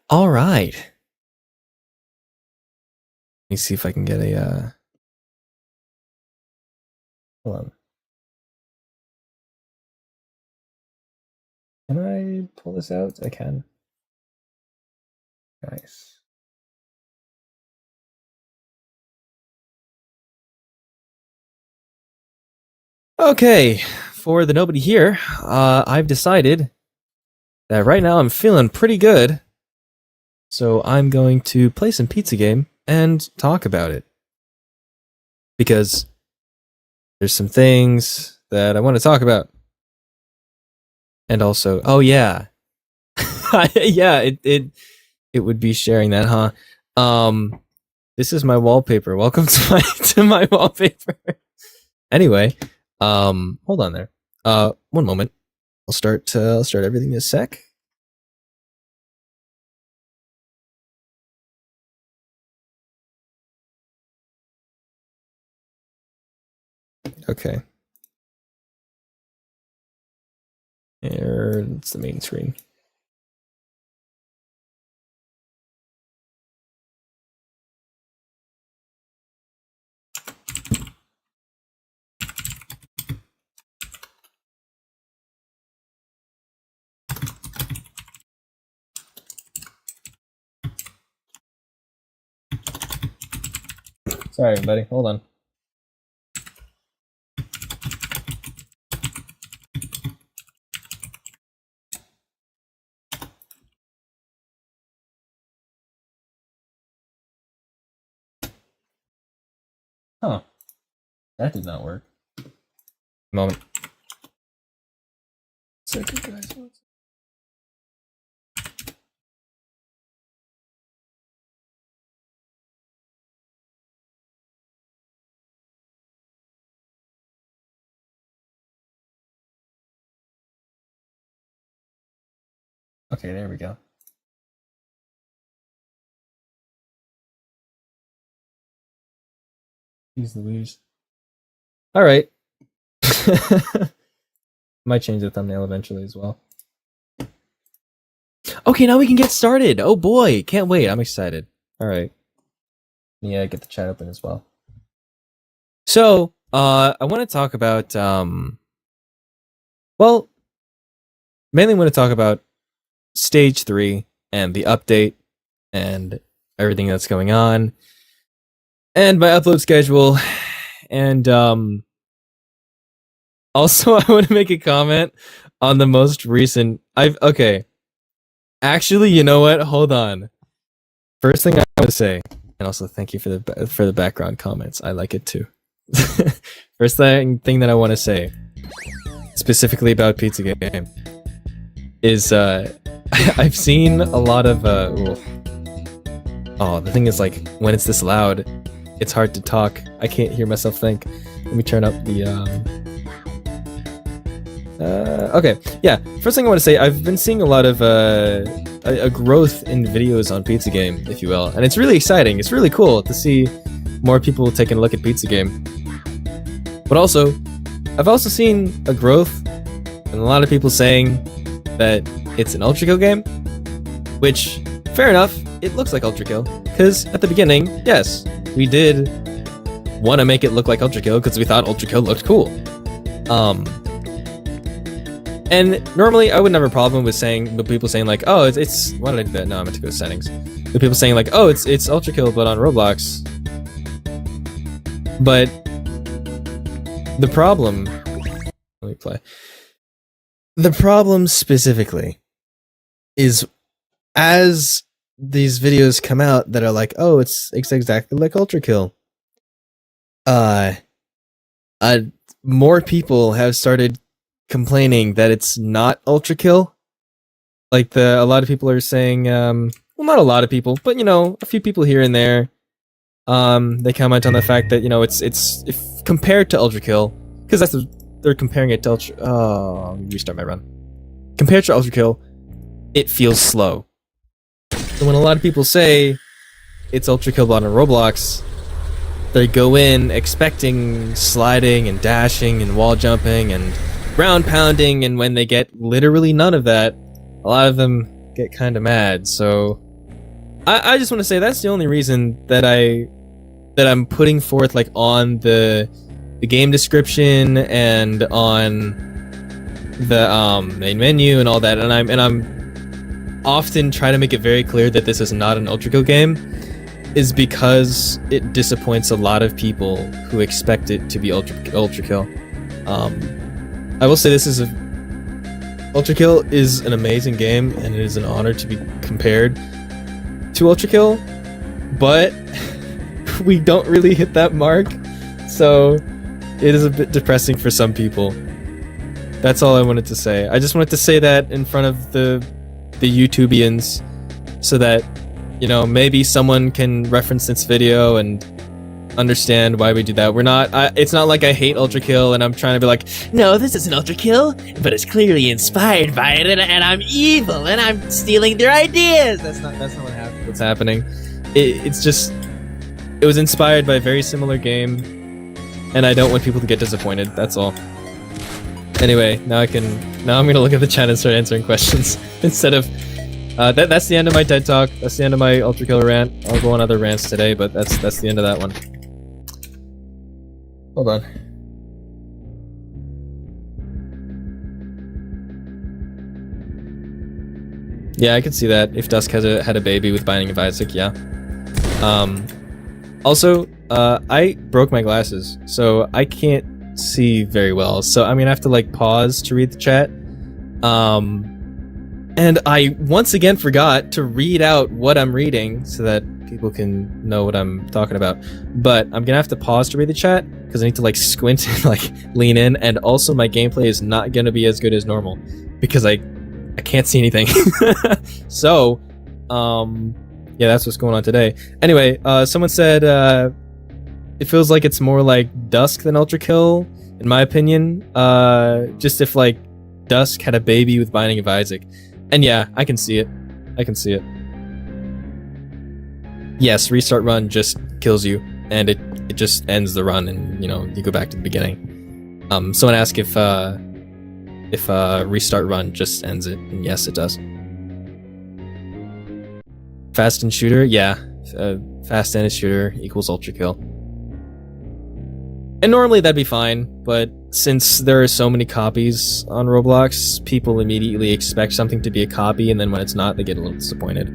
All right. Let me see if I can get a. Hold on. Can I pull this out? I can. Nice. Okay, for the nobody here, I've decided that right now I'm feeling pretty good, so I'm going to play some pizza game and talk about it. Because there's some things that I want to talk about. And also, oh yeah. Yeah, it would be sharing that, huh? This is my wallpaper. Welcome to my wallpaper. Anyway, hold on there. One moment. I'll start everything in a sec. Okay. Here, it's the main screen. Sorry, everybody. Hold on. Huh. That did not work. Moment. Second, guys. Okay, there we go. Jeez Louise. All right. Might change the thumbnail eventually as well. Okay, now we can get started. Oh boy, can't wait. I'm excited. All right. Yeah, get the chat open as well. So, I want to talk about, well, mainly want to talk about Stage 3 and the update and everything that's going on and my upload schedule. And, also, I want to make a comment on the most recent, okay. Actually, you know what? Hold on. First thing I want to say, and also thank you for the background comments. I like it too. First thing that I want to say, specifically about Pizza Game, is I've seen a lot of oh, the thing is, like, when it's this loud, it's hard to talk. I can't hear myself think. Let me turn up the okay, yeah. First thing I want to say, I've been seeing a lot of a growth in videos on Pizza Game, if you will, and it's really exciting. It's really cool to see more people taking a look at Pizza Game. But also, I've also seen a growth and a lot of people saying that it's an Ultra Kill game, which, fair enough, it looks like Ultra Kill, because at the beginning, yes, we did want to make it look like Ultra Kill because we thought Ultra Kill looked cool. And normally I wouldn't have a problem with people saying like, oh, it's why did I do that? No, I meant to go to settings. The people saying like, oh, it's Ultra Kill but on Roblox. But the problem, let me play. The problem specifically is as these videos come out that are like, oh, it's exactly like Ultra Kill. More people have started complaining that it's not Ultra Kill. Like a lot of people are saying, well, not a lot of people, but a few people here and there. They comment on the fact that it's if compared to Ultra Kill, because they're comparing it to Ultra. Oh, let me restart my run. Compared to Ultra Kill, it feels slow. So when a lot of people say it's Ultra Kill but on Roblox, they go in expecting sliding and dashing and wall jumping and ground pounding, and when they get literally none of that, a lot of them get kind of mad. So I just want to say that's the only reason that I'm putting forth like on the game description and on the main menu and all that, and I'm often trying to make it very clear that this is not an ultra kill game, is because it disappoints a lot of people who expect it to be ultra kill. I will say this is Ultra Kill is an amazing game, and it is an honor to be compared to Ultra Kill, but we don't really hit that mark, so it is a bit depressing for some people. That's all I wanted to say. I just wanted to say that in front of the YouTubians, so that, you know, maybe someone can reference this video and understand why we do that. We're not, it's not like I hate Ultra Kill and I'm trying to be like, no, this isn't Ultra Kill, but it's clearly inspired by it, and I'm evil and I'm stealing their ideas. That's not what's happening. It's just, it was inspired by a very similar game, and I don't want people to get disappointed. That's all. Anyway, now I'm gonna look at the chat and start answering questions instead of that's the end of my TED Talk. That's the end of my Ultra Kill rant. I'll go on other rants today, but that's the end of that one. Hold on. Yeah, I can see that. If Dusk had a baby with Binding of Isaac, yeah. Also, I broke my glasses, so I can't see very well. So I'm gonna have to like pause to read the chat. And I once again forgot to read out what I'm reading so that people can know what I'm talking about. But I'm gonna have to pause to read the chat because I need to like squint and like lean in, and also my gameplay is not gonna be as good as normal because I can't see anything. So, yeah, that's what's going on today. Anyway, someone said it feels like it's more like Dusk than Ultra Kill, in my opinion. Just if like Dusk had a baby with Binding of Isaac. And yeah, I can see it. I can see it. Yes, restart run just kills you, and it just ends the run, and you know, you go back to the beginning. Someone asked if restart run just ends it, and yes, it does. Fast and shooter, yeah. Fast and a shooter equals Ultra Kill. And normally that'd be fine, but since there are so many copies on Roblox, people immediately expect something to be a copy, and then when it's not, they get a little disappointed.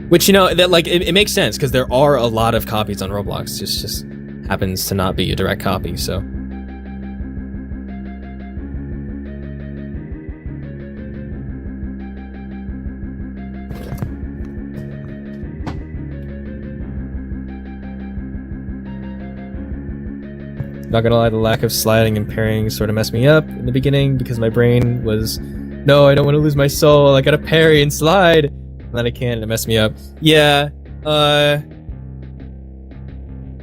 Which, you know, that like it makes sense because there are a lot of copies on Roblox. It just happens to not be a direct copy, so. Not gonna lie, the lack of sliding and parrying sort of messed me up in the beginning because my brain was, no, I don't want to lose my soul, I gotta parry and slide, and then I can't, and it messed me up. Yeah,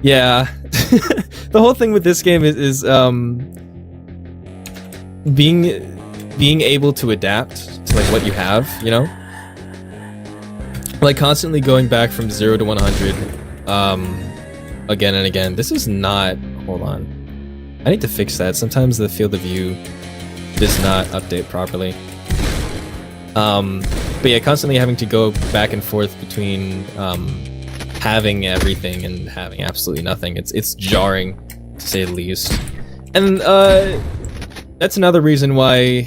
yeah. The whole thing with this game is being able to adapt to like what you have, you know? Like constantly going back from 0 to 100, again and again. This is not, hold on. I need to fix that. Sometimes the field of view does not update properly. But yeah, constantly having to go back and forth between having everything and having absolutely nothing. It's jarring, to say the least. And that's another reason why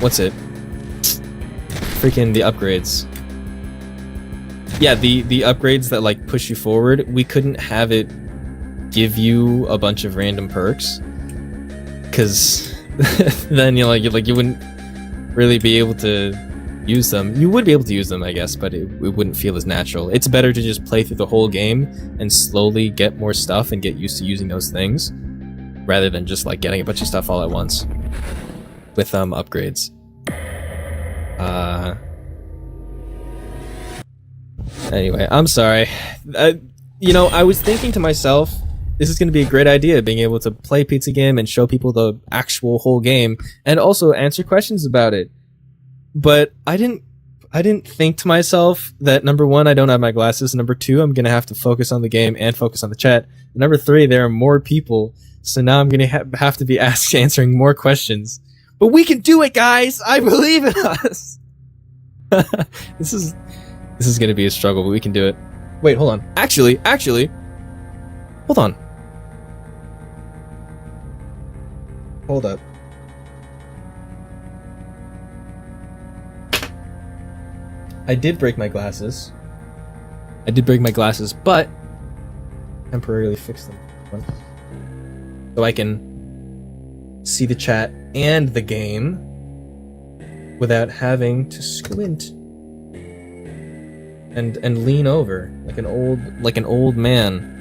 what's it? Freaking the upgrades. Yeah, the upgrades that like push you forward, we couldn't have it give you a bunch of random perks, because then you wouldn't really be able to use them. You would be able to use them, I guess, but it wouldn't feel as natural. It's better to just play through the whole game and slowly get more stuff and get used to using those things, rather than just like getting a bunch of stuff all at once with upgrades. Anyway, I'm sorry. You know, I was thinking to myself, this is going to be a great idea, being able to play Pizza Game and show people the actual whole game, and also answer questions about it. But I didn't think to myself that, number one, I don't have my glasses, number two, I'm going to have to focus on the game and focus on the chat, and number three, there are more people, so now I'm going to have to be answering more questions, But we can do it, guys! I believe in us! This is gonna be a struggle, but we can do it. Wait, hold on. Actually, hold on. Hold up. I did break my glasses. But temporarily fix them. So I can see the chat and the game without having to squint and lean over like an old man.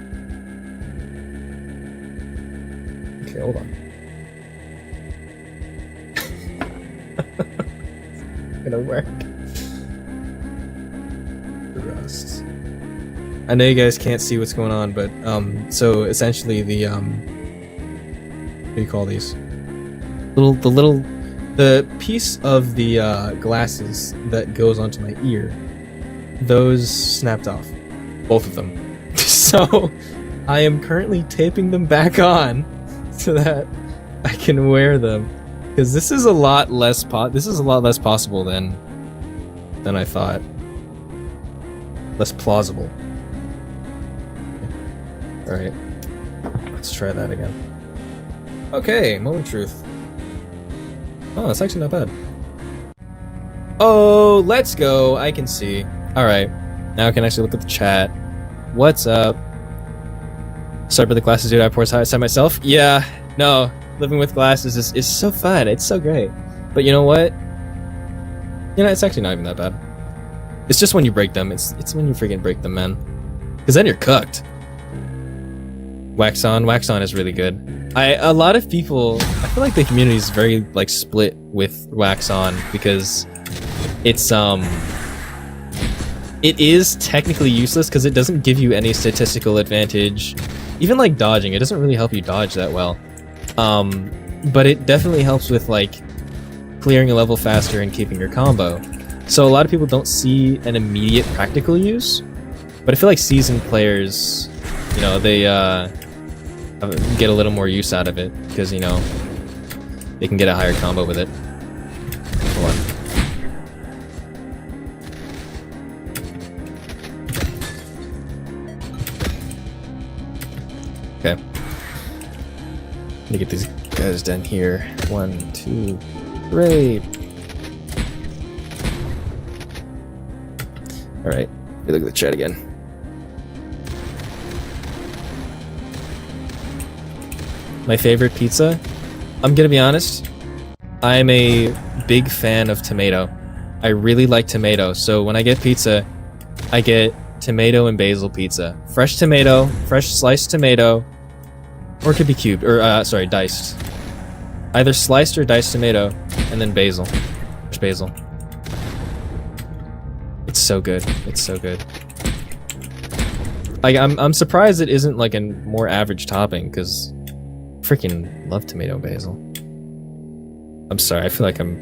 Okay, hold on. It's gonna work. Rust. I know you guys can't see what's going on, but so essentially the what do you call these? The piece of the glasses that goes onto my ear, those snapped off, both of them. So I am currently taping them back on so that I can wear them, because this is a lot less possible than I thought. Less plausible. Alright. Let's try that again. Okay, moment of truth. Oh, that's actually not bad. Oh, let's go. I can see. Alright. Now I can actually look at the chat. What's up? Sorry about the glasses, dude. I pour outside myself. Yeah. No. Living with glasses is so fun. It's so great. But you know what? You know, it's actually not even that bad. It's just when you break them. It's when you freaking break them, man. Because then you're cooked. Wax on is really good. A lot of people, I feel like the community is very like split with wax on, because it's it is technically useless because it doesn't give you any statistical advantage. Even like dodging, it doesn't really help you dodge that well. But it definitely helps with like clearing a level faster and keeping your combo. So a lot of people don't see an immediate practical use, but I feel like seasoned players, you know, they get a little more use out of it because, you know, they can get a higher combo with it. Hold on. Okay. Let me get these guys done here. 1, 2, 3. Alright, let me look at the chat again. My favorite pizza? I'm gonna be honest, I'm a big fan of tomato. I really like tomato, so when I get pizza, I get tomato and basil pizza. Fresh tomato, fresh sliced tomato, or it could be cubed, or sorry, diced. Either sliced or diced tomato, and then basil. Fresh basil. It's so good. It's so good. Like, I'm surprised it isn't like a more average topping, because I freaking love tomato and basil. I'm sorry, I feel like I'm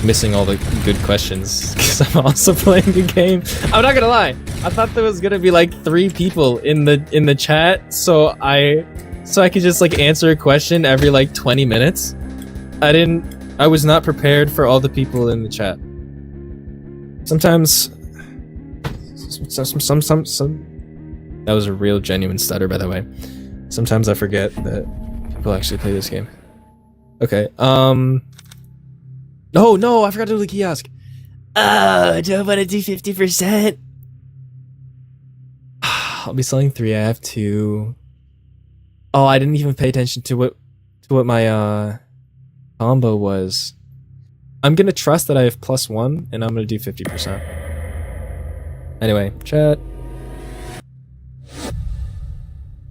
missing all the good questions because I'm also playing the game. I'm not gonna lie, I thought there was gonna be like 3 people in the chat, so I could just like answer a question every like 20 minutes. I was not prepared for all the people in the chat. Sometimes that was a real genuine stutter, by the way. Sometimes I forget that people actually play this game. Okay, oh no, I forgot to do the kiosk. Oh, do I want to do 50%? I'll be selling 3, I have 2. Oh, I didn't even pay attention to what my combo was. I'm gonna trust that I have +1, and I'm gonna do 50%. Anyway, chat.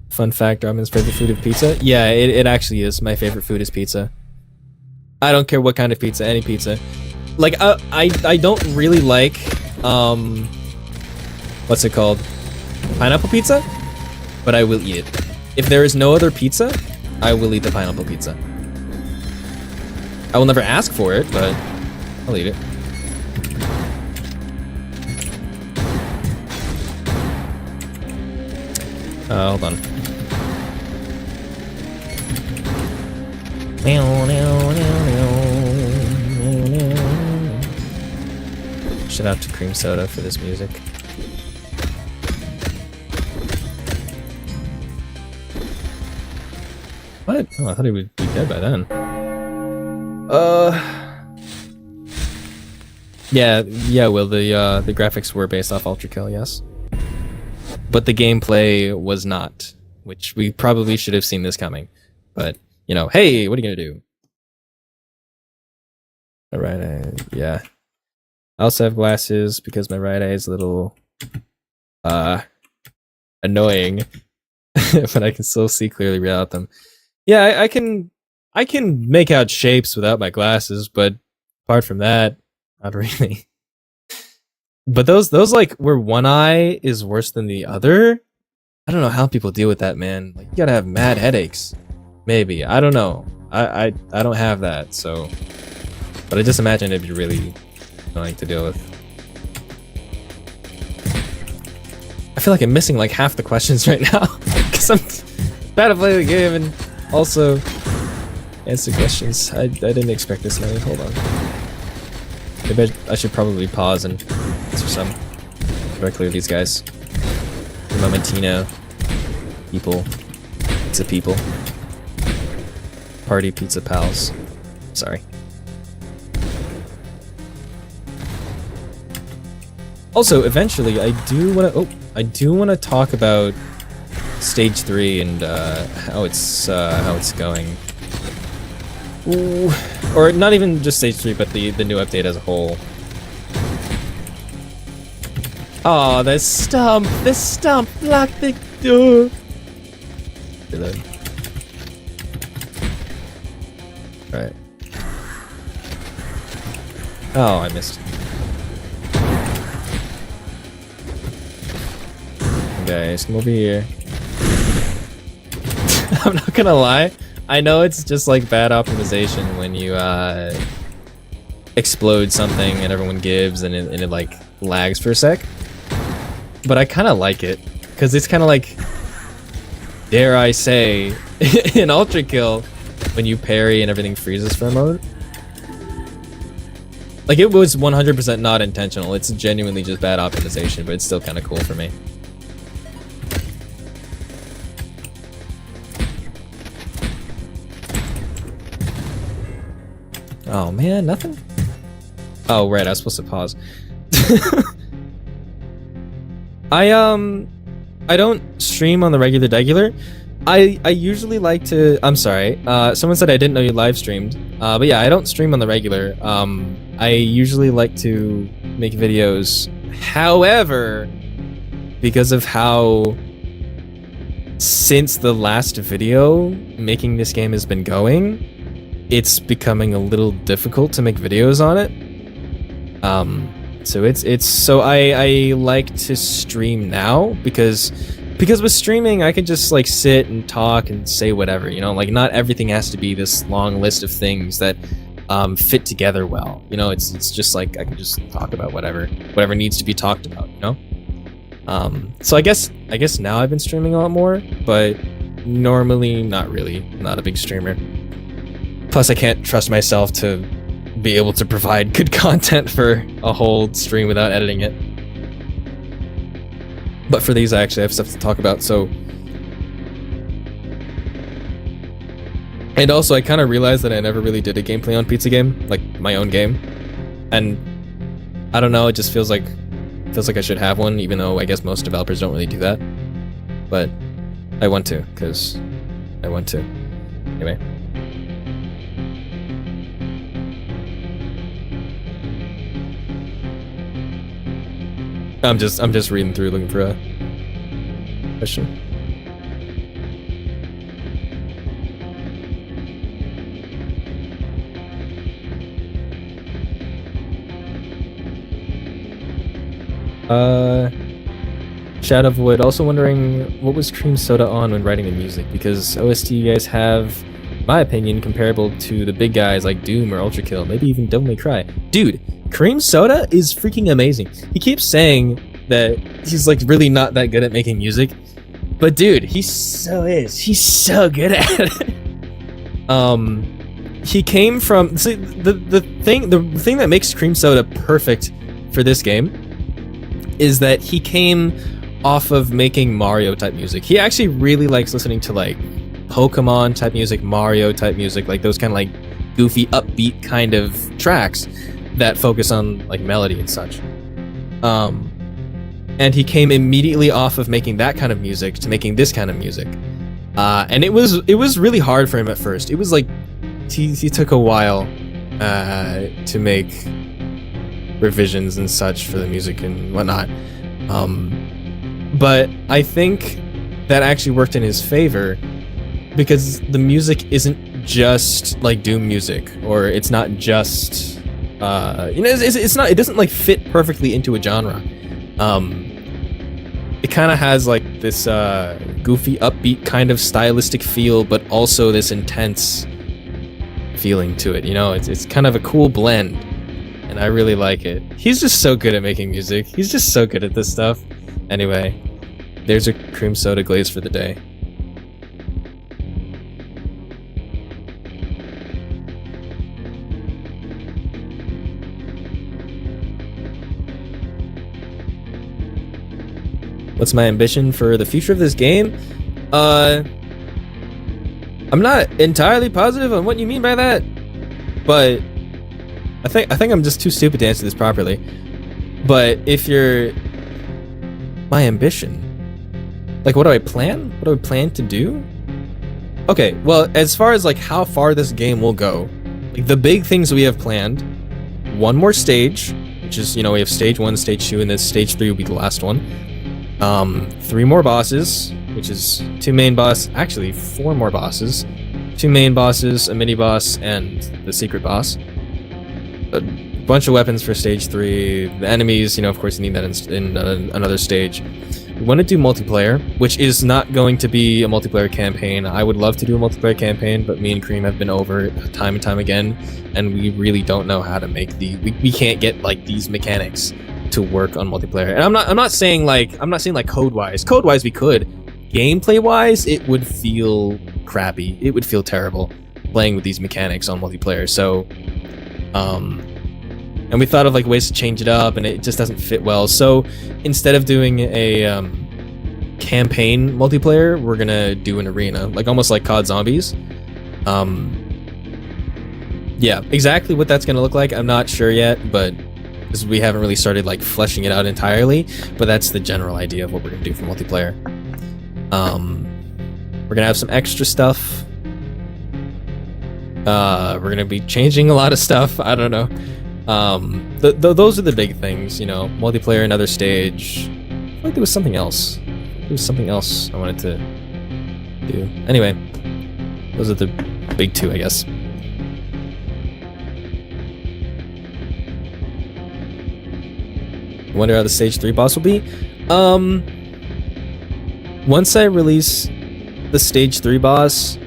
Fun fact, Armin's favorite food is pizza? Yeah, it actually is. My favorite food is pizza. I don't care what kind of pizza, any pizza. Like, I don't really like, what's it called? Pineapple pizza? But I will eat it. If there is no other pizza, I will eat the pineapple pizza. I will never ask for it, but I'll eat it. Hold on. Shout out to Cream Soda for this music. What? Oh, I thought he would be dead by then. Yeah, well, the graphics were based off Ultra Kill, yes. But the gameplay was not, which we probably should have seen this coming. But, you know, hey, what are you gonna do? Alright, yeah. I also have glasses because my right eye is a little, annoying. But I can still see clearly without them. Yeah, I can make out shapes without my glasses, but apart from that, not really. But those like where one eye is worse than the other, I don't know how people deal with that, man. Like you gotta have mad headaches. Maybe. I don't know. I don't have that, so but I just imagine it'd be really annoying to deal with. I feel like I'm missing like half the questions right now. Because I'm bad at playing the game and also answer questions. I didn't expect this many. Hold on. Maybe I should probably pause and answer some directly with these guys. The Momentino people. Pizza people. Party pizza pals. Sorry. Also, eventually, I do want to talk about Stage 3 and how it's going. Ooh. Or not even just Stage 3, but the new update as a whole. Oh, the stump blocked the door. Reload. Right. Oh, I missed. Guys, come over here. I'm not gonna lie. I know it's just like bad optimization when you explode something and everyone gives and it like lags for a sec. But I kind of like it because it's kind of like, dare I say, in Ultra Kill when you parry and everything freezes for a moment. Like it was 100% not intentional. It's genuinely just bad optimization, but it's still kind of cool for me. Oh man, nothing? Oh right, I was supposed to pause. I don't stream on the regular. I usually like to, I'm sorry, someone said I didn't know you live streamed. But yeah, I don't stream on the regular. I usually like to make videos. However, because of how since the last video making this game has been going, it's becoming a little difficult to make videos on it. So I like to stream now because with streaming I can just like sit and talk and say whatever, you know, like not everything has to be this long list of things that fit together well, you know. It's just like I can just talk about whatever needs to be talked about, you know. So I guess now I've been streaming a lot more, but normally not really. I'm not a big streamer. Plus, I can't trust myself to be able to provide good content for a whole stream without editing it. But for these, I actually have stuff to talk about, so... And also, I kind of realized that I never really did a gameplay on Pizza Game, like my own game. And I don't know, it just feels like I should have one, even though I guess most developers don't really do that. But I want to, because I want to. Anyway. I'm just reading through looking for a question. Shadow Void also wondering what was Cream Soda on when writing the music, because OST you guys have, in my opinion, comparable to the big guys like Doom or Ultra Kill, maybe even Devil May Cry. Dude, Cream Soda is freaking amazing. He keeps saying that he's like really not that good at making music, but dude, he so is. He's so good at it. He came from, see, the thing that makes Cream Soda perfect for this game is that he came off of making Mario type music. He actually really likes listening to like Pokemon type music, Mario type music, like those kind of like goofy upbeat kind of tracks that focus on like melody and such. And he came immediately off of making that kind of music to making this kind of music. And it was really hard for him at first. It was like he took a while to make revisions and such for the music and whatnot. But I think that actually worked in his favor because the music isn't just like Doom music, or it's not just it's not, it doesn't like fit perfectly into a genre. It kind of has like this goofy upbeat kind of stylistic feel, but also this intense feeling to it. You know, it's kind of a cool blend, and I really like it. He's just so good at making music. He's just so good at this stuff. Anyway, there's a cream soda glaze for the day. What's my ambition for the future of this game? I'm not entirely positive on what you mean by that, but I think I'm just too stupid to answer this properly. But if you're my ambition, like what do I plan? What do I plan to do? Okay, well, as far as like how far this game will go, like the big things we have planned: one more stage, which is, you know, we have stage 1, stage 2, and then stage 3 will be the last one. 3 more bosses, which is 2 main boss, actually 4 more bosses, 2 main bosses, a mini boss, and the secret boss. A bunch of weapons for stage 3. The enemies, you know, of course, you need that in another stage. We want to do multiplayer, which is not going to be a multiplayer campaign. I would love to do a multiplayer campaign, but me and Cream have been over time and time again, and we really don't know how to make we can't get like these mechanics to work on multiplayer. And I'm not saying like code-wise we could. Gameplay-wise, it would feel crappy. It would feel terrible playing with these mechanics on multiplayer. So and we thought of like ways to change it up, and it just doesn't fit well. So instead of doing a campaign multiplayer, we're gonna do an arena, like almost like COD Zombies. Yeah, exactly what that's gonna look like, I'm not sure yet, but because we haven't really started like fleshing it out entirely. But that's the general idea of what we're gonna do for multiplayer. We're gonna have some extra stuff. We're gonna be changing a lot of stuff. I don't know. Those are the big things, you know. Multiplayer, another stage. I feel like there was something else. There was something else I wanted to do. Anyway, those are the big 2, I guess. I wonder how the stage 3 boss will be. Once I release the stage 3 boss,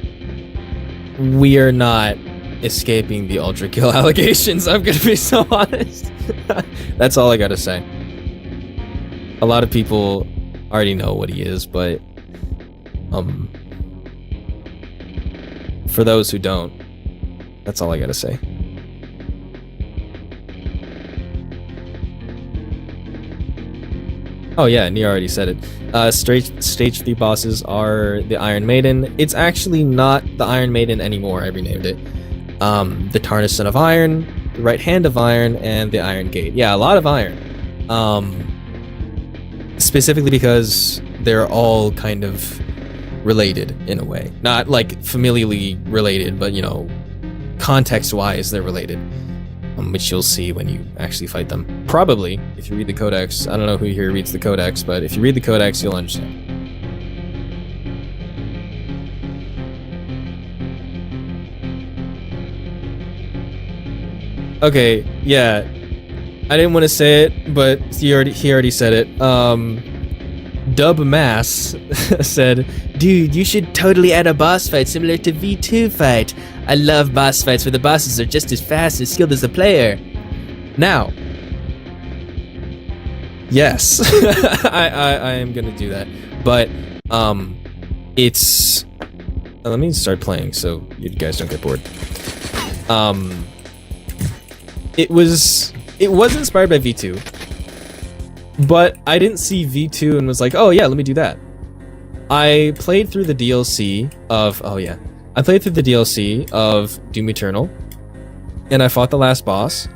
we are not escaping the ultra kill allegations. I'm gonna be so honest. That's all I gotta say. A lot of people already know what he is, but for those who don't, that's all I gotta say. Oh yeah, Nia already said it. Stage 3 bosses are the Iron Maiden. It's actually not the Iron Maiden anymore. I renamed it. The Tarnished Son of Iron, the Right Hand of Iron, and the Iron Gate. Yeah, a lot of iron. Specifically because they're all kind of related in a way. Not like familially related, but you know, context-wise they're related. Which you'll see when you actually fight them. Probably, if you read the Codex. I don't know who here reads the Codex, but if you read the Codex, you'll understand. Okay, yeah. I didn't want to say it, but he already said it. Dub Mass said, "Dude, you should totally add a boss fight similar to V2 fight. I love boss fights where the bosses are just as fast and skilled as the player." Now, yes, I am gonna do that, but it's let me start playing so you guys don't get bored. It was inspired by V2. But I didn't see V2 and was like, oh yeah, let me do that. I played through the DLC of Doom Eternal, and I fought the last boss.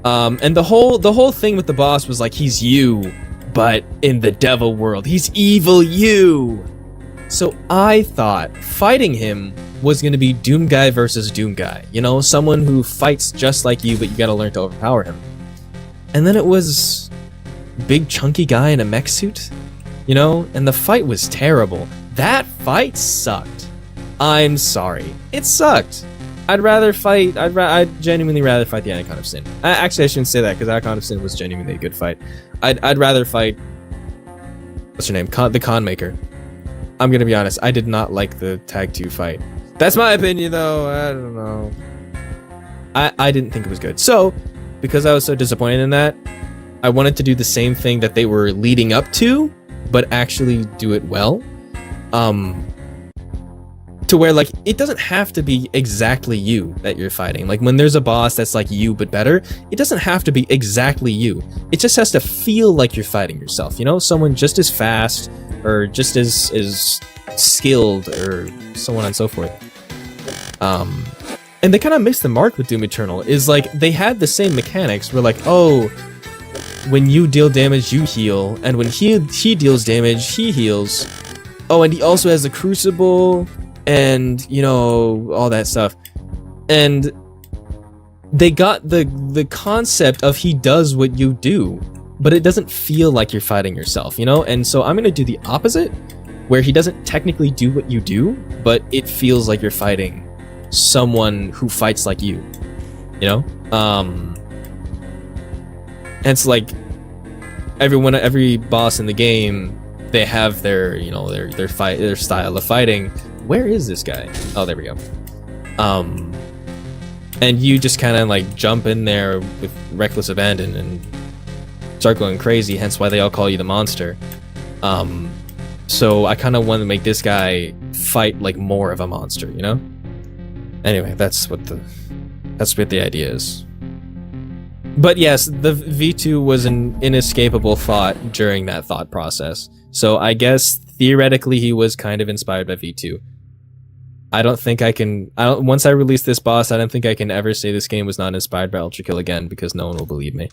And the whole thing with the boss was like, he's you, but in the devil world. He's evil you. So I thought fighting him was gonna be Doom Guy versus Doom Guy. You know, someone who fights just like you, but you gotta learn to overpower him. And then it was big chunky guy in a mech suit, you know, and the fight was terrible. That fight sucked. I'm sorry, it sucked. I'd genuinely rather fight the Icon of Sin. Actually, I shouldn't say that, because Icon of Sin was genuinely a good fight. I'd rather fight, what's her name, the Con Maker. I'm gonna be honest, I did not like the Tag 2 fight. That's my opinion, though. I don't know. I didn't think it was good. So, because I was so disappointed in that, I wanted to do the same thing that they were leading up to, but actually do it well. To where, like, it doesn't have to be exactly you that you're fighting. Like, when there's a boss that's like you but better, it doesn't have to be exactly you. It just has to feel like you're fighting yourself, you know? Someone just as fast, or just as skilled, or so on and so forth. And they kind of missed the mark with Doom Eternal, is like, they had the same mechanics where, like, oh, when you deal damage, you heal, and when he deals damage, he heals. Oh, and he also has the Crucible, and, you know, all that stuff. And they got the concept of he does what you do, but it doesn't feel like you're fighting yourself, you know? And so I'm gonna do the opposite, where he doesn't technically do what you do, but it feels like you're fighting someone who fights like you, you know? And it's like every boss in the game, they have their, you know, their style of fighting. Where is this guy? Oh, there we go. And you just kind of like jump in there with reckless abandon and start going crazy, hence why they all call you the monster. So I kind of want to make this guy fight like more of a monster, you know? Anyway, that's what the idea is. But yes, the V2 was an inescapable thought during that thought process. So I guess theoretically he was kind of inspired by V2. Once I release this boss, I don't think I can ever say this game was not inspired by Ultra Kill again, because no one will believe me.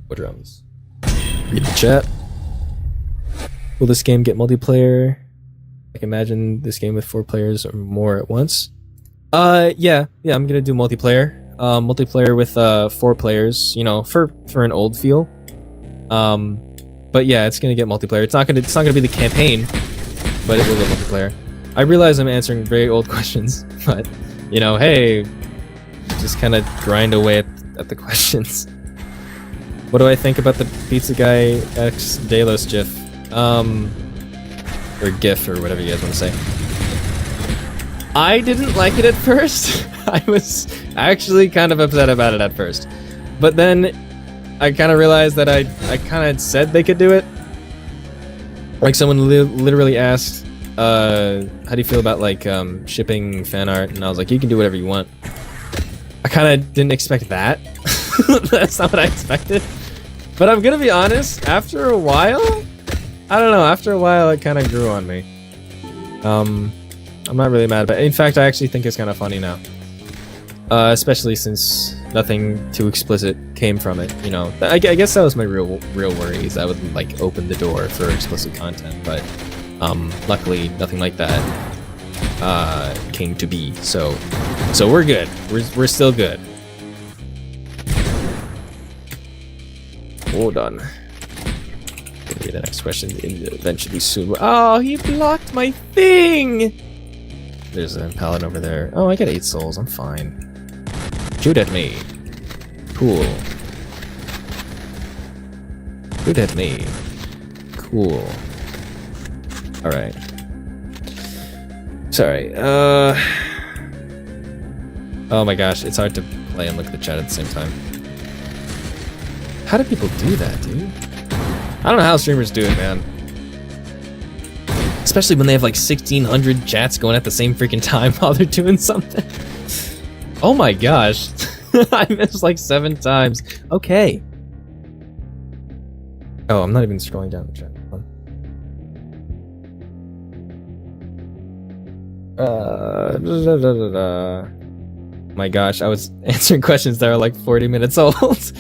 What drums? Read the chat. Will this game get multiplayer? I can imagine this game with 4 players or more at once. Yeah, I'm gonna do multiplayer. Multiplayer with 4 players, you know, for an old feel. But yeah, it's gonna get multiplayer. It's not gonna be the campaign, but it will get multiplayer. I realize I'm answering very old questions, but you know, hey, just kind of grind away at the questions. What do I think about the Pizza Guy X Delos GIF? Or GIF, or whatever you guys want to say. I didn't like it at first. I was actually kind of upset about it at first. But then I kind of realized that I kind of said they could do it. Like, someone literally asked, how do you feel about, like, shipping fan art? And I was like, you can do whatever you want. I kind of didn't expect that. That's not what I expected. But I'm gonna be honest, after a while, I don't know, after a while it kind of grew on me. I'm not really mad about it. In fact, I actually think it's kind of funny now. Especially since nothing too explicit came from it, you know. I guess that was my real worries. I would, like, open the door for explicit content, but luckily nothing like that came to be. So we're good. We're still good. Hold on. Gonna be the next question eventually soon. Oh, he blocked my thing! There's a paladin over there. Oh, I got 8 souls. I'm fine. Shoot at me. Cool. Shoot at me. Cool. Alright. Sorry. Oh my gosh, it's hard to play and look at the chat at the same time. How do people do that, dude? I don't know how streamers do it, man. Especially when they have like 1,600 chats going at the same freaking time while they're doing something. Oh my gosh. I missed like 7 times. Okay. Oh, I'm not even scrolling down the chat. My gosh, I was answering questions that are like 40 minutes old.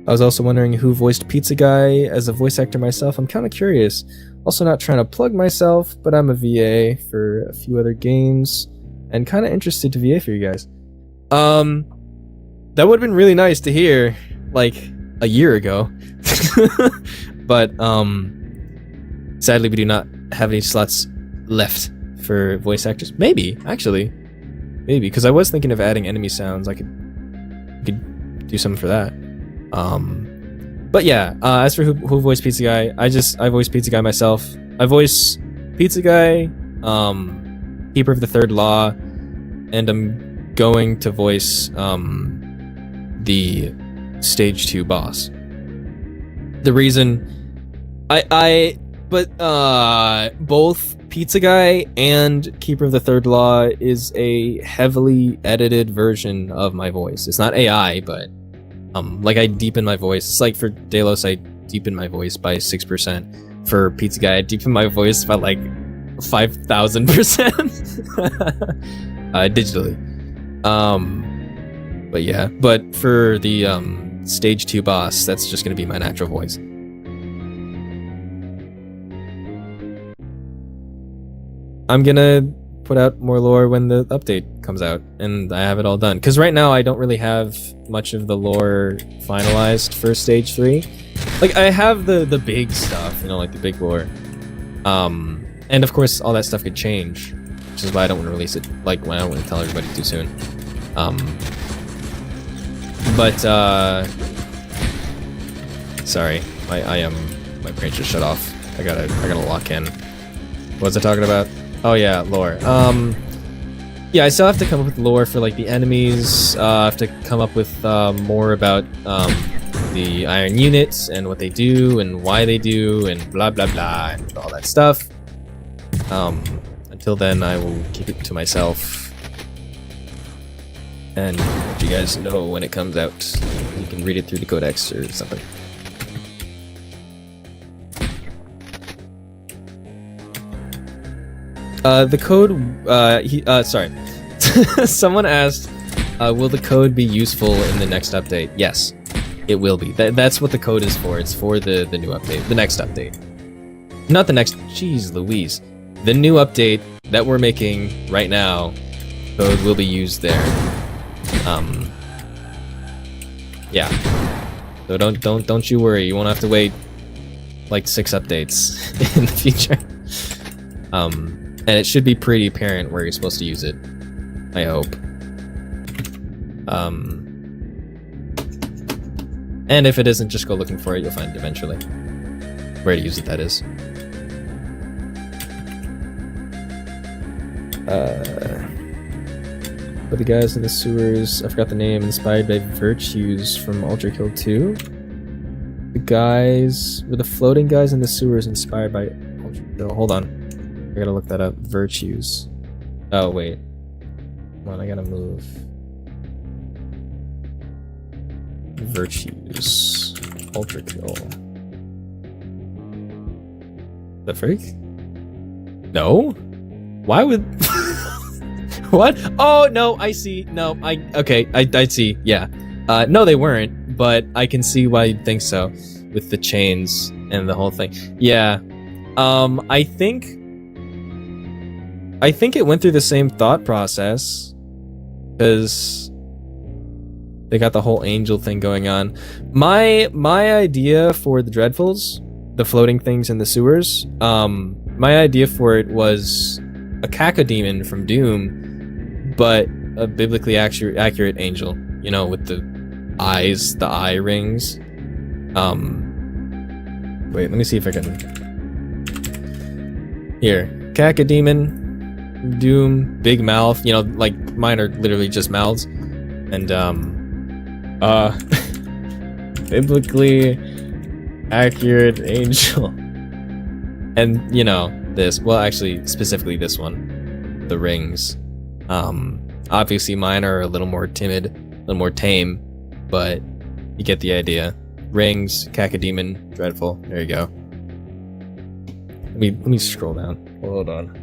I was also wondering who voiced Pizza Guy as a voice actor myself. I'm kind of curious. Also not trying to plug myself, but I'm a VA for a few other games and kind of interested to VA for you guys. That would have been really nice to hear like a year ago. But sadly we do not have any slots left for voice actors. Maybe, actually. Maybe, because I was thinking of adding enemy sounds. I could do something for that. But yeah, as for who voiced Pizza Guy, I voiced Pizza Guy myself. I voice Pizza Guy, Keeper of the Third Law, and I'm going to voice the Stage 2 boss. The reason both Pizza Guy and Keeper of the Third Law is a heavily edited version of my voice. It's not AI, but like I deepen my voice. It's like for Delos, I deepen my voice by 6%. For Pizza Guy, I deepen my voice by like 5,000% digitally. But yeah, but for the Stage 2 boss, that's just gonna be my natural voice. I'm gonna put out more lore when the update comes out and I have it all done. Because right now I don't really have much of the lore finalized for Stage 3. Like, I have the big stuff, you know, like the big lore. And of course, all that stuff could change, which is why I don't want to release it, like, when I don't want to tell everybody too soon. Sorry, my brain just shut off. I gotta lock in. What was I talking about? Oh yeah, lore. Yeah, I still have to come up with lore for like the enemies. I have to come up with more about the iron units and what they do and why they do and blah blah blah and all that stuff. Until then, I will keep it to myself and let you guys know when it comes out. You can read it through the codex or something. The code, sorry. Someone asked, will the code be useful in the next update? Yes, it will be. That's what the code is for. It's for the new update, the next update. Not the next, jeez Louise. The new update that we're making right now, code will be used there. Yeah. So don't you worry. You won't have to wait like 6 updates in the future. And it should be pretty apparent where you're supposed to use it. I hope. And if it isn't, just go looking for it. You'll find it eventually. Where to use it, that is. For the guys in the sewers, I forgot the name, inspired by Virtues from Ultra Kill 2. The guys, were the floating guys in the sewers inspired by Ultra Kill? Hold on. I gotta look that up. Virtues. Oh, wait. Come on, I gotta move. Virtues. Ultra Kill. The freak? No? Why would... What? Oh, no, I see. No, okay, I see. Yeah. No, they weren't, but I can see why you'd think so. With the chains and the whole thing. Yeah. I think it went through the same thought process, because they got the whole angel thing going on. My idea for the Dreadfuls, the floating things in the sewers, my idea for it was a cacodemon from Doom, but a biblically accurate angel, you know, with the eyes, the eye rings. Wait, let me see if I can... Here, cacodemon, Doom, big mouth, you know, like mine are literally just mouths, and biblically accurate angel. And, you know, this. Well, actually, specifically this one. The rings. Obviously mine are a little more timid, a little more tame, but you get the idea. Rings, cacodemon, dreadful. There you go. Let me scroll down. Hold on.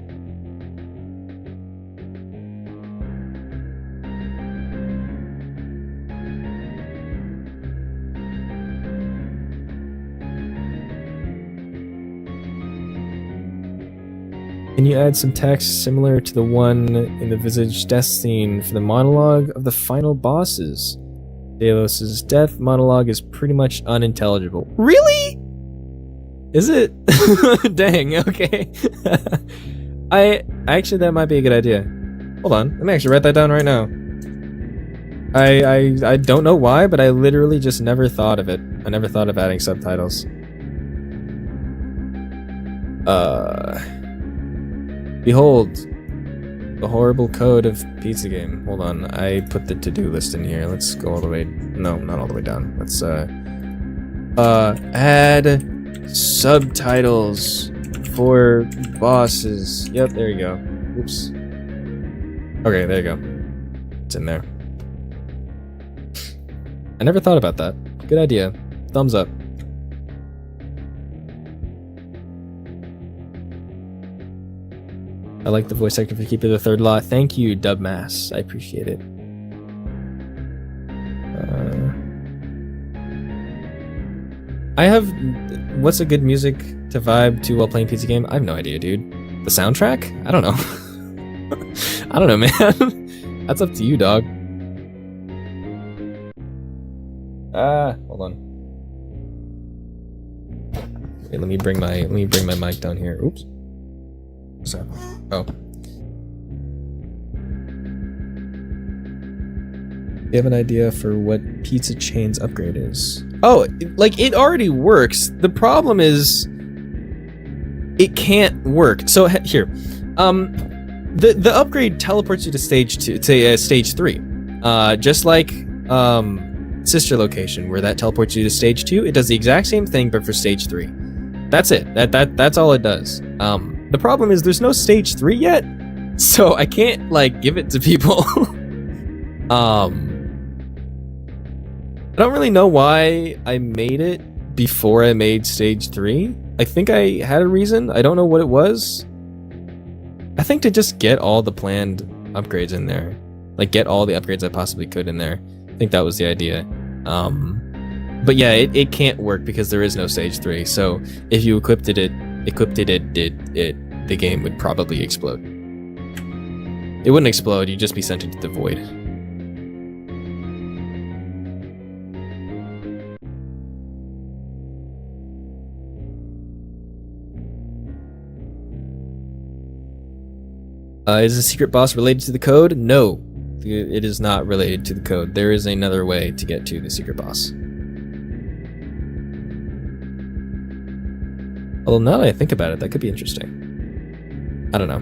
Can you add some text similar to the one in the Visage death scene for the monologue of the final bosses? Delos' death monologue is pretty much unintelligible. Really? Is it? Dang, okay. Actually, that might be a good idea. Hold on, let me actually write that down right now. I don't know why, but I literally just never thought of it. I never thought of adding subtitles. Behold, the horrible code of pizza game. Hold on, I put the to-do list in here. Let's go all the way. No, not all the way down. Let's add subtitles for bosses. Yep, there you go. Oops. Okay, there you go. It's in there. I never thought about that. Good idea. Thumbs up. I like the voice actor for keeping the third law. Thank you, Dubmass. I appreciate it. I have... What's a good music to vibe to while playing PC game? I have no idea, dude. The soundtrack? I don't know. I don't know, man. That's up to you, dog. Hold on. Wait, let me bring my mic down here. Oops. What's that? Oh. You have an idea for what pizza chain's upgrade is? Oh, like it already works. The problem is it can't work. So here, the upgrade teleports you to stage 2, to stage 3. Just like sister location, where that teleports you to stage 2. It does the exact same thing, but for stage 3. That's it. That's all it does. The problem is there's no stage 3 yet, so I can't like give it to people. I don't really know why I made it before I made stage 3. I think I had a reason. I don't know what it was. I think to just get all the planned upgrades in there. Like get all the upgrades I possibly could in there. I think that was the idea. But yeah, it can't work because there is no stage 3. So if you equipped it, the game would probably explode. It wouldn't explode, you'd just be sent into the void. Is the secret boss related to the code? No, it is not related to the code. There is another way to get to the secret boss. Although now that I think about it, that could be interesting. I don't know.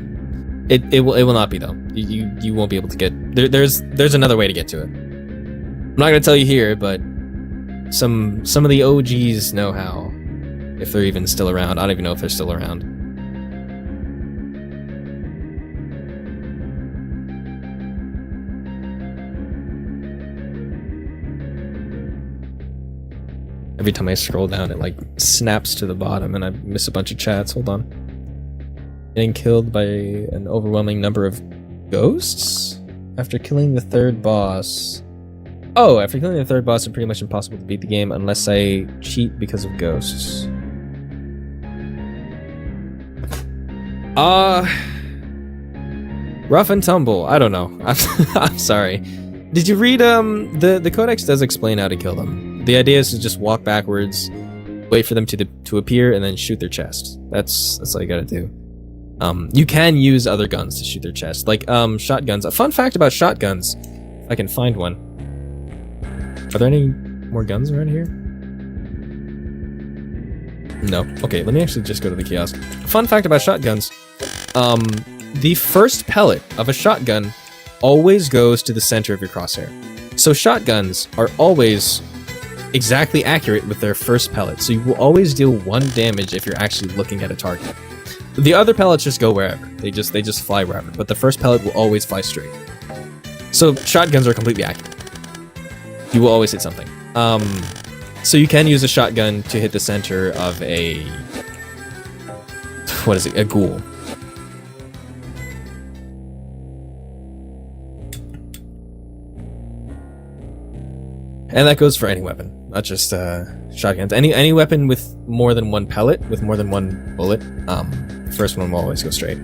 It will not be though. You won't be able to get there's another way to get to it. I'm not gonna tell you here, but some of the OGs know how. If they're even still around. I don't even know if they're still around. Every time I scroll down, it like snaps to the bottom and I miss a bunch of chats. Hold on. Getting killed by an overwhelming number of ghosts? After killing the third boss. Oh, after killing the third boss, it's pretty much impossible to beat the game unless I cheat because of ghosts. Rough and tumble. I don't know. I'm sorry. Did you read, the codex does explain how to kill them. The idea is to just walk backwards, wait for them to appear, and then shoot their chest. That's all you gotta do. You can use other guns to shoot their chest, like shotguns. A fun fact about shotguns, if I can find one. Are there any more guns around here? No. Okay, let me actually just go to the kiosk. Fun fact about shotguns. The first pellet of a shotgun always goes to the center of your crosshair. So shotguns are always exactly accurate with their first pellet, so you will always deal 1 damage if you're actually looking at a target. The other pellets just go wherever. They just fly wherever, but the first pellet will always fly straight. So shotguns are completely accurate. You will always hit something. So you can use a shotgun to hit the center of a... what is it? A ghoul. And that goes for any weapon, not just shotguns. Any weapon with more than 1 pellet, with more than 1 bullet, the first one will always go straight.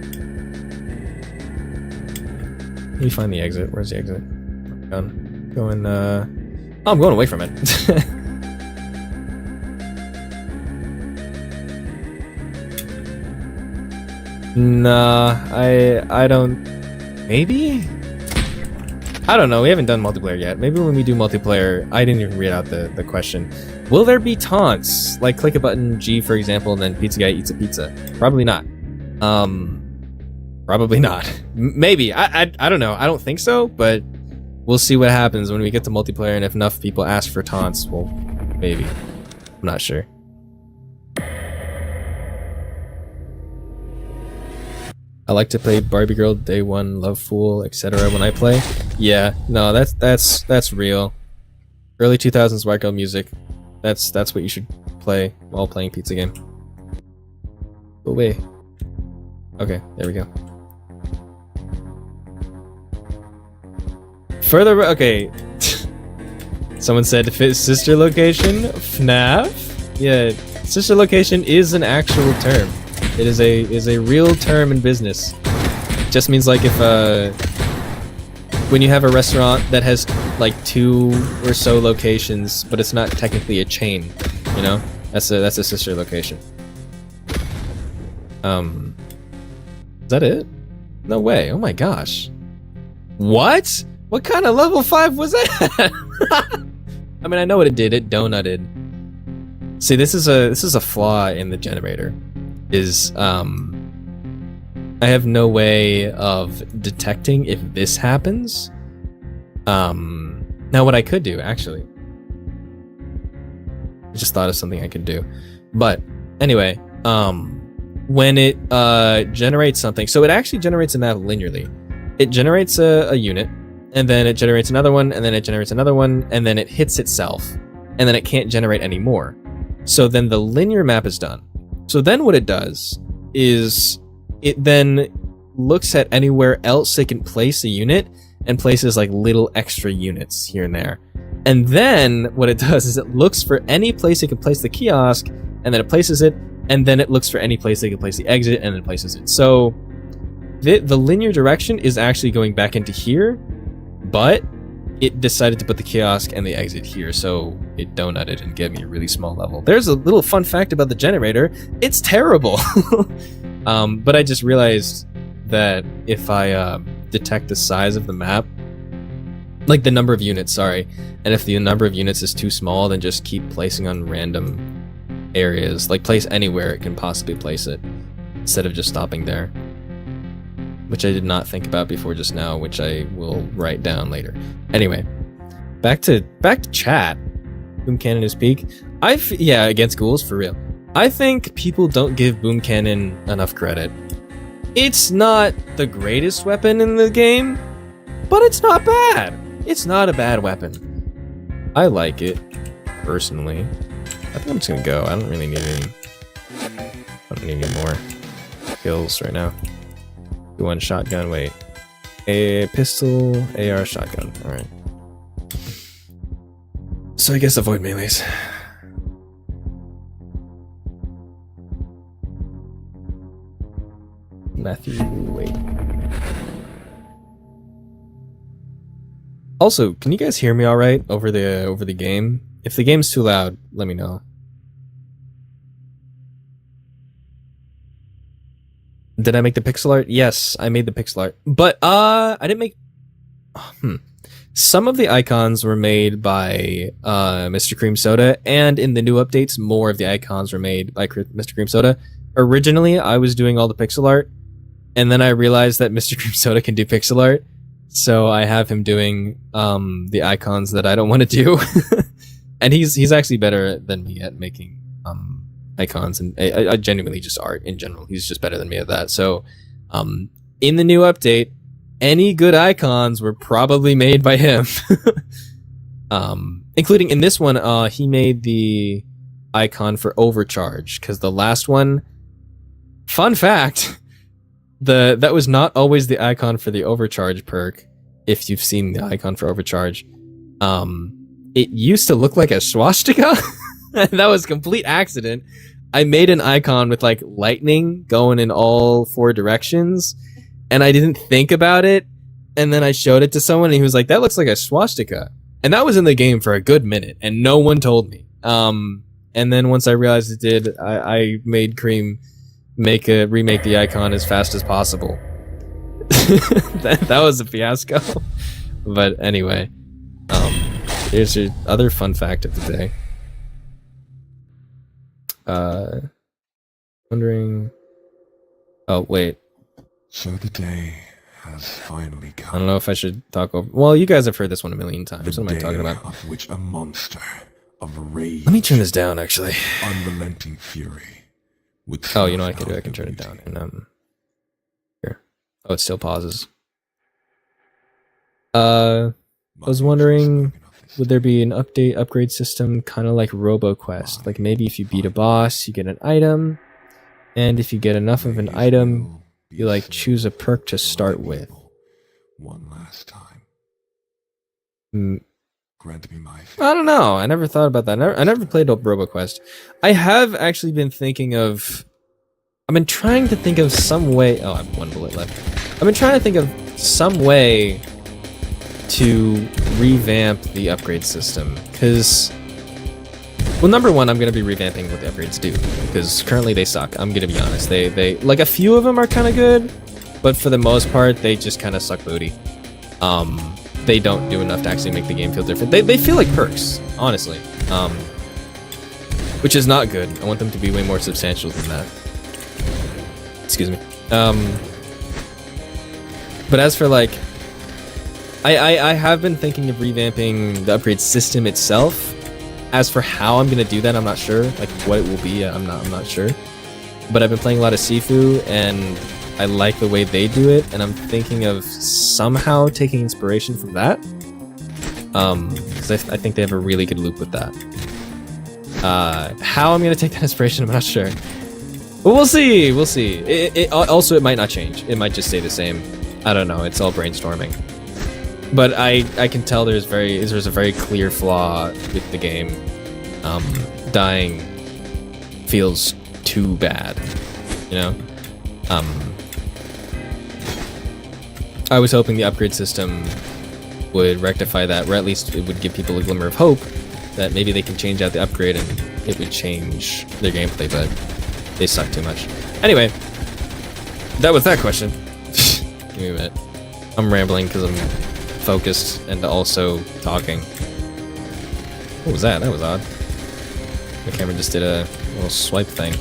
Let me find the exit. Where's the exit? Going, oh, I'm going away from it. Nah, I don't... Maybe? I don't know, we haven't done multiplayer yet. Maybe when we do multiplayer, I didn't even read out the question. Will there be taunts? Like click a button, G for example, and then pizza guy eats a pizza. Probably not. Probably not. Maybe, I don't know, I don't think so, but we'll see what happens when we get to multiplayer, and if enough people ask for taunts, well, maybe. I'm not sure. I like to play Barbie Girl, Day One, Love Fool, etc. when I play. Yeah, no, that's real. Early 2000s white girl music. That's what you should play while playing pizza game. Go away. Okay, there we go. Further, okay. Someone said sister location, FNAF. Yeah, sister location is an actual term. It is a real term in business. It just means like if when you have a restaurant that has like 2 or so locations, but it's not technically a chain, you know? That's a sister location. Is that it? No way. Oh my gosh. What? What kind of level 5 was that? I mean, I know what it did. It donutted. See, this is a flaw in the generator. Is I have no way of detecting if this happens. Now what I could do, actually. I just thought of something I could do. But anyway, when it generates something, so it actually generates a map linearly. It generates a unit, and then it generates another one, and then it generates another one, and then it hits itself, and then it can't generate any more. So then the linear map is done. So then what it does is it then looks at anywhere else it can place a unit and places like little extra units here and there. And then what it does is it looks for any place it can place the kiosk, and then it places it, and then it looks for any place it can place the exit, and then places it. So the linear direction is actually going back into here, but it decided to put the kiosk and the exit here, so it donutted and gave me a really small level. There's a little fun fact about the generator. It's terrible. But I just realized that if I detect the size of the map, like the number of units, sorry, and if the number of units is too small, then just keep placing on random areas. Like place anywhere it can possibly place it, instead of just stopping there. Which I did not think about before just now, which I will write down later. Anyway, back to chat. Boom Cannon is peak. Yeah, against ghouls, for real. I think people don't give Boom Cannon enough credit. It's not the greatest weapon in the game, but it's not bad. It's not a bad weapon. I like it, personally. I think I'm just gonna go. I don't really need any. I don't need any more kills right now. One shotgun, wait. A pistol, AR, shotgun. Alright. So I guess avoid melees. Matthew, wait. Also, can you guys hear me alright over the game? If the game's too loud, let me know. Did I make the pixel art? Yes, I made the pixel art. But, I didn't make... Some of the icons were made by Mr. Cream Soda, and in the new updates, more of the icons were made by Mr. Cream Soda. Originally, I was doing all the pixel art, and then I realized that Mr. Cream Soda can do pixel art, so I have him doing the icons that I don't want to do. And he's actually better than me at making icons and I genuinely just art in general. He's just better than me at that. So in the new update, any good icons were probably made by him. Including in this one, he made the icon for overcharge, because the last one, fun fact, that was not always the icon for the overcharge perk. If you've seen the icon for overcharge, it used to look like a swastika. And that was complete accident. I made an icon with like lightning going in all 4 directions, and I didn't think about it. And then I showed it to someone, and he was like, "That looks like a swastika." And that was in the game for a good minute, and no one told me. And then once I realized it did, I made Cream remake the icon as fast as possible. that was a fiasco. But anyway, here's your other fun fact of the day. Wondering. Oh wait. So the day has finally come. I don't know if I should talk over. Well, you guys have heard this one a million times. What am I talking about? Of which a monster of rage. Let me turn this down, actually. Unrelenting fury. Oh, you know what I can do? I can turn it down. And here. Oh, it still pauses. I was wondering, would there be an upgrade system, kind of like RoboQuest? Like maybe if you beat a boss, you get an item, and if you get enough of an item, you like choose a perk to start with. One last time. Grant me my faith. I don't know. I never thought about that. I never played RoboQuest. I have actually been thinking of. I've been trying to think of some way. Oh, I have 1 bullet left. I've been trying to think of some way to revamp the upgrade system, because, well, number one, I'm going to be revamping what the upgrades do, because currently they suck. I'm going to be honest. They like, a few of them are kind of good, but for the most part, they just kind of suck booty. They don't do enough to actually make the game feel different. They feel like perks, honestly, which is not good. I want them to be way more substantial than that. Excuse me. But as for like, I have been thinking of revamping the upgrade system itself. As for how I'm gonna do that, I'm not sure. Like what it will be, I'm not sure. But I've been playing a lot of Sifu, and I like the way they do it, and I'm thinking of somehow taking inspiration from that. Because I think they have a really good loop with that. How I'm gonna take that inspiration, I'm not sure. But we'll see. We'll see. It also, it might not change. It might just stay the same. I don't know. It's all brainstorming. But I can tell there's a very clear flaw with the game. Dying feels too bad, you know. I was hoping the upgrade system would rectify that, or at least it would give people a glimmer of hope that maybe they can change out the upgrade and it would change their gameplay, but they suck too much. Anyway, that was that question. Give me a minute. I'm rambling because I'm focused and also talking. What was that? That was odd. The camera just did a little swipe thing.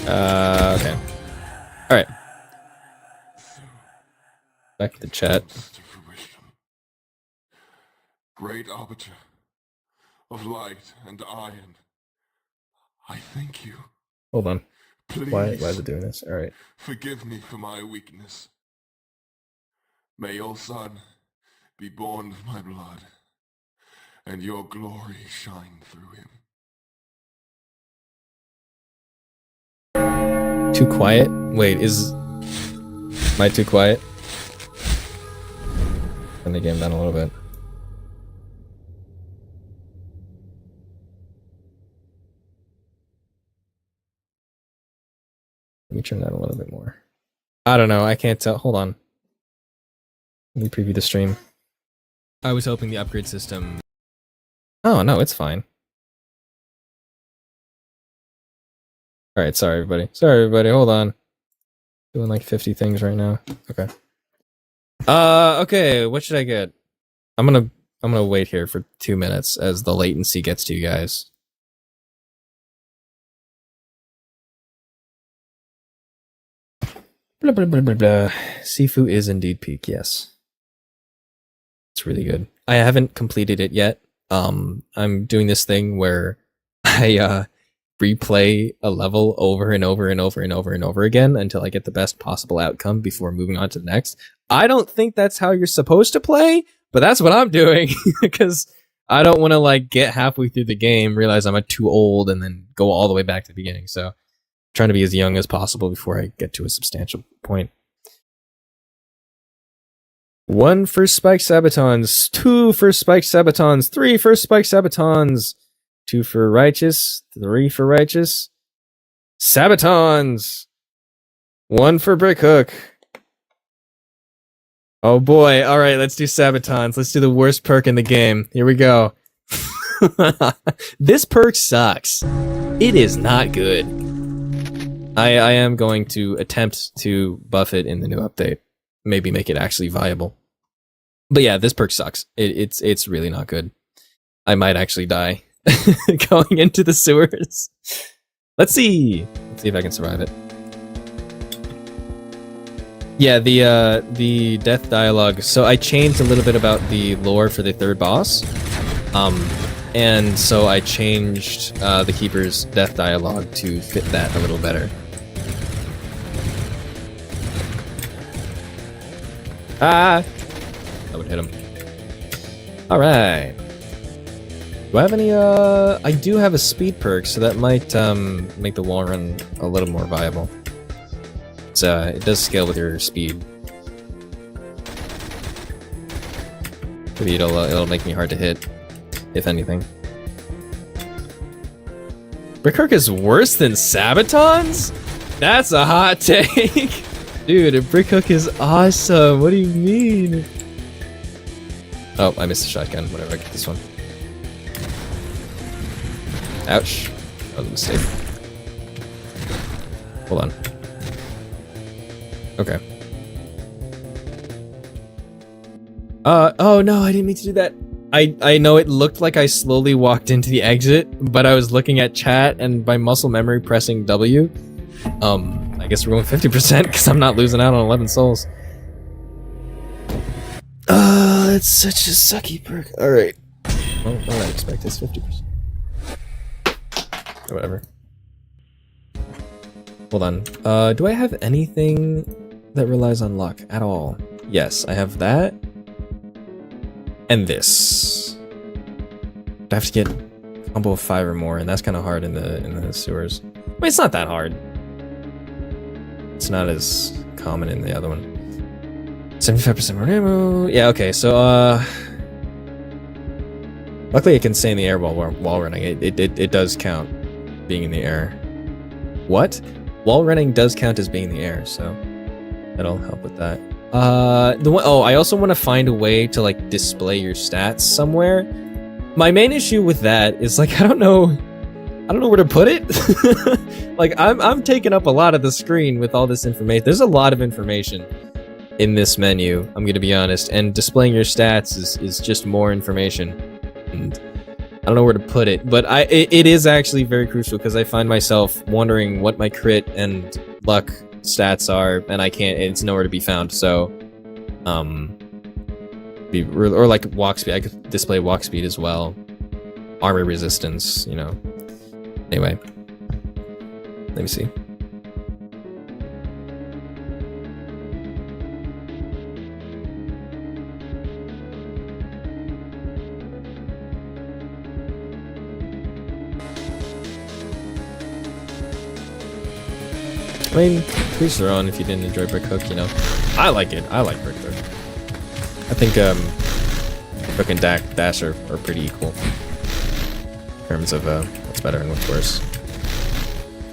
Okay. Alright. Back to the chat. Great arbiter of light and iron, I thank you. Hold on. Please, Why is it doing this? Alright. forgive me for my weakness. May your son be born of my blood, and your glory shine through him. Too quiet? Wait, am I too quiet? Turn the game down a little bit. Let me turn that a little bit more. I don't know, I can't tell. Hold on. Let me preview the stream. I was hoping the upgrade system... Oh, no, it's fine. Alright, sorry everybody. Sorry everybody, hold on. Doing like 50 things right now. Okay. Okay, what should I get? I'm gonna wait here for 2 minutes as the latency gets to you guys. Blah, blah, blah, blah, blah. Sifu is indeed peak, yes. It's really good. I haven't completed it yet. I'm doing this thing where I replay a level over and over and over and over and over again until I get the best possible outcome before moving on to the next. I don't think that's how you're supposed to play, but that's what I'm doing because I don't want to like get halfway through the game, realize I'm too old, and then go all the way back to the beginning. So I'm trying to be as young as possible before I get to a substantial point. 1 for Spike Sabatons, 2 for Spike Sabatons, 3 for Spike Sabatons, 2 for Righteous, 3 for Righteous, Sabatons, 1 for Brick Hook. Oh boy, alright, let's do Sabatons. Let's do the worst perk in the game. Here we go. This perk sucks. It is not good. I am going to attempt to buff it in the new update. Maybe make it actually viable. But yeah, this perk sucks. It's really not good. I might actually die going into the sewers. Let's see if I can survive it. Yeah, the death dialogue. So I changed a little bit about the lore for the third boss. And so I changed the Keeper's death dialogue to fit that a little better. Ah! That would hit him. Alright. Do I have any, I do have a speed perk, so that might, make the wall run a little more viable. It's, it does scale with your speed. Maybe it'll make me hard to hit, if anything. Brick Hook is worse than Sabatons? That's a hot take! Dude, a Brick Hook is awesome. What do you mean? Oh, I missed the shotgun. Whatever, I get this one. Ouch. That was a mistake. Hold on. Okay. Oh no, I didn't mean to do that. I know it looked like I slowly walked into the exit, but I was looking at chat and by muscle memory pressing W. I guess we're going 50% because I'm not losing out on 11 souls. That's such a sucky perk. Alright. Well, what I expect is 50%. Or whatever. Hold on. Do I have anything that relies on luck at all? Yes, I have that. And this. I have to get a combo of 5 or more, and that's kind of hard in the sewers. I mean, it's not that hard. It's not as common in the other one. 75% more ammo. Yeah, okay, so luckily I can stay in the air while running. It does count being in the air. What? Wall running does count as being in the air, so that'll help with that. I also want to find a way to like display your stats somewhere. My main issue with that is like I don't know where to put it. Like I'm taking up a lot of the screen with all this information. There's a lot of information in this menu, I'm gonna be honest, and displaying your stats is just more information. And I don't know where to put it, but it is actually very crucial because I find myself wondering what my crit and luck stats are, and it's nowhere to be found. So, or like walk speed, I could display walk speed as well, armor resistance, you know. Anyway, let me see. I mean, each their own if you didn't enjoy Brick Hook, you know. I like it. I like Brick Hook. I think Hook and Dash are pretty equal in terms of what's better and what's worse.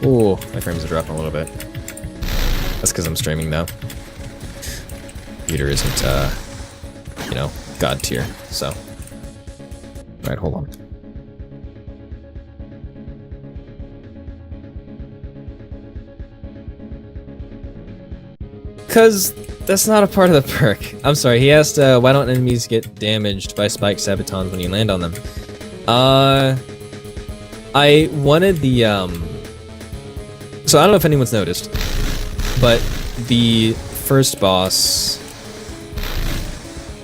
Ooh, my frames are dropping a little bit. That's because I'm streaming now. Computer isn't, you know, god tier, so. Alright, hold on. Because that's not a part of the perk. I'm sorry, he asked, why don't enemies get damaged by spike sabatons when you land on them? I wanted the, so I don't know if anyone's noticed, but the first boss.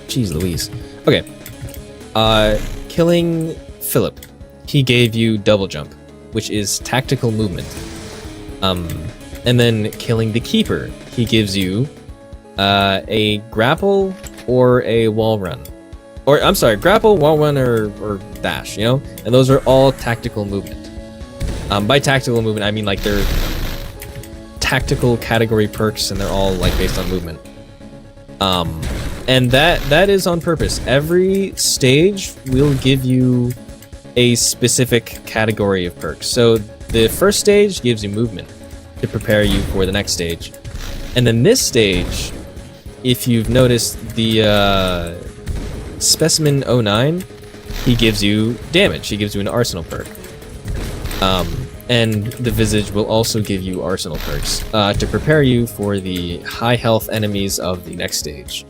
Jeez Louise. Okay. Killing Philip. He gave you double jump, which is tactical movement. And then killing the Keeper. He gives you a grapple or a wall run. Or, I'm sorry, grapple, wall run, or dash, you know? And those are all tactical movement. By tactical movement, I mean like they're tactical category perks and they're all like based on movement. And that is on purpose. Every stage will give you a specific category of perks. So the first stage gives you movement to prepare you for the next stage. And then this stage, if you've noticed the Specimen 09, he gives you damage. He gives you an arsenal perk. And the Visage will also give you arsenal perks to prepare you for the high health enemies of the next stage.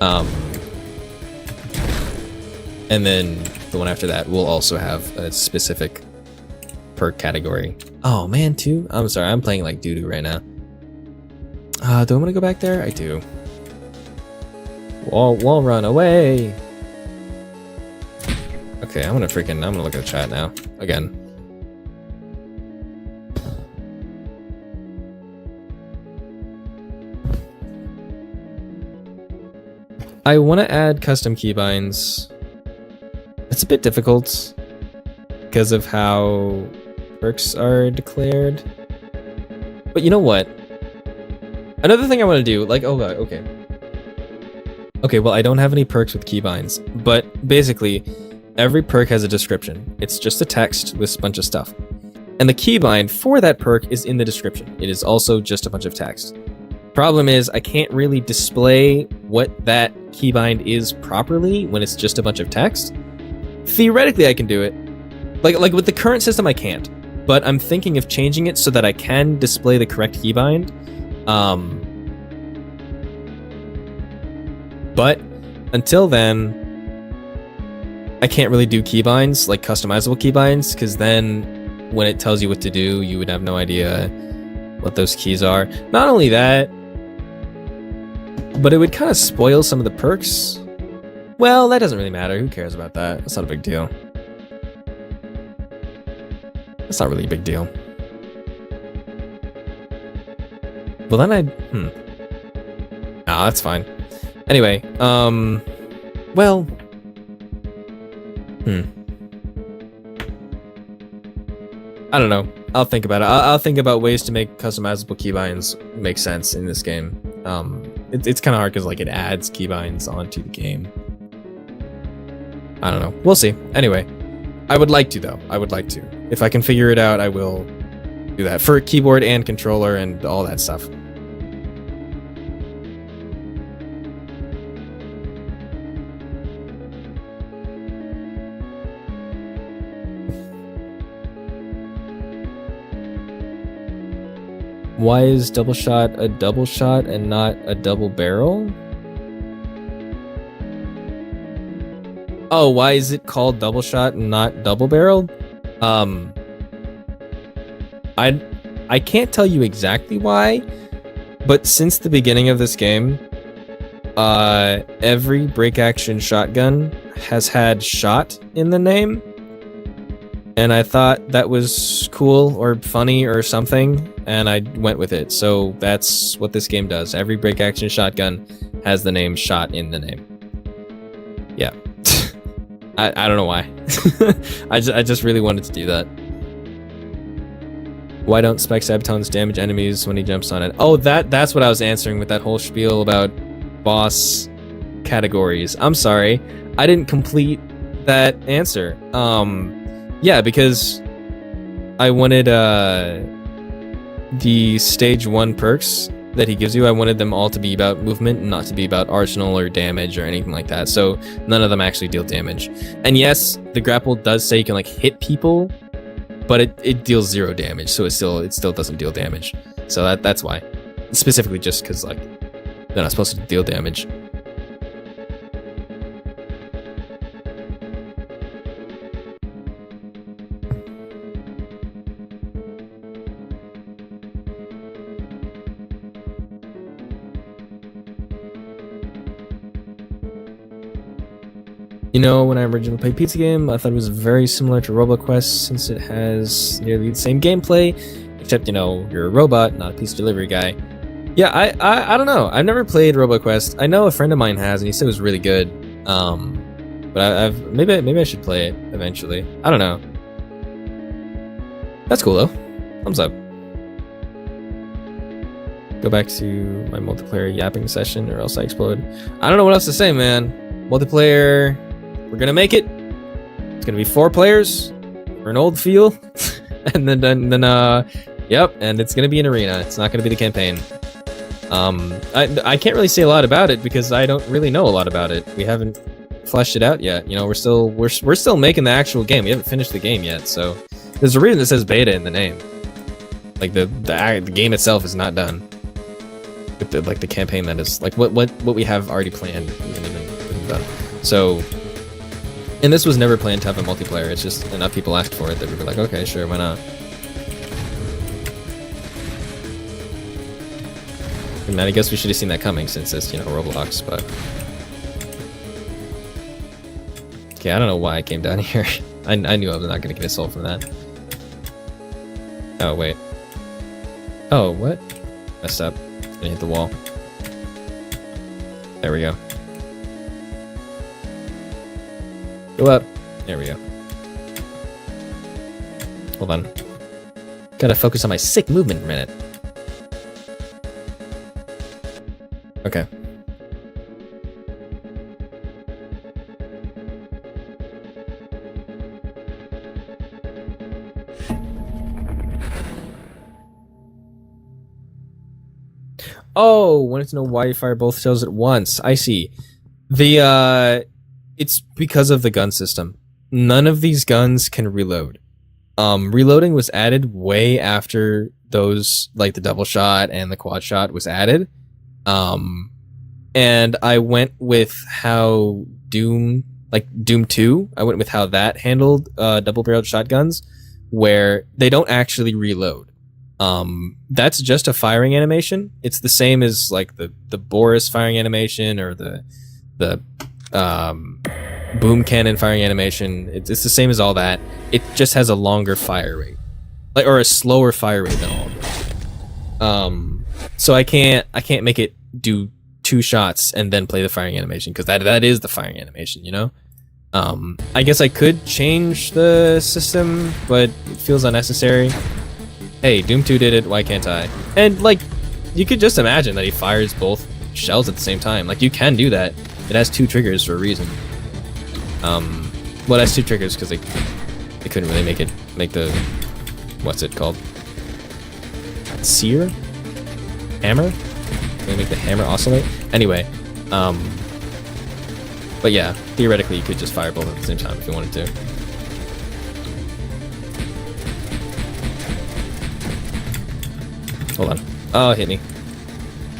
And then the one after that will also have a specific perk category. Oh man, too? I'm sorry, I'm playing like doo-doo right now. Do I want to go back there? I do. Wall run away! Okay, I'm gonna look at the chat now. Again. I want to add custom keybinds. It's a bit difficult because of how perks are declared. But you know what? Another thing I want to do, like, oh god, okay. Okay, well, I don't have any perks with keybinds, but basically, every perk has a description. It's just a text with a bunch of stuff. And the keybind for that perk is in the description. It is also just a bunch of text. Problem is, I can't really display what that keybind is properly when it's just a bunch of text. Theoretically, I can do it. Like with the current system, I can't. But I'm thinking of changing it so that I can display the correct keybind. But until then, I can't really do keybinds, like customizable keybinds, because then when it tells you what to do, you would have no idea what those keys are. Not only that, but it would kind of spoil some of the perks. Well, that doesn't really matter. Who cares about that? That's not a big deal. That's not really a big deal. Well, then Nah, that's fine. Anyway, well... I don't know. I'll think about it. I'll think about ways to make customizable keybinds make sense in this game. It's kind of hard because like it adds keybinds onto the game. I don't know. We'll see. Anyway, I would like to though. I would like to. If I can figure it out, I will do that for keyboard and controller and all that stuff. Why is double shot a double shot and not a double barrel? Oh, why is it called double shot and not double barreled? I can't tell you exactly why, but since the beginning of this game, every break action shotgun has had shot in the name. And I thought that was cool or funny or something, and I went with it. So that's what this game does. Every break action shotgun has the name shot in the name. Yeah. I don't know why. I just really wanted to do that. Why don't spec sabtones damage enemies when he jumps on it? Oh, that's what I was answering with that whole spiel about boss categories. I'm sorry. I didn't complete that answer. Yeah, because I wanted the stage 1 perks that he gives you, I wanted them all to be about movement and not to be about arsenal or damage or anything like that. So none of them actually deal damage. And yes, the grapple does say you can like hit people, but it deals 0 damage, so it still doesn't deal damage. So that's why. Specifically just because like they're not supposed to deal damage. You know, when I originally played Pizza Game, I thought it was very similar to Roblox since it has nearly the same gameplay, except, you know, you're a robot, not a pizza delivery guy. Yeah, I don't know. I've never played RoboQuest. I know a friend of mine has, and he said it was really good. But maybe I should play it eventually. I don't know. That's cool though. Thumbs up. Go back to my multiplayer yapping session, or else I explode. I don't know what else to say, man. Multiplayer. We're gonna make it. It's gonna be 4 players for an old feel, and then yep, and it's gonna be an arena. It's not gonna be the campaign. I can't really say a lot about it because I don't really know a lot about it. We haven't fleshed it out yet. You know, we're still making the actual game. We haven't finished the game yet, so there's a reason that says beta in the name. Like the game itself is not done. With the campaign that is like what we have already planned isn't even done. So. And this was never planned to have a multiplayer, it's just enough people asked for it that we were like, okay, sure, why not? And I guess we should have seen that coming since it's, you know, Roblox, but... Okay, I don't know why I came down here. I knew I was not gonna get a soul from that. Oh, wait. Oh, what? Messed up. Gonna hit the wall. There we go. Go up. There we go. Hold on. Gotta focus on my sick movement for a minute. Okay. Oh, wanted to know why you fire both shells at once. I see. It's because of the gun system. None of these guns can reload. Reloading was added way after those, like the double shot and the quad shot was added. And I went with how Doom 2, I went with how that handled double-barreled shotguns, where they don't actually reload. That's just a firing animation. It's the same as like the Boris firing animation or the boom cannon firing animation. It's the same as all that. It just has a longer fire rate, or a slower fire rate than all of them. So I can't make it do 2 shots and then play the firing animation, because that is the firing animation, you know. I guess I could change the system, but it feels unnecessary. Hey, Doom 2 did it, why can't I? And like, you could just imagine that he fires both shells at the same time. Like, you can do that. It has 2 triggers for a reason. Well, it has 2 triggers because they couldn't really make the, what's it called? Sear? Hammer? They make the hammer oscillate? Anyway, but yeah, theoretically you could just fire both at the same time if you wanted to. Hold on. Oh, it hit me.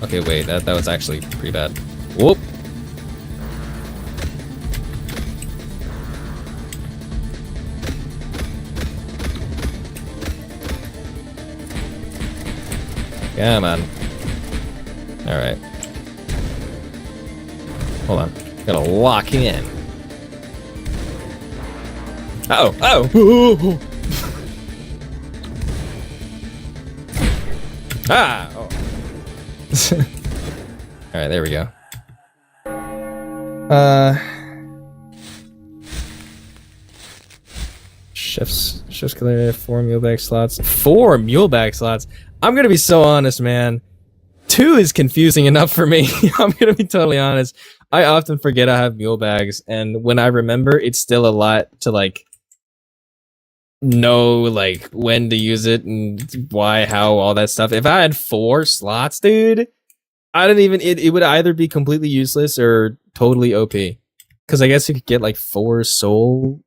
Okay, wait, that was actually pretty bad. Whoop! Come on. Alright. Hold on. Gotta lock in. Uh-oh! Oh! Ah! Oh. Alright, there we go. Chef's clear, 4 mule bag slots. 4 mule bag slots? I'm gonna be so honest, man. 2 is confusing enough for me. I'm gonna be totally honest. I often forget I have mule bags, and when I remember, it's still a lot to like know like when to use it and why, how, all that stuff. If I had 4 slots, dude, I don't even it would either be completely useless or totally OP. Because I guess you could get like 4 soul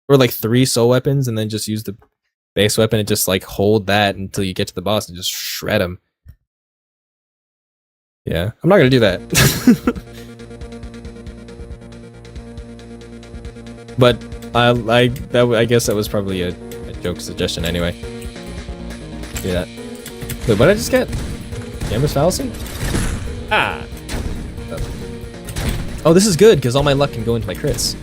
or like 3 soul weapons and then just use the base weapon and just like hold that until you get to the boss and just shred him. Yeah, I'm not gonna do that. But I guess that was probably a joke suggestion anyway. Do that. Wait, what did I just get? Gambler's fallacy? Ah! Oh, this is good because all my luck can go into my crits.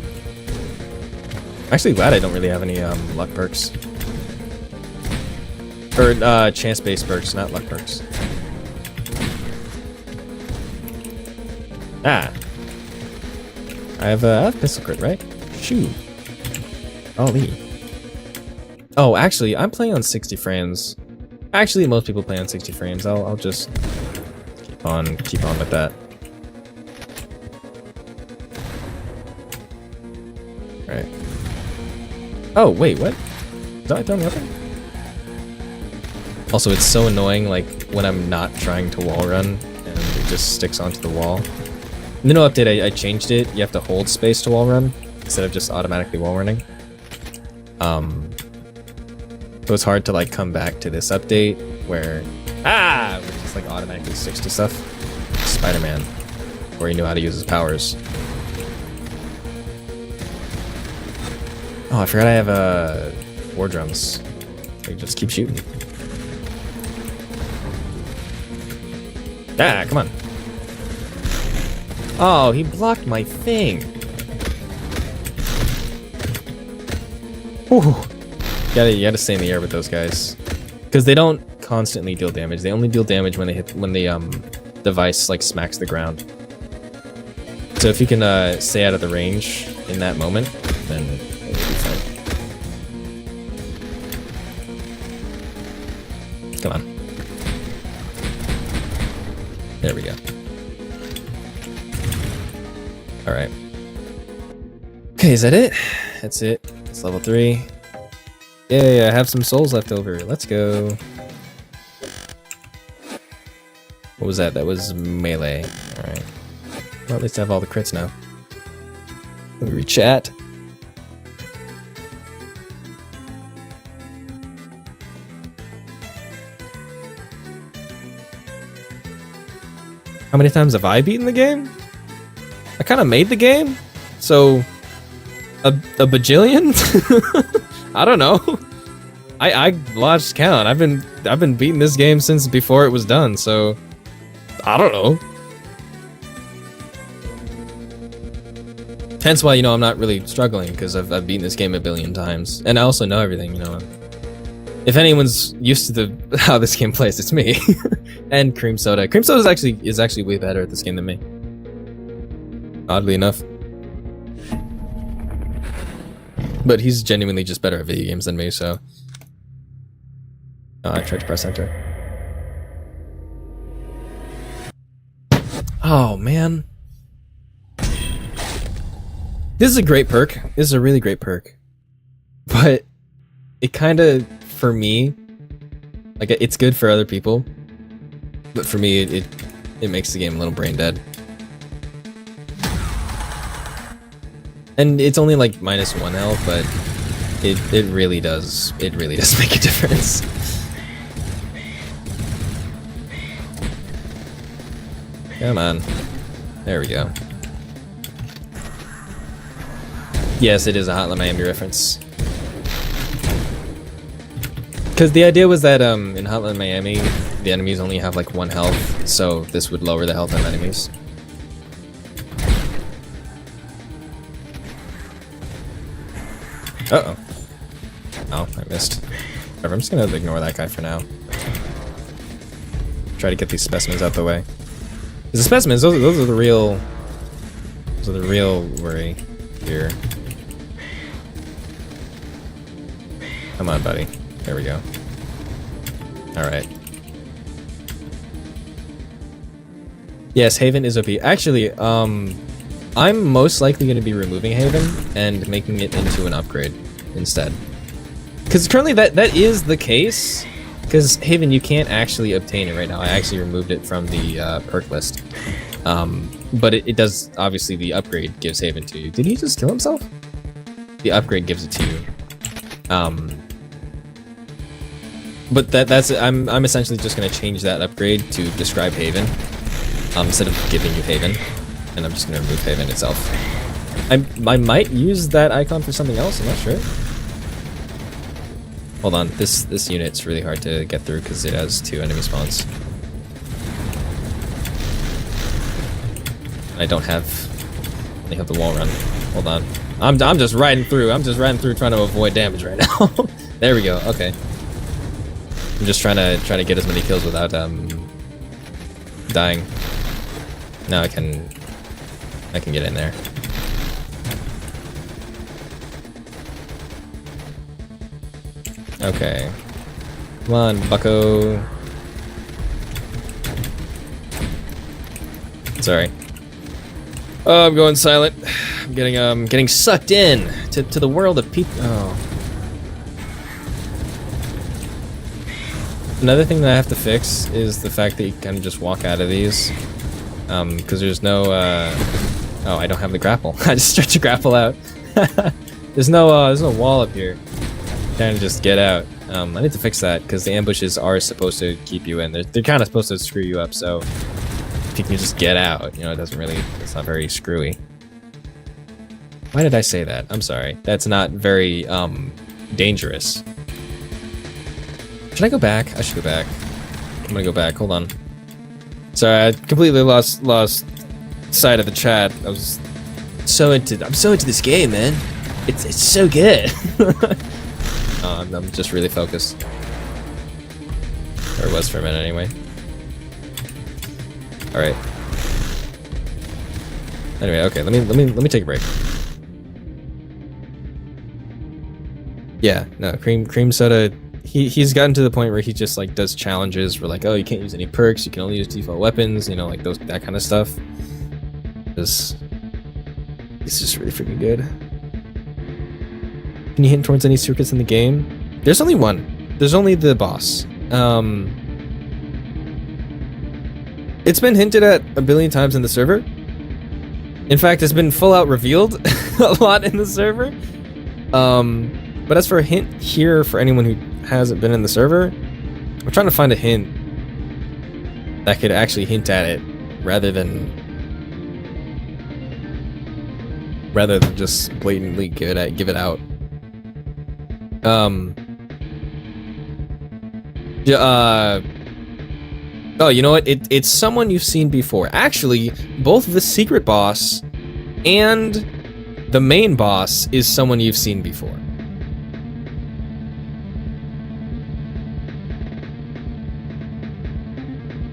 Actually glad I don't really have any luck perks. Or chance-based perks, not luck perks. Ah. I have pistol crit, right? Shoot. Ollie. Oh, actually, I'm playing on 60 frames. Actually, most people play on 60 frames. I'll just keep on with that. All right. Oh wait, what? Did I throw nothing? Also, it's so annoying, like when I'm not trying to wall run and it just sticks onto the wall. In the new update, I changed it. You have to hold space to wall run instead of just automatically wall running. So it's hard to like come back to this update where it just like automatically sticks to stuff. Spider-Man, where he knew how to use his powers. Oh, I forgot I have war drums. I can just keep shooting. Ah, come on. Oh, he blocked my thing. Whew. You gotta stay in the air with those guys, because they don't constantly deal damage. They only deal damage when the device like smacks the ground. So if you can stay out of the range in that moment, then it will be fine. Come on. There we go. All right. Okay, is that it? That's it. It's level 3. Yay, I have some souls left over. Let's go. What was that? That was melee. Alright. Well, at least I have all the crits now. Let me re-chat. How many times have I beaten the game? I kind of made the game, so a bajillion? I don't know. I lost count. I've been beating this game since before it was done, so I don't know. Hence why, I'm not really struggling, because I've beaten this game a billion times. And I also know everything, If anyone's used to how this game plays, it's me. And Cream Soda. Cream Soda is actually way better at this game than me. Oddly enough. But he's genuinely just better at video games than me, so... Oh, I tried to press enter. Oh, man. This is a great perk. This is a really great perk. But it kind of, for me, like, it's good for other people. But for me, it makes the game a little brain dead. And it's only like -1 health, but it really does make a difference. Come on. There we go. Yes, it is a Hotline Miami reference. Because the idea was that in Hotline Miami, the enemies only have like 1 health, so this would lower the health of enemies. Uh-oh. Oh, I missed. Whatever, I'm just gonna ignore that guy for now. Try to get these specimens out the way. Because the specimens, those are the real... Those are the real worry here. Come on, buddy. There we go. Alright. Yes, Haven is OP. Actually, I'm most likely going to be removing Haven and making it into an upgrade instead. Because currently that is the case. Because Haven, you can't actually obtain it right now. I actually removed it from the perk list. But it does, obviously the upgrade gives Haven to you. Did he just kill himself? The upgrade gives it to you. But that's I'm essentially just going to change that upgrade to describe Haven. Instead of giving you Haven. And I'm just going to remove Haven itself. I might use that icon for something else, I'm not sure. Hold on, this unit's really hard to get through because it has 2 enemy spawns. I don't have the wall run. Hold on. I'm just riding through. I'm just riding through trying to avoid damage right now. There we go. Okay. I'm just trying to get as many kills without dying. Now I can get in there. Okay. Come on, bucko. Sorry. Oh, I'm going silent. I'm getting sucked in to the world of people. Oh. Another thing that I have to fix is the fact that you can just walk out of these. Because there's no, oh, I don't have the grapple. I just stretch a grapple out. There's no wall up here. Kind of just get out. I need to fix that because the ambushes are supposed to keep you in. They're kind of supposed to screw you up. So if you can just get out, you know, it's not very screwy. Why did I say that? I'm sorry. That's not very dangerous. Should I go back? I should go back. I'm gonna go back. Hold on. Sorry, I completely lost sight of the chat. I'm so into this game, man. It's so good. I'm just really focused. Or was for a minute anyway. All right. Anyway, okay. Let me take a break. Yeah, no, cream soda. He's gotten to the point where he just like does challenges where like, oh, you can't use any perks, you can only use default weapons, you know, like that kind of stuff. It's just really freaking good. Can you hint towards any secrets in the game? There's only one. There's only the boss. It's been hinted at a billion times in the server. In fact, it's been full out revealed a lot in the server. But as for a hint here for anyone who hasn't been in the server, I'm trying to find a hint that could actually hint at it rather than just blatantly give it out. Oh, you know what? It's someone you've seen before. Actually, both the secret boss and the main boss is someone you've seen before.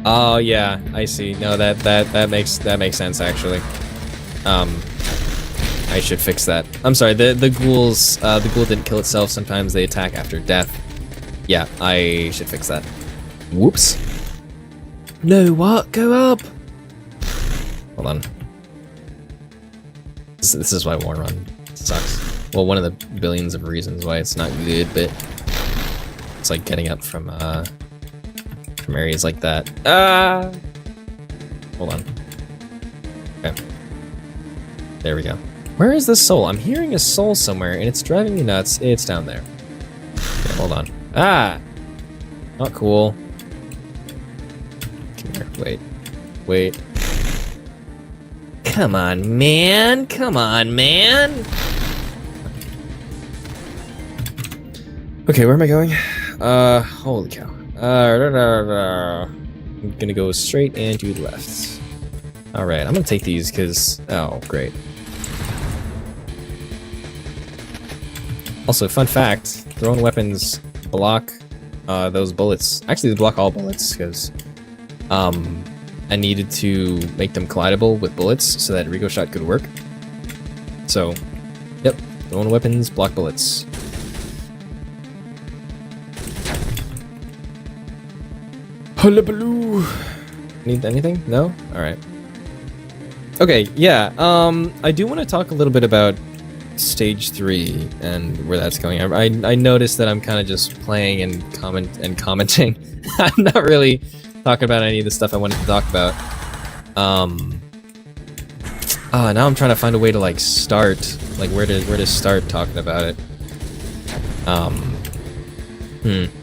Oh yeah, I see. No, that makes sense actually. I should fix that. I'm sorry. The ghouls. The ghoul didn't kill itself. Sometimes they attack after death. Yeah, I should fix that. Whoops. No, what? Go up. Hold on. This is why War Run sucks. Well, one of the billions of reasons why it's not good, but it's like getting up from areas like that. Hold on. Okay. There we go. Where is the soul? I'm hearing a soul somewhere, and it's driving me nuts. It's down there. Okay, hold on. Not cool. Come here. Wait. Come on, man. Okay, where am I going? Holy cow. I'm gonna go straight and do left. Alright, I'm gonna take these because... Oh, great. Also, fun fact, thrown weapons block those bullets. Actually, they block all bullets because I needed to make them collidable with bullets so that Rigo Shot could work. So, yep, thrown weapons block bullets. Hullabaloo! Need anything? No? Alright. Okay, yeah, I do want to talk a little bit about Stage 3 and where that's going. I noticed that I'm kind of just playing and commenting. I'm not really talking about any of the stuff I wanted to talk about. Now I'm trying to find a way to like start, like where to start talking about it.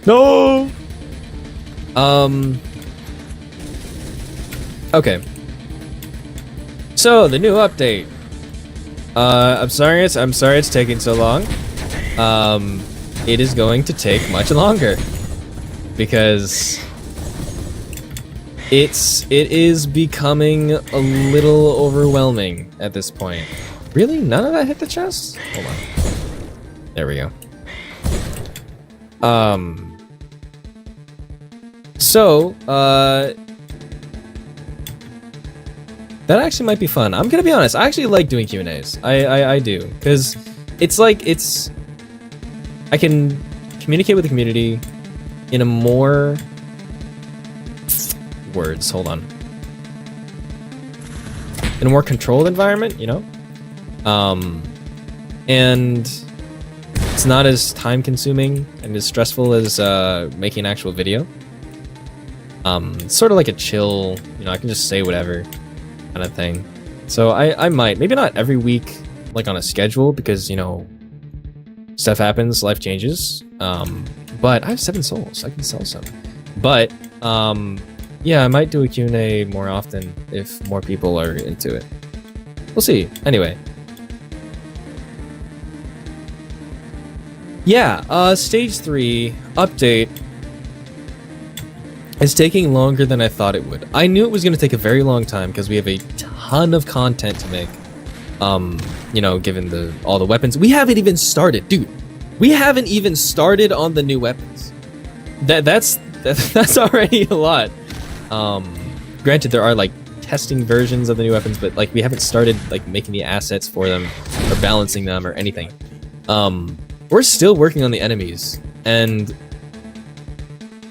No! Okay. So, the new update. I'm sorry it's taking so long. It is going to take much longer. Because it is becoming a little overwhelming at this point. Really? None of that hit the chest? Hold on. There we go. So, that actually might be fun. I'm gonna be honest, I actually like doing Q&As. I do. Because it's like, I can communicate with the community in a more... words, hold on. In a more controlled environment, you know? And it's not as time consuming and as stressful as making an actual video. It's sort of like a chill, you know, I can just say whatever kind of thing. So I might, maybe not every week, like on a schedule, because, you know, stuff happens, life changes. But I have 7 souls, I can sell some. But, yeah, I might do a Q&A more often if more people are into it. We'll see. Anyway. Yeah, Stage 3 update is taking longer than I thought it would. I knew it was going to take a very long time because we have a ton of content to make. You know, given all the weapons. We haven't even started, dude. We haven't even started on the new weapons. That's already a lot. Granted, there are like testing versions of the new weapons, but like we haven't started like making the assets for them or balancing them or anything. We're still working on the enemies, and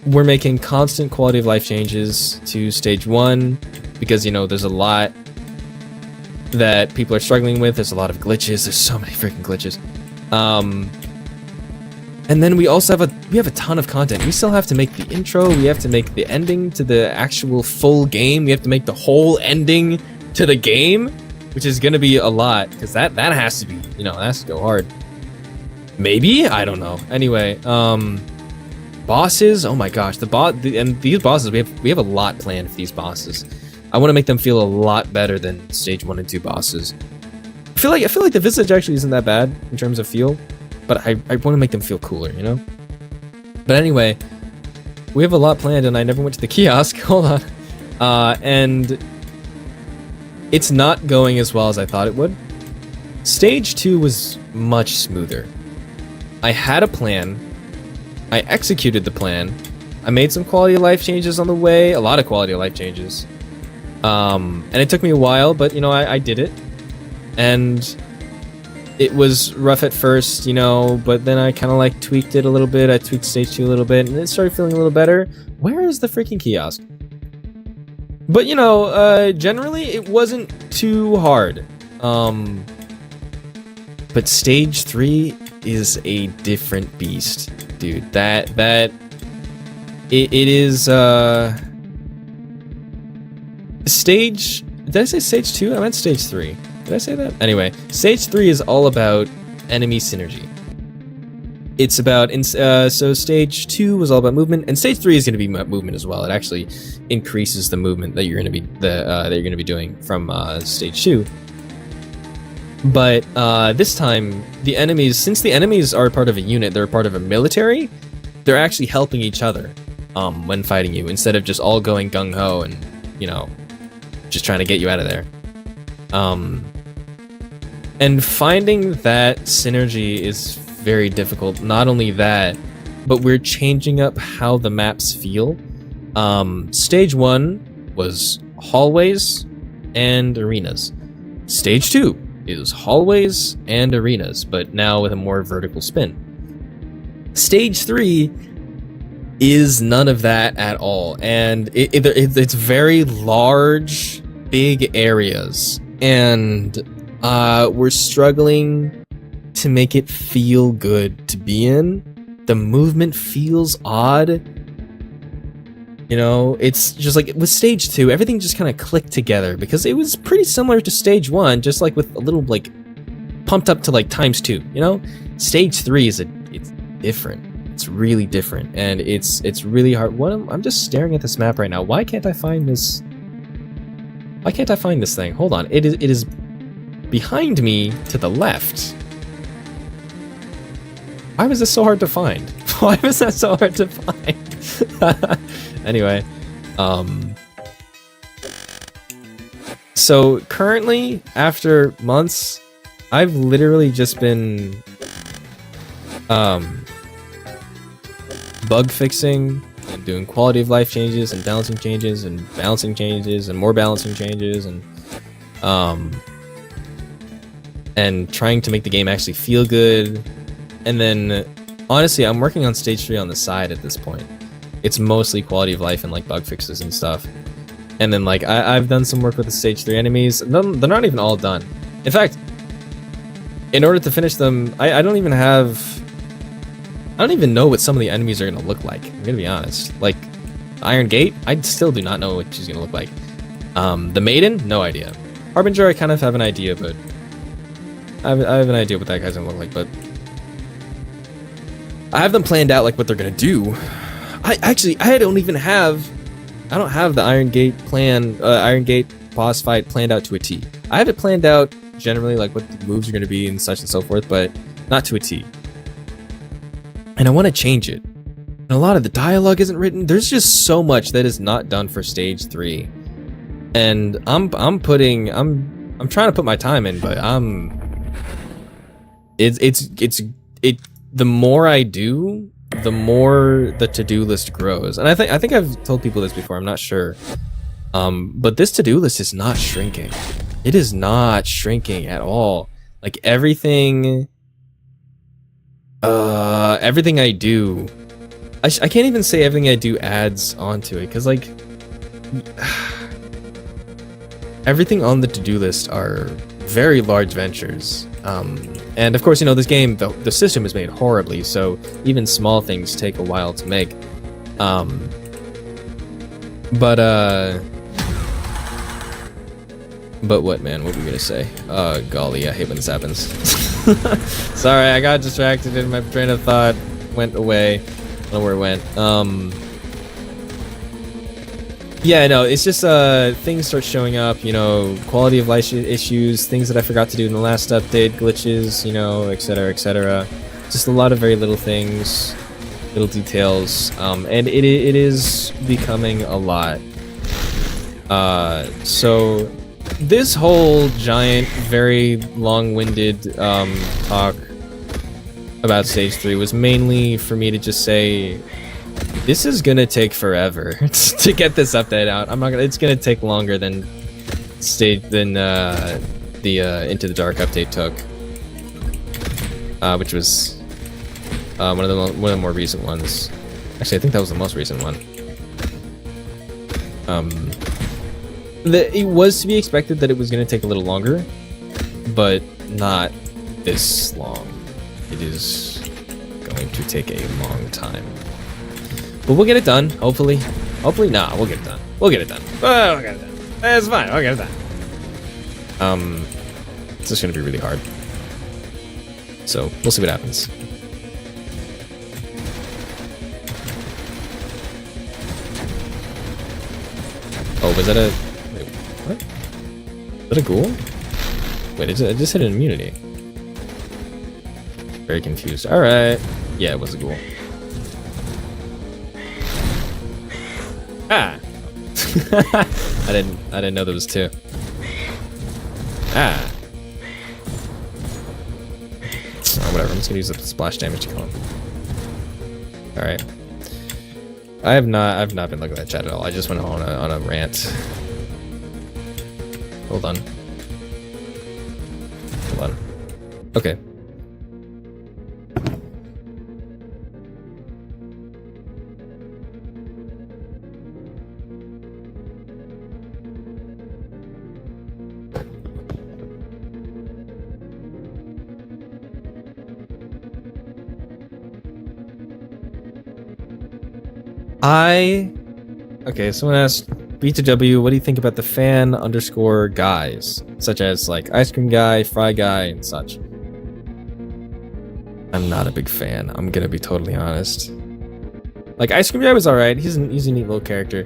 we're making constant quality of life changes to Stage 1 because, you know, there's a lot that people are struggling with. There's a lot of glitches. There's so many freaking glitches. And then we also have a ton of content. We still have to make the intro. We have to make the ending to the actual full game. We have to make the whole ending to the game, which is gonna be a lot because that has to be, you know, that has to go hard. Maybe? I don't know. Anyway, bosses. Oh my gosh, and these bosses. We have a lot planned for these bosses. I want to make them feel a lot better than Stage 1 and 2 bosses. I feel like the visage actually isn't that bad in terms of feel. But I want to make them feel cooler, you know? But anyway, we have a lot planned, and I never went to the kiosk. Hold on. And it's not going as well as I thought it would. Stage 2 was much smoother. I had a plan. I executed the plan. I made some quality of life changes on the way. A lot of quality of life changes. And it took me a while, but, you know, I did it. And... it was rough at first, you know, but then I kind of like tweaked it a little bit. I tweaked Stage 2 a little bit, and it started feeling a little better. Where is the freaking kiosk? But, you know, generally it wasn't too hard. But Stage 3 is a different beast, dude. It is, Stage... Did I say Stage 2? I meant Stage 3. Did I say that? Anyway, Stage 3 is all about enemy synergy. It's about, so Stage 2 was all about movement, and Stage 3 is going to be movement as well. It actually increases the movement that you're going to be doing from Stage 2. But this time, the enemies, since the enemies are part of a unit, they're part of a military, they're actually helping each other when fighting you, instead of just all going gung-ho and, you know, just trying to get you out of there. And finding that synergy is very difficult. Not only that, but we're changing up how the maps feel. Stage 1 was hallways and arenas. Stage 2 is hallways and arenas, but now with a more vertical spin. Stage 3 is none of that at all, and it's very large, big areas, and we're struggling to make it feel good to be in. The movement feels odd. You know, it's just like with Stage 2, everything just kind of clicked together because it was pretty similar to Stage 1, just like with a little like pumped up to like ×2, you know? Stage 3 is it's different. It's really different, and it's really hard. I'm just staring at this map right now. Why can't I find this? Why can't I find this thing? Hold on. It is behind me to the left. Why was this so hard to find? Why was that so hard to find? Anyway, so currently, after months, I've literally just been bug fixing and doing quality of life changes and balancing changes and balancing changes and more balancing changes and trying to make the game actually feel good. And then honestly, I'm working on stage 3 on the side at this point. It's mostly quality of life and like bug fixes and stuff. And then like I've done some work with the stage 3 enemies. They're not even all done. In fact, in order to finish them, I don't even know what some of the enemies are gonna look like. I'm gonna be honest. Like Iron Gate, I still do not know what she's gonna look like. The Maiden, no idea. Harbinger, I kind of have an idea, but I have an idea what that guy's gonna look like, but I have them planned out like what they're gonna do. I don't have the Iron Gate Iron Gate boss fight planned out to a T. I have it planned out generally like what the moves are gonna be and such and so forth, but not to a T. And I want to change it. And a lot of the dialogue isn't written. There's just so much that is not done for stage 3. And I'm trying to put my time in, but the more I do, the more the to-do list grows. And I think I've told people this before, I'm not sure. But this to-do list is not shrinking. It is not shrinking at all. Like everything I do, I can't even say everything I do adds onto it, because like everything on the to-do list are very large ventures. And of course, you know, this game, the system is made horribly, so even small things take a while to make. But what, man? What were we gonna say? Golly, I hate when this happens. Sorry, I got distracted and my train of thought went away. I don't know where it went. Yeah, no, it's just things start showing up, you know, quality of life issues, things that I forgot to do in the last update, glitches, you know, etc., etc. Just a lot of very little things, little details, and it is becoming a lot. So this whole giant, very long-winded talk about stage 3 was mainly for me to just say, this is gonna take forever to get this update out. It's gonna take longer than the Into the Dark update took, which was one of the more recent ones. Actually, I think that was the most recent one. It was to be expected that it was gonna take a little longer, but not this long. It is going to take a long time. But we'll get it done, hopefully. Hopefully, nah, we'll get it done. We'll get it done. We'll get it done. It's fine, we'll get it done. It's just gonna be really hard. So, we'll see what happens. Oh, was that a... Wait, what? Is that a ghoul? Wait, it just hit an immunity. Very confused. Alright. Yeah, it was a ghoul. Ah! I didn't know there was 2. Ah! Oh, whatever, I'm just gonna use the splash damage to kill him. Alright. I've not been looking at that chat at all. I just went on a rant. Hold on. Hold on. Okay. Okay, someone asked, B2W, what do you think about the fan underscore guys? Such as, like, Ice Cream Guy, Fry Guy, and such. I'm not a big fan, I'm gonna be totally honest. Like, Ice Cream Guy was alright, he's a neat little character.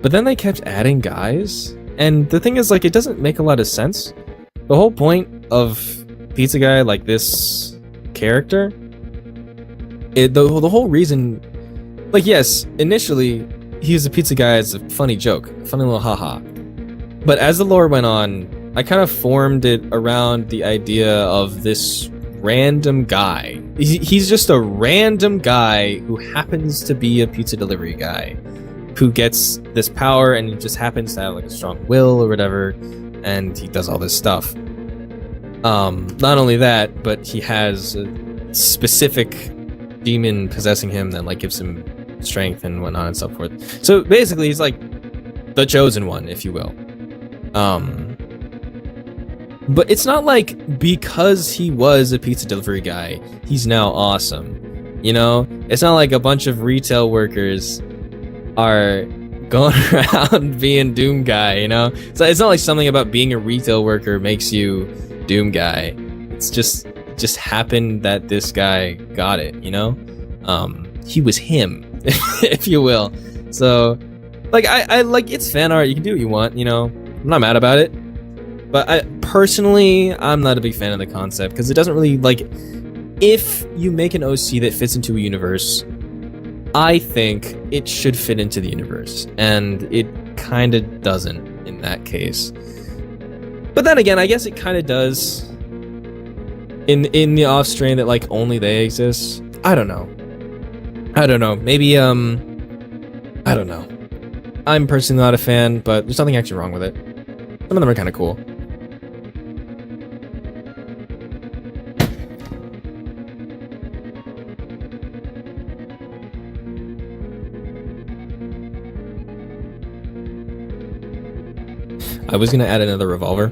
But then they kept adding guys, and the thing is, like, it doesn't make a lot of sense. The whole point of Pizza Guy, like, this character, the whole reason... Like, yes, initially, he was a pizza guy as a funny joke, funny little haha. But as the lore went on, I kind of formed it around the idea of this random guy. He's just a random guy who happens to be a pizza delivery guy, who gets this power and he just happens to have like a strong will or whatever, and he does all this stuff. Not only that, but he has a specific demon possessing him that like gives him strength and whatnot and so forth. So basically he's like the chosen one, if you will. But it's not like because he was a pizza delivery guy, he's now awesome. You know? It's not like a bunch of retail workers are going around being Doom guy, you know? So it's not like something about being a retail worker makes you Doom guy. It's just happened that this guy got it, you know? He was him, if you will. So, like, I like, it's fan art, you can do what you want, you know? I'm not mad about it. But I'm not a big fan of the concept, because it doesn't really, like, if you make an OC that fits into a universe, I think it should fit into the universe, and it kind of doesn't in that case. But then again, I guess it kind of does in the off strain that, like, only they exist. I don't know. Maybe, I don't know. I'm personally not a fan, but there's nothing actually wrong with it. Some of them are kind of cool. I was gonna add another revolver.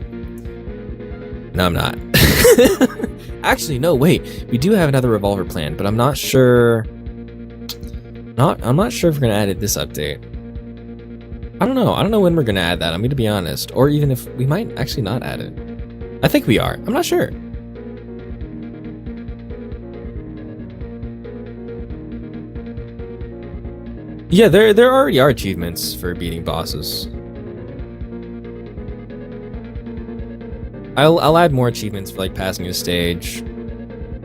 No, I'm not. Actually, no, wait. We do have another revolver planned, but I'm not sure. I'm not sure if we're gonna add it this update. I don't know. I don't know when we're gonna add that. I'm gonna be honest. Or even if we might actually not add it. I think we are. I'm not sure. Yeah, there already are achievements for beating bosses. I'll add more achievements for like passing a stage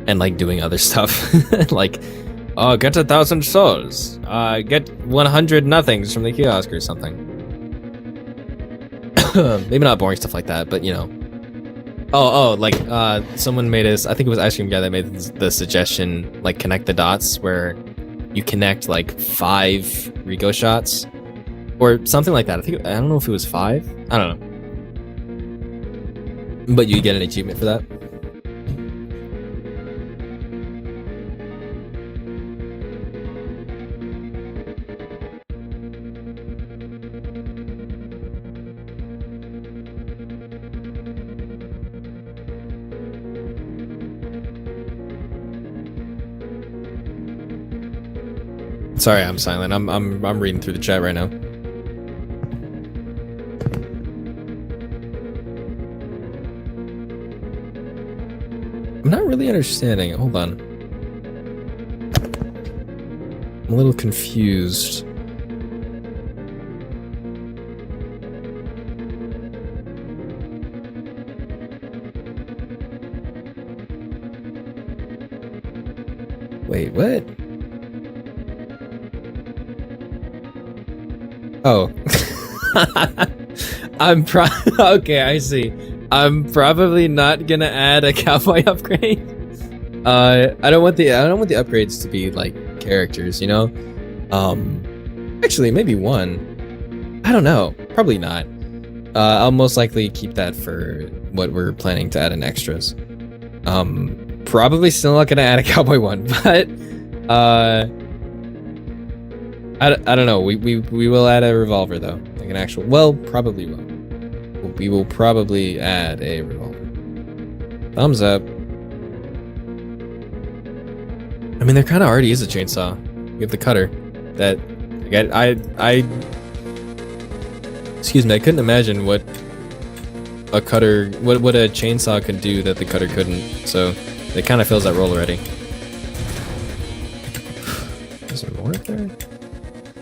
and like doing other stuff. Like, oh, get 1,000 souls. Get 100 nothings from the kiosk or something. Maybe not boring stuff like that, but you know. Oh, like someone made us. I think it was Ice Cream Guy that made the suggestion, like connect the dots, where you connect like 5 Rico shots or something like that. I don't know if it was 5. I don't know. But you get an achievement for that. Sorry, I'm silent. I'm reading through the chat right now. I'm not really understanding. Hold on. I'm a little confused. Wait, what? Oh. Okay, I see. I'm probably not gonna add a cowboy upgrade. I don't want the upgrades to be like characters, you know? Actually maybe one. I don't know. Probably not. I'll most likely keep that for what we're planning to add in extras. Probably still not gonna add a cowboy one, but I don't know. We will add a revolver though, like an actual. Well, probably will. We will probably add a revolver. Thumbs up. I mean, there kind of already is a chainsaw. We have the cutter. That excuse me. I couldn't imagine what a cutter, what a chainsaw could do that the cutter couldn't. So it kind of fills that role already. Is there more up there?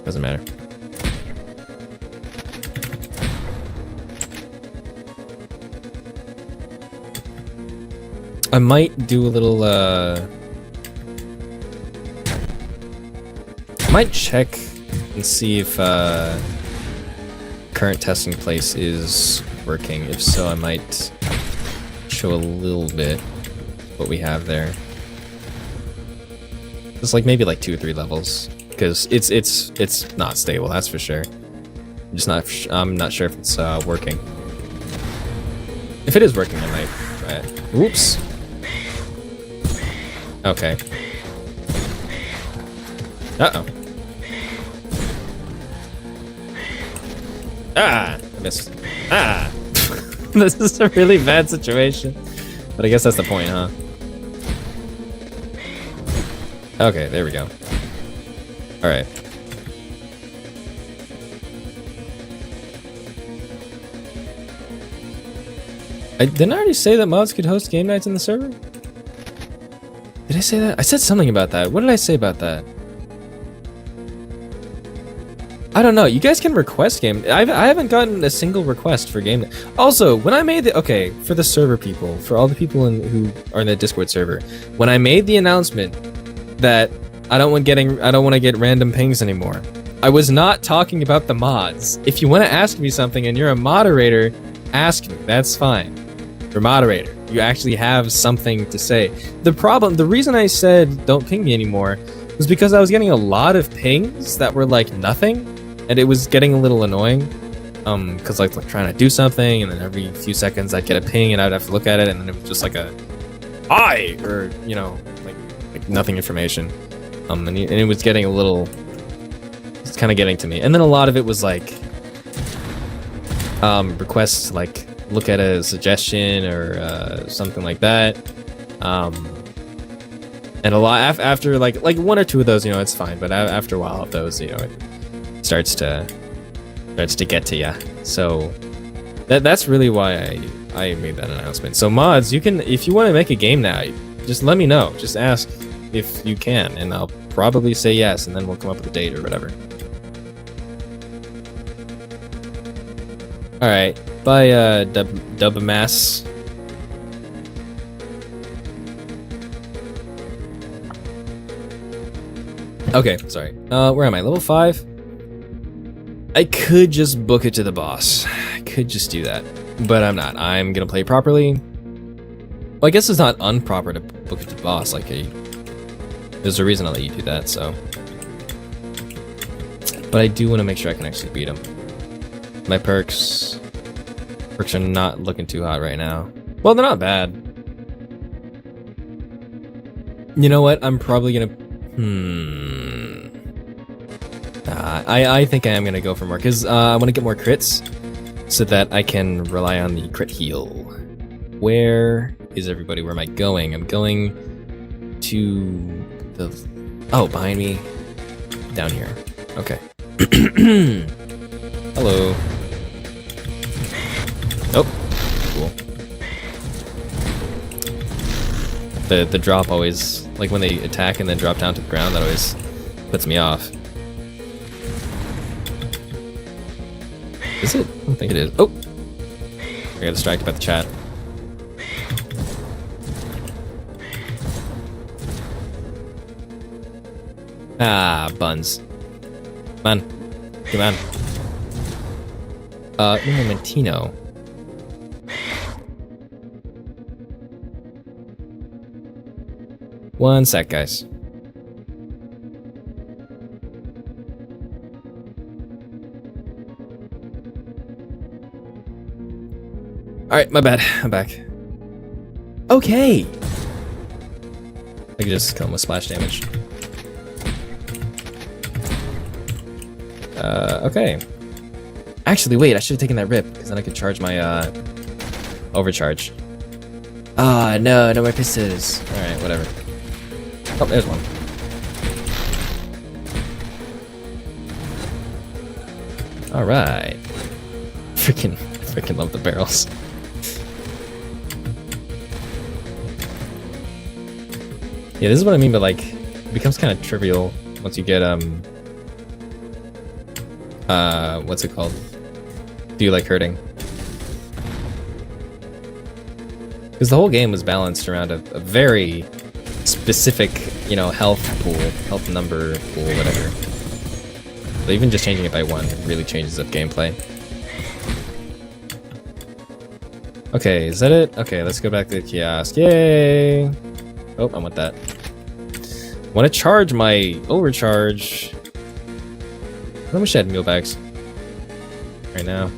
Doesn't matter. I might do a little, I might check and see if, current testing place is working. If so, I might show a little bit what we have there. Just like maybe like 2 or 3 levels, because it's not stable. That's for sure. I'm not sure if it's working. If it is working, I might try it. Oops. Okay. Uh-oh. Ah! I missed. Ah! This is a really bad situation. But I guess that's the point, huh? Okay, there we go. Alright. Didn't I already say that mods could host game nights in the server? Did I say that? I said something about that. What did I say about that? I don't know. You guys can request game. I haven't gotten a single request for game. Also, when I made the for the server people, for all the people who are in the Discord server, when I made the announcement that I don't want to get random pings anymore, I was not talking about the mods. If you want to ask me something and you're a moderator, ask me. That's fine. You're a moderator. You actually have something to say. The reason I said don't ping me anymore was because I was getting a lot of pings that were like nothing. And it was getting a little annoying, because like trying to do something, and then every few seconds I'd get a ping, and I'd have to look at it, and then it was just like a "hi" or like nothing information, and it was getting a little, it's kind of getting to me. And then a lot of it was like requests to like look at a suggestion or something like that, and a lot after like 1 or 2 of those, it's fine, but after a while of those, it starts to get to you. So that's really why I made that announcement. So mods, you can, if you want to make a game now, just let me know. Just ask if you can, and I'll probably say yes, and then we'll come up with a date or whatever. All right, bye, Dubamass. Okay, sorry. Where am I? Level 5. I could just book it to the boss. I could just do that, but I'm not. I'm gonna play properly. Well, I guess it's not improper to book it to the boss. Like, there's a reason I'll let you do that. So, but I do want to make sure I can actually beat him. My perks are not looking too hot right now. Well, they're not bad. You know what? I'm probably gonna. I think I am gonna go for more, because I want to get more crits so that I can rely on the crit heal. Where is everybody? Where am I going? I'm going to the... Oh, behind me. Down here. Okay. Hello. Oh, cool. The drop always, like when they attack and then drop down to the ground, that always puts me off. Is it? I don't think it is. Oh! I got distracted by the chat. Ah, buns. Come on. Come on. Momentino. One sec, guys. Alright, my bad. I'm back. Okay! I could just kill him with splash damage. Okay. Actually, wait, I should have taken that rip, because then I could charge my, overcharge. Ah, no, my pistols. Alright, whatever. Oh, there's one. Alright. Freaking love the barrels. Yeah, this is what I mean, but like, it becomes kind of trivial once you get, what's it called? Do you like hurting? Because the whole game was balanced around a very specific, health number pool, whatever. So even just changing it by 1 really changes up gameplay. Okay, is that it? Okay, let's go back to the kiosk. Yay! Oh, I want that. I want to charge my overcharge. I wish I had meal bags. Right now.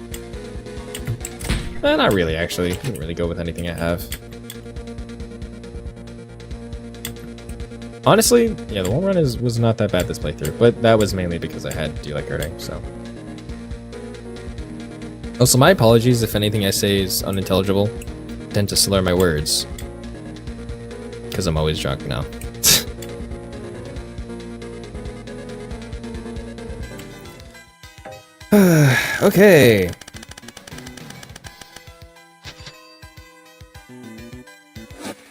Not really, actually. Didn't really go with anything I have. Honestly, yeah, the wall run was not that bad this playthrough, but that was mainly because I had Do You Like Hurting, so. Also, my apologies if anything I say is unintelligible. I tend to slur my words. Because I'm always drunk now. Okay.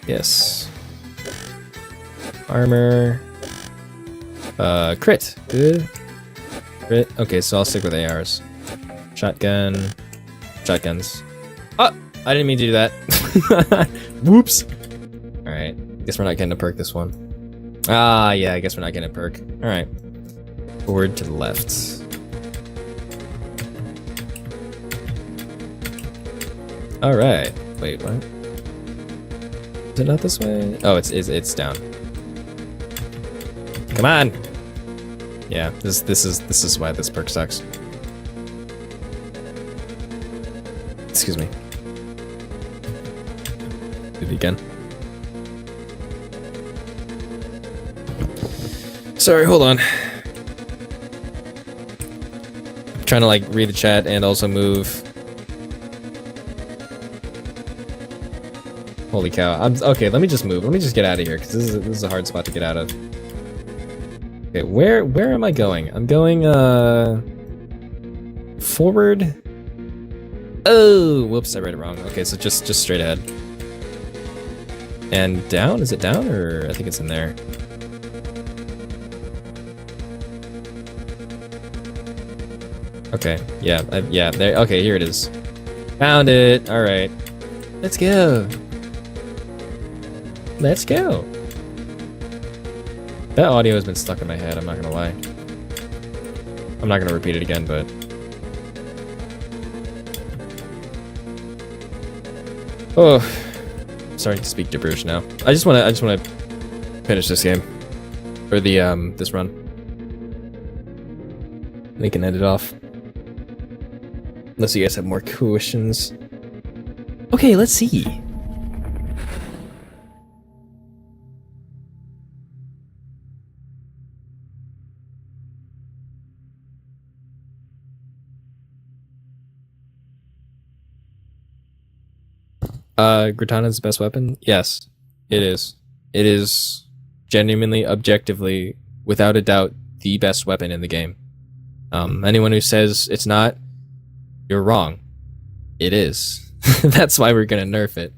Yes. Armor. Crit. Good. Crit. Okay, so I'll stick with ARs. Shotgun. Shotguns. Oh! I didn't mean to do that. Whoops. Alright. Guess we're not getting a perk this one. Ah, yeah, I guess we're not getting a perk. Alright. Forward to the left. Alright. Wait, what? Is it not this way? Oh, it's down. Come on! Yeah, this is why this perk sucks. Excuse me. Do it again. Sorry, hold on. I'm trying to like read the chat and also move. Holy cow. Okay, let me just move. Let me just get out of here, because this is a hard spot to get out of. Okay, where am I going? I'm going, forward? Oh, whoops, I read it wrong. Okay, so just straight ahead. And down? Is it down, or I think it's in there? Okay, yeah, yeah, there, okay, here it is. Found it, alright. Let's go. Let's go. That audio has been stuck in my head, I'm not gonna lie. I'm not gonna repeat it again, but... Oh, I'm starting to speak gibberish now. I just wanna finish this game. Or the, this run. And we can end it off. Unless you guys have more questions. Okay, let's see. Gratana's the best weapon? Yes, it is. It is genuinely, objectively, without a doubt, the best weapon in the game. Anyone who says it's not, you're wrong. It is. That's why we're gonna nerf it.